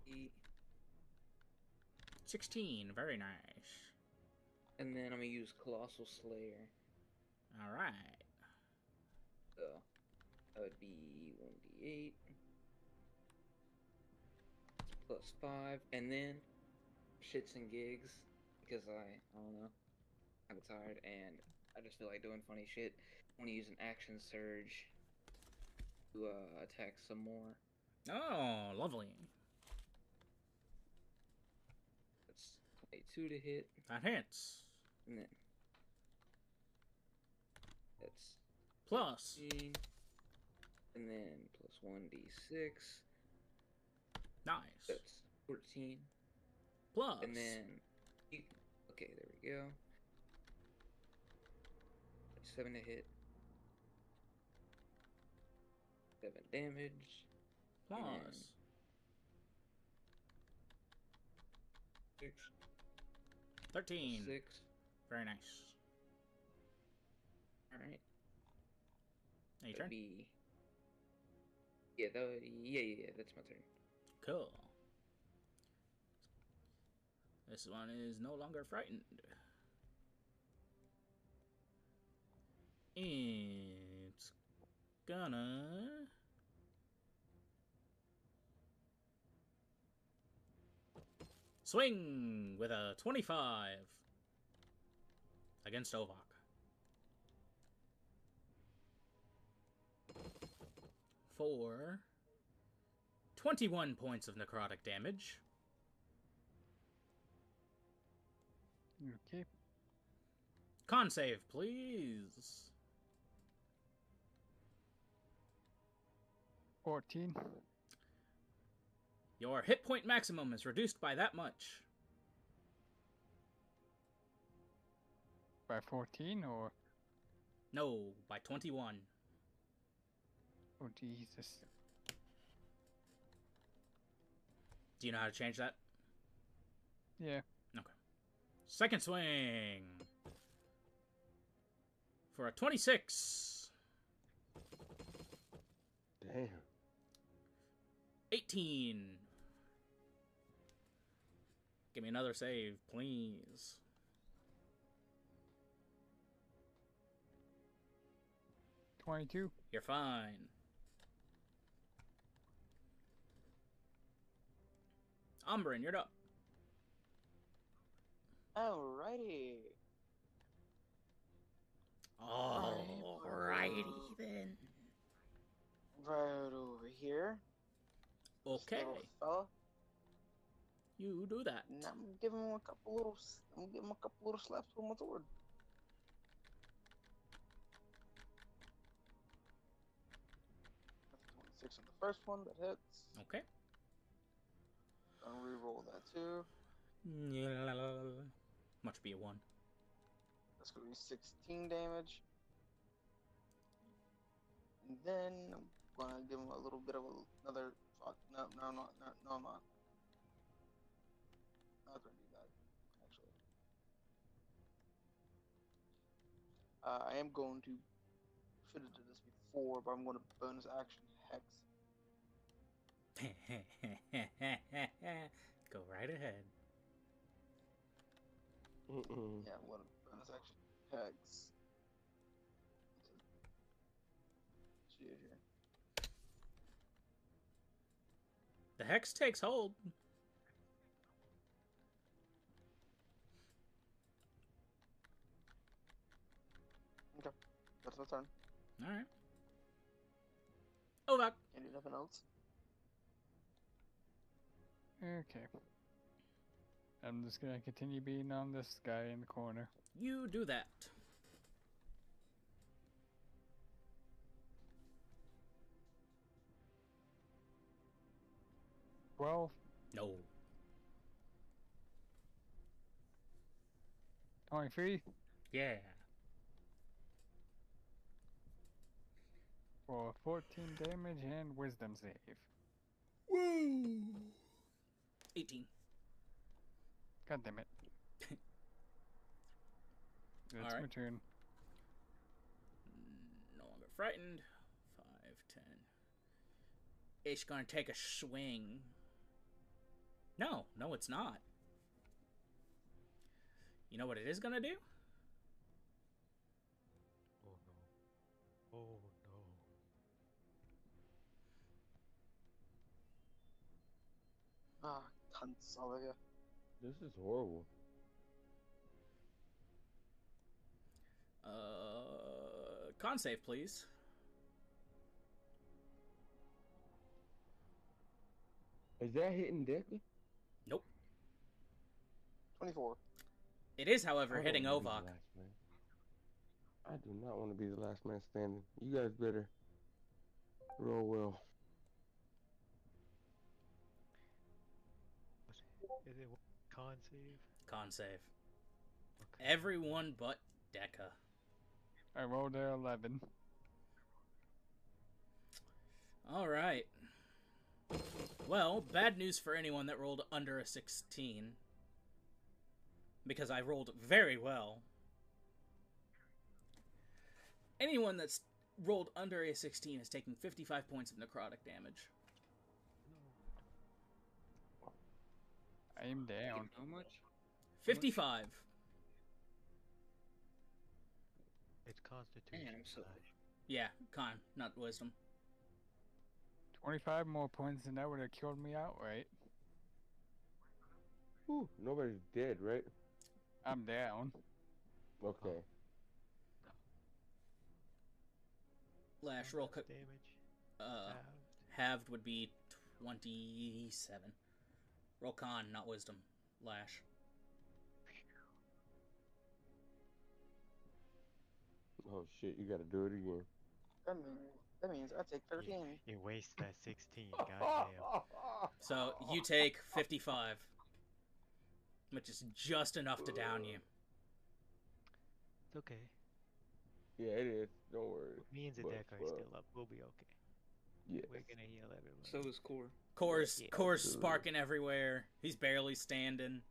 8. 16. Very nice. And then I'm gonna use Colossal Slayer. Alright. So, that would be 1d8. Plus 5. And then, shits and gigs. Because I don't know. I'm tired and I just feel like doing funny shit. I want to use an action surge to attack some more. Oh, lovely. That's 22 to hit. That hits. And then that's Plus. 15. And then plus 1d6. Nice. That's 14. Plus. And then, okay, there we go. 7 to hit. 7 damage. Plus. And 6. 13. 6. Very nice. Alright. Now your That'd turn. be... Yeah, yeah, that's my turn. Cool. This one is no longer frightened. It's gonna... swing with a 25 against Ovok. For 21 points of necrotic damage. Okay. Con save, please. 14. Your hit point maximum is reduced by that much. By 14 or? No, by 21. Oh, Jesus. Do you know how to change that? Yeah. Okay. Second swing. For a 26. Damn. 18. Give me another save, please. $22. You're fine. Umbrin, you're up. Alrighty. Alrighty then. Right over here. This Okay, little fella. you do that. And I'm giving him a couple little. Slaps with my sword. That's 26 on the first one. That hits. Okay. Gonna reroll that too. Much be a 1. That's gonna be 16 damage. And then I'm gonna give him a little bit of another. Fuck. No, I'm not. No, I'm not. Not gonna do that. Actually, I am going to. Should have did this before, but I'm gonna bonus action hex. Go right ahead. Yeah, I'm gonna bonus action hex. See it here. The hex takes hold. Okay, that's my turn. All right. Ovak. Can't do nothing else. Okay. I'm just gonna continue being on this guy in the corner. You do that. Well, No. 23 Yeah. for 14 damage and wisdom save. Woo. 18. God damn it. It's my Alright. turn. No longer frightened. 5, 10. It's gonna take a swing. No, it's not. You know what it is gonna do? Oh no. Oh no. Ah, cunts, all of you. This is horrible. Con save, please. Is that hitting deadly? Nope. 24. It is, however, I don't hitting wanna be the Ovak. last man. I do not want to be the last man standing. You guys better roll well. Is it con save? Con save. Okay. Everyone but Deca. I rolled a 11. All right. Well, bad news for anyone that rolled under a 16. Because I rolled very well. Anyone that's rolled under a 16 is taking 55 points of necrotic damage. I am down. How much? 55. It's Constitution. Man, I'm so. Yeah, con, not wisdom. 25 more points and that would have killed me outright. Whew, nobody's dead, right? I'm down. Okay. Lash, roll Damage. Halved. halved would be 27. Roll con, not wisdom. Lash. Oh shit, you gotta do it again. That means I take 13. You waste that 16, goddamn. So you take 55. Which is just enough to down you. It's okay. Yeah, it is. Don't worry. Me and But, Zedek are still up. We'll be okay. Yeah. We're gonna heal everyone. So is Core. Core's Yeah. sparking everywhere. He's barely standing.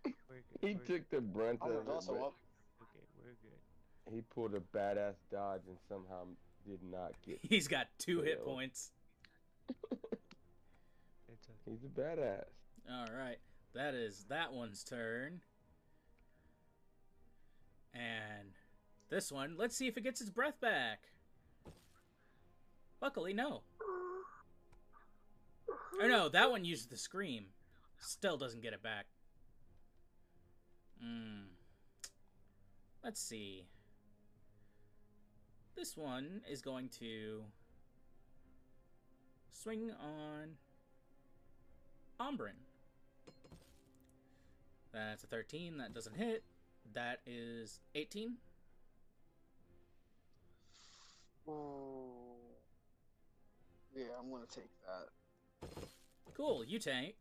We're good. He we're good. took the brunt I of was it, also but up. Okay, we're good. he pulled a badass dodge and somehow did not get. He's got 2 hit Well. points. It's okay. He's a badass. Alright. That is that one's turn. And this one, let's see if it gets its breath back. Luckily, no. Or no, that one used the scream. Still doesn't get it back. Let's see. This one is going to swing on Ombrin. That's a 13. That doesn't hit. That is 18. Oh. Yeah, I'm gonna take that. Cool. You take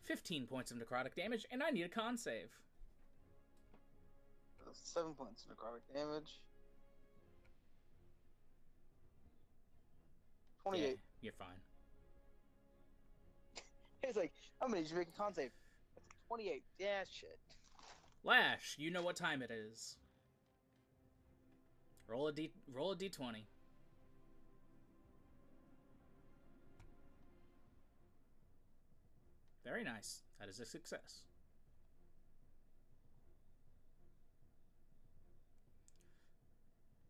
15 points of necrotic damage, and I need a con save. 7 points of necrotic damage. 28. Yeah, you're fine. It's like, I'm gonna need you to make a con save. That's 28. Yeah, shit. Lash, you know what time it is. Roll a d20. Very nice. That is a success.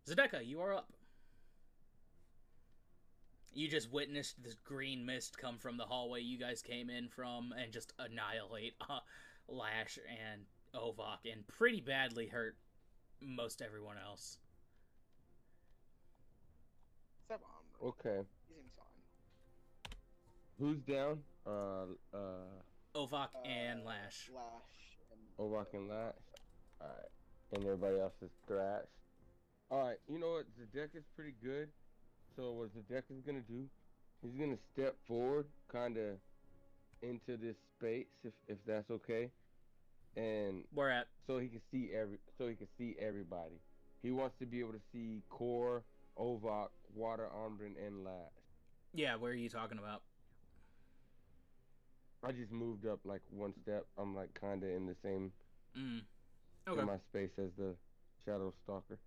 Zedeka, you are up. You just witnessed this green mist come from the hallway you guys came in from and just annihilate Lash and Ovok and pretty badly hurt most everyone else. Except Ombrin. Okay. He seems fine. Who's down? Ovok and Lash. Lash. And Ovak and Lash. Alright. And everybody else is thrashed. Alright, you know what? Zedeka's pretty good. So what Zedeka's gonna do, he's gonna step forward, kinda into this space, if that's okay. And Where at? so he can see everybody. He wants to be able to see Core, Ovok, Water, Ombrin, and Lash. Yeah, where are you talking about? I just moved up like one step. I'm like kinda in the same Okay. in my space as the Shadow Stalker.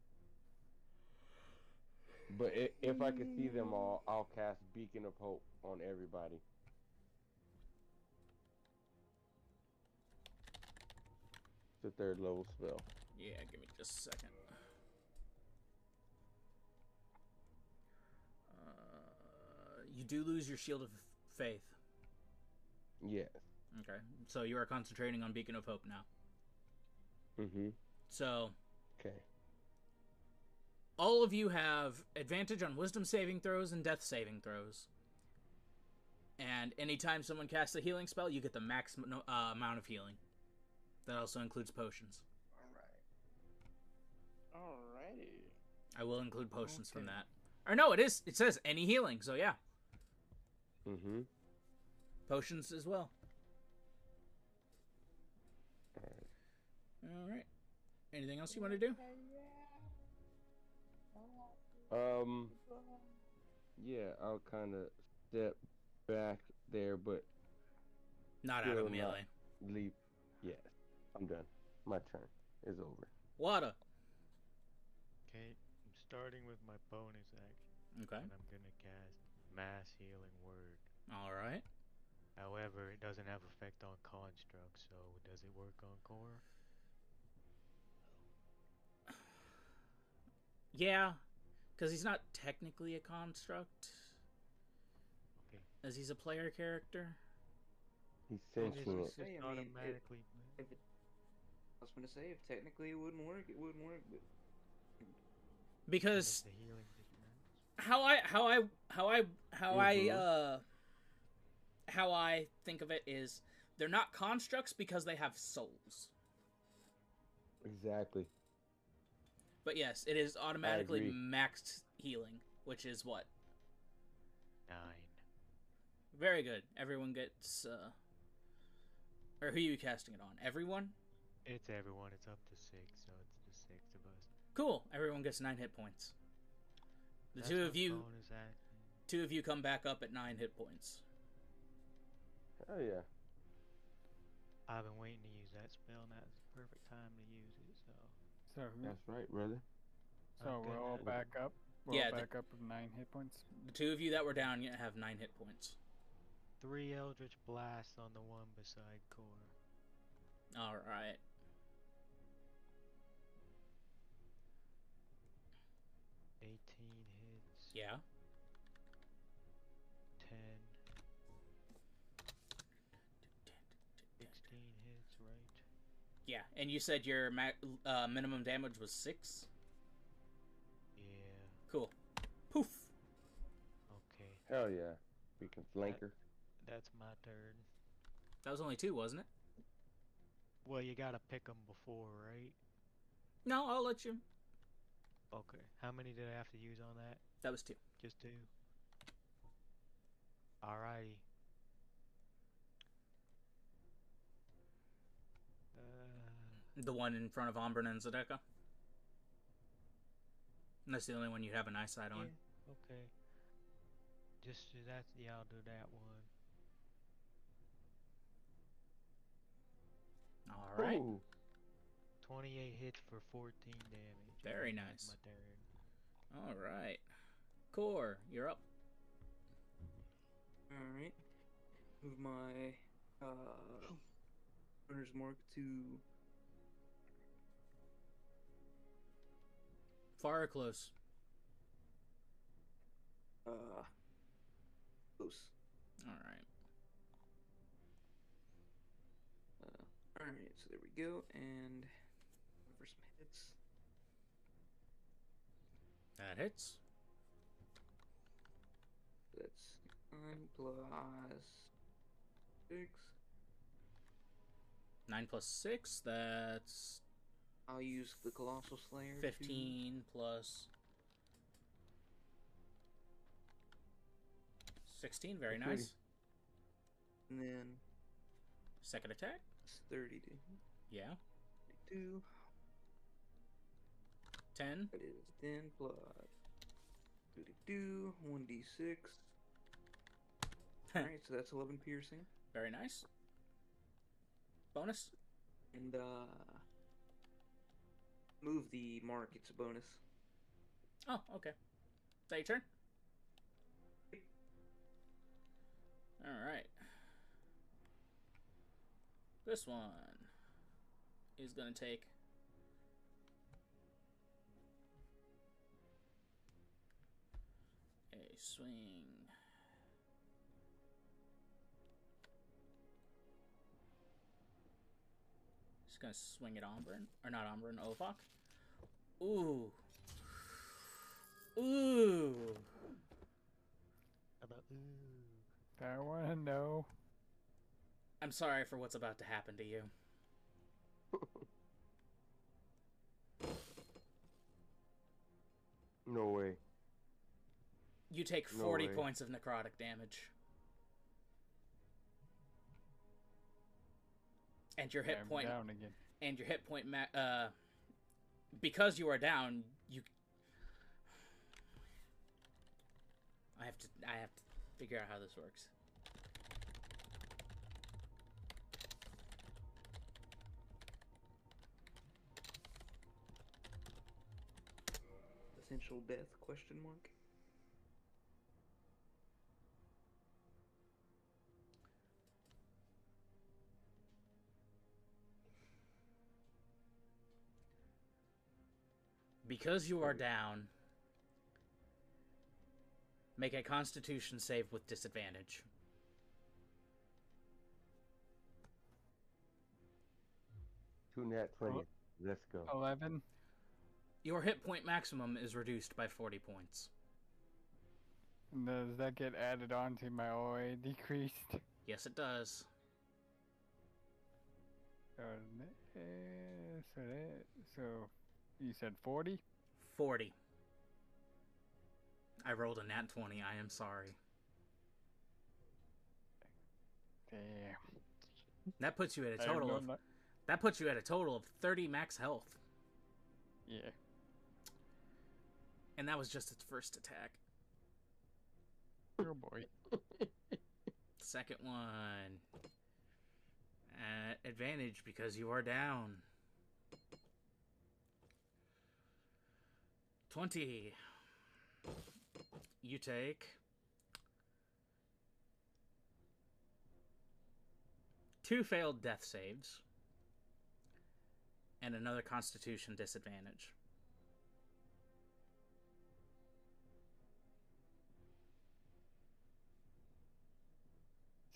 But if I can see them all, I'll cast Beacon of Hope on everybody. It's a 3rd level spell. Yeah, give me just a second. You do lose your Shield of Faith. Yes. Okay, so you are concentrating on Beacon of Hope now. So, Okay. all of you have advantage on Wisdom saving throws and Death saving throws. And anytime someone casts a healing spell, you get the max amount of healing. That also includes potions. Alrighty. I will include potions from that. Or no, it says any healing, so yeah. Potions as well. Alright. Anything else you want to do? Yeah, I'll kind of step back there, but Not out of melee. leap. Yes, I'm done. My turn is over. Wada. Okay, I'm starting with my bonus action. Okay. And I'm gonna cast Mass Healing Word. Alright. However, it doesn't have effect on constructs, so does it work on core? Yeah, because he's not technically a construct, Okay. as he's a player character. He's Then sentient. it's just I mean, automatically. I was gonna say, if technically it wouldn't work, it wouldn't work, but Because the healing difference. how I think of it is they're not constructs because they have souls. Exactly. But yes, it is automatically agree. maxed healing, which is what? 9. Very good. Everyone gets or who are you casting it on? Everyone? It's everyone. It's up to 6, so it's the 6 of us. Cool. Everyone gets 9 hit points. The That's two my of you bonus action. two of you come back up at 9 hit points. Hell yeah. I've been waiting to use that spell, and that's the perfect time to use it. So That's right, brother. So I'm we're all gonna- back up. We're Yeah, all the- back up with 9 hit points. The two of you that were down yet have 9 hit points. 3 Eldritch Blasts on the one beside core. Alright. Hits. Yeah. 10. Yeah, and you said your minimum damage was 6? Yeah. Cool. Poof. Okay. Hell yeah. We can flank her. That's my turn. That was only 2, wasn't it? Well, you gotta pick them before, right? No, I'll let you. Okay. How many did I have to use on that? That was 2. Just 2. Alrighty. The one in front of Ombren and Zedeka. And that's the only one you have an eyesight on. Yeah, okay. Just that. Yeah, I'll do that one. All right. Ooh. 28 hits for 14 damage. Very That's nice. my turn. All right. Core, you're up. Alright. Move my runner's mark to Far or close? close. All right. Alright, so there we go, and for some hits. That hits. That's 9 plus 6. 9 plus 6, that's I'll use the Colossal Slayer. 15 plus 16. Very Pretty. nice. And then Second attack? it's 32. Yeah. 32. 10. That is 10 plus 32. 1d6. Alright, so that's 11 piercing. Very nice. Bonus? And move the mark, it's a bonus. Oh, okay. Is that your turn? Alright. This one is going to take a swing. Just going to swing at Ombren. Or not Ombren, Ovok. Ooh. Ooh. How about ooh? I wanna know. I'm sorry for what's about to happen to you. No way. You take No 40 way. points of necrotic damage. And your hit I'm point down again. and your hit point because you are down, you I have to figure out how this works. Essential death, question mark. Because you are down, make a Constitution save with disadvantage. Two nat 20. Let's go. 11. Your hit point maximum is reduced by 40 points. Does that get added on to my OA decreased? Yes, it does. So you said 40? 40. I rolled a nat 20. I am sorry. Damn. That puts you at a I have total no of lu- that puts you at a total of 30 max health. Yeah. And that was just its first attack. Oh boy. Second one. At advantage because you are down. 20. You take 2 failed death saves and another Constitution disadvantage.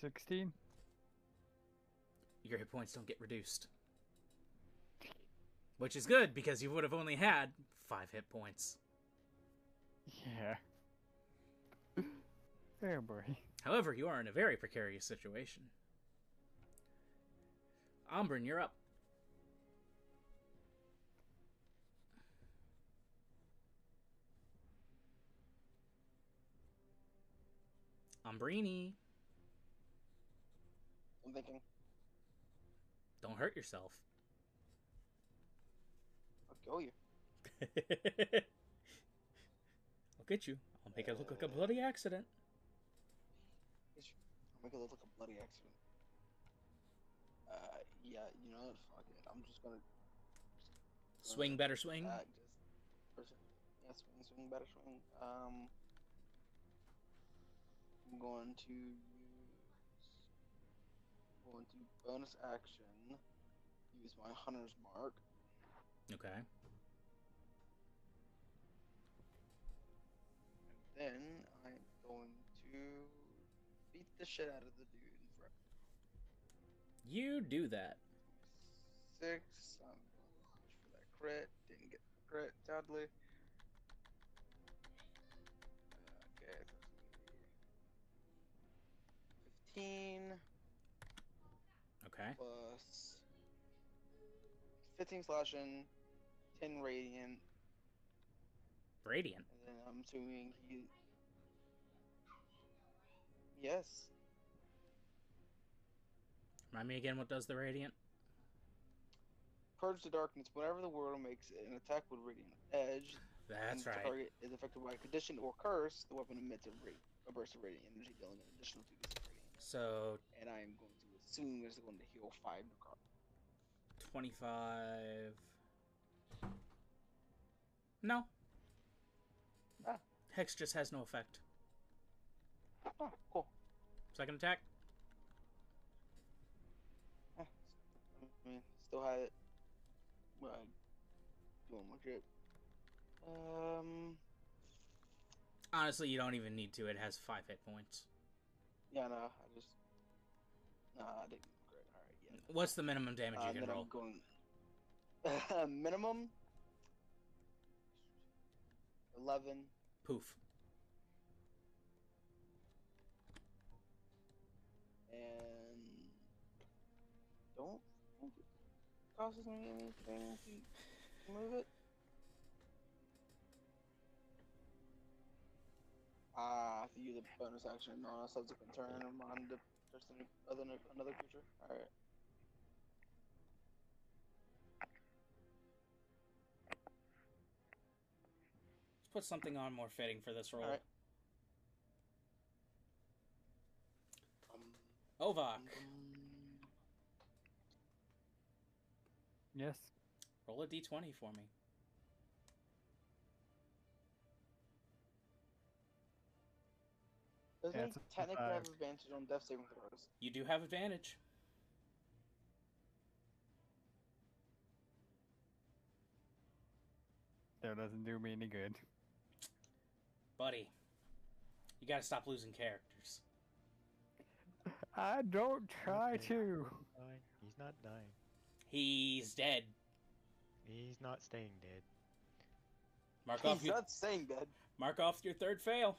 $16? Your hit points don't get reduced. Which is good, because you would have only had 5 hit points. Yeah. Oh boy. However, you are in a very precarious situation. Umbrin, you're up. Umbrini. I'm thinking. Don't hurt yourself. I'll kill you. I'll get you. I'll make it look like a bloody accident. I'll make it look like a bloody accident. Yeah, you know what? Fuck it. I'm just gonna Swing, better swing. Swing, better swing. I'm going to bonus action. Use my hunter's mark. Okay. Then I'm going to beat the shit out of the dude in front. You do that. 6. I'm going to push for that crit. Didn't get the crit, sadly. Okay, so 15. Okay. Plus 15 slashing, 10 radiant. Radiant. And then I'm assuming he. Yes. Remind me again, what does the radiant? Purge the darkness. Whenever the world makes an attack with radiant edge, That's and the right. target is affected by a condition or curse, the weapon emits a burst of radiant energy, dealing an additional 2d6 radiant. So And I am going to assume it's going to heal 5 necrotic. 25. No. Ah. Hex just has no effect. Oh, cool. Second attack. I mean, still had it. Doing my shit. Honestly, you don't even need to. It has 5 hit points. Yeah, no, I just. Nah, I didn't. Great. Alright, yeah. What's the minimum damage you can then roll? I'm going. Minimum 11. Poof. And don't think it costs me anything to move it. I have to use a bonus action on a subsequent turn of mine to just another creature. Alright. Let's put something on more fitting for this roll. Alright. Ovak. Yes. Roll a d20 for me. Doesn't Yeah, he it's a technically have 5. advantage on death saving throws? You do have advantage. That doesn't do me any good. Buddy, you gotta stop losing characters. I don't try Okay. to. Dying. He's not dying. He's dead. He's not staying dead. Mark off He's your not saying that. mark off your third fail.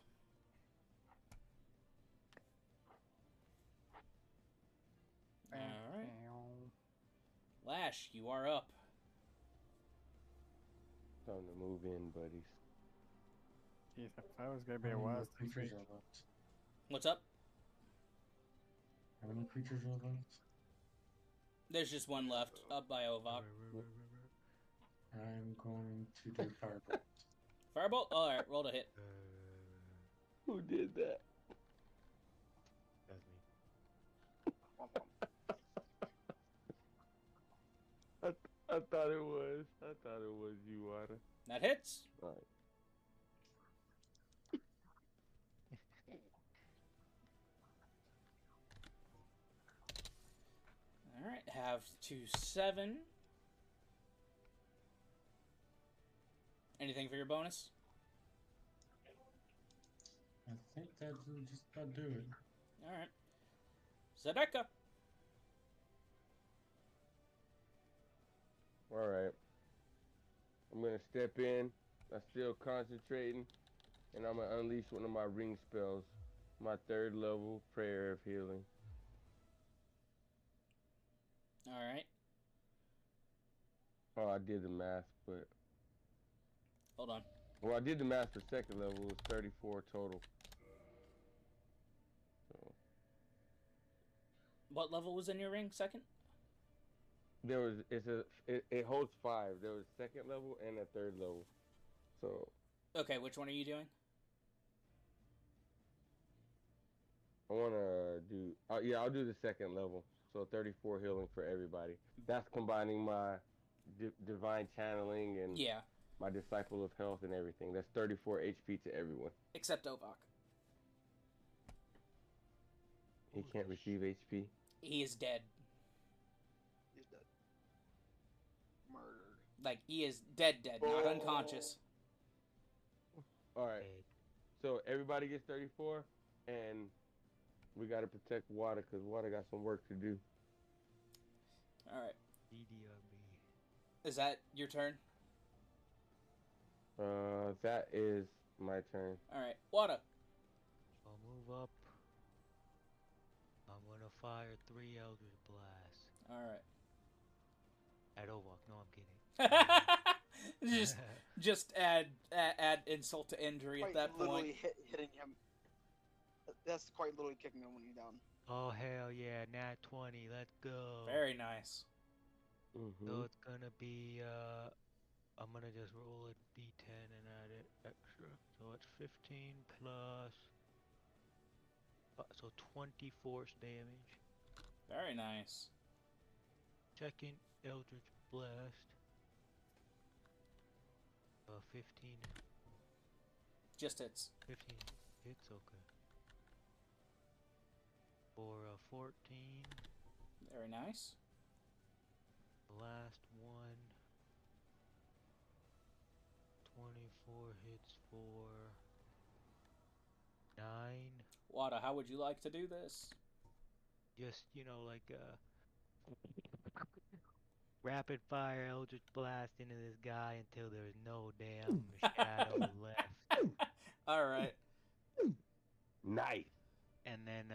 Alright. Lash, you are up. Time to move in, buddies. Jeez, if I was gonna be a How many more wild creatures are left? What's up? How many creatures are left? There's just one left, up by Ovak. I'm going to do firebolt. Firebolt? Alright, roll to hit. Who did that? That's me. I thought it was. I thought it was you, Wada. That hits. Alright. Alright, have 7. Anything for your bonus? I think that will just about do it. Alright. Zedeka. Alright. gonna step in. I'm still concentrating, and I'm gonna unleash one of my ring spells, my 3rd level prayer of healing. All right. Oh, I did the math, but Hold on. well, I did the math for 2nd level. It was 34 total. So What level was in your ring? 2nd? there was it holds 5. There was 2nd level and a 3rd level. So Okay, which one are you doing? I wanna do yeah, I'll do the 2nd level. So 34 healing for everybody. That's combining my divine channeling and Yeah, my disciple of health and everything. That's 34 HP to everyone. except Ovak. He can't receive HP. He is dead. He's dead. Murdered. Like, he is dead, not unconscious. All right. So everybody gets 34, and we gotta protect Water because Water got some work to do. All right. DDRB. Is that your turn? That is my turn. All right. Wada. I'll move up. I'm gonna fire 3 Eldritch Blasts. All right. At Ovok. No, I'm kidding. just add insult to injury at that point. Literally hitting him. That's quite literally kicking him when he's down. Oh, hell yeah. Nat 20. Let's go. Very nice. So it's gonna be, I'm gonna just roll a d10 and add it extra. So it's 15 plus, so 20 force damage. Very nice. 2nd Eldritch Blast. 15. Just hits. 15 hits, okay. For 14. Very nice. The last one. 24 hits for 9. Wada, how would you like to do this? Just, like rapid fire Eldritch Blast into this guy until there's no damn shadow left. Alright. Nice. And then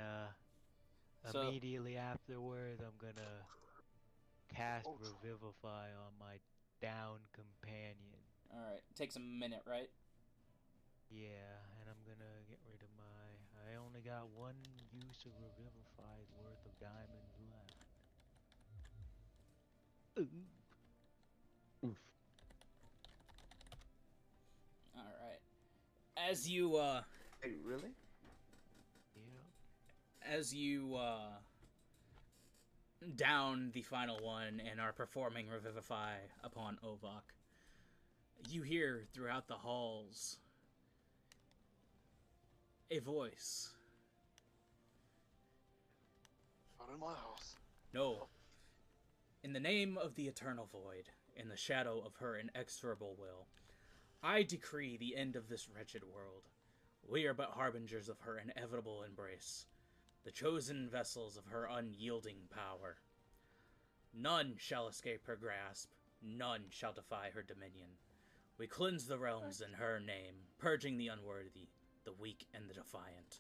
So- immediately afterwards I'm gonna cast Revivify on my down companion. Alright. Takes a minute, right? Yeah, and I'm gonna get rid of I only got 1 use of Revivify's worth of diamonds left. Oof. Alright. As you, Hey, really? Yeah. as you, down the final one and are performing Revivify upon Ovak, you hear throughout the halls a voice. Not in my house. No. In the name of the Eternal Void, in the shadow of her inexorable will, I decree the end of this wretched world. We are but harbingers of her inevitable embrace, the chosen vessels of her unyielding power. None shall escape her grasp, none shall defy her dominion. We cleanse the realms in her name, purging the unworthy, the weak, and the defiant.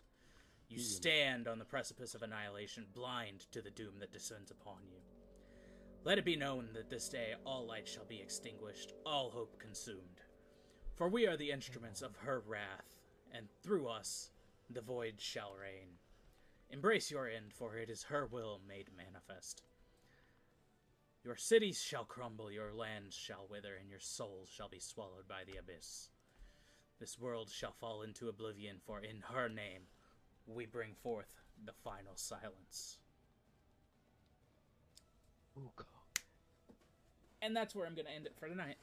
You stand on the precipice of annihilation, blind to the doom that descends upon you. Let it be known that this day all light shall be extinguished, all hope consumed. For we are the instruments of her wrath, and through us the void shall reign. Embrace your end, for it is her will made manifest. Your cities shall crumble, your lands shall wither, and your souls shall be swallowed by the abyss. This world shall fall into oblivion, for in her name we bring forth the final silence. Ooh, God. And that's where I'm going to end it for tonight.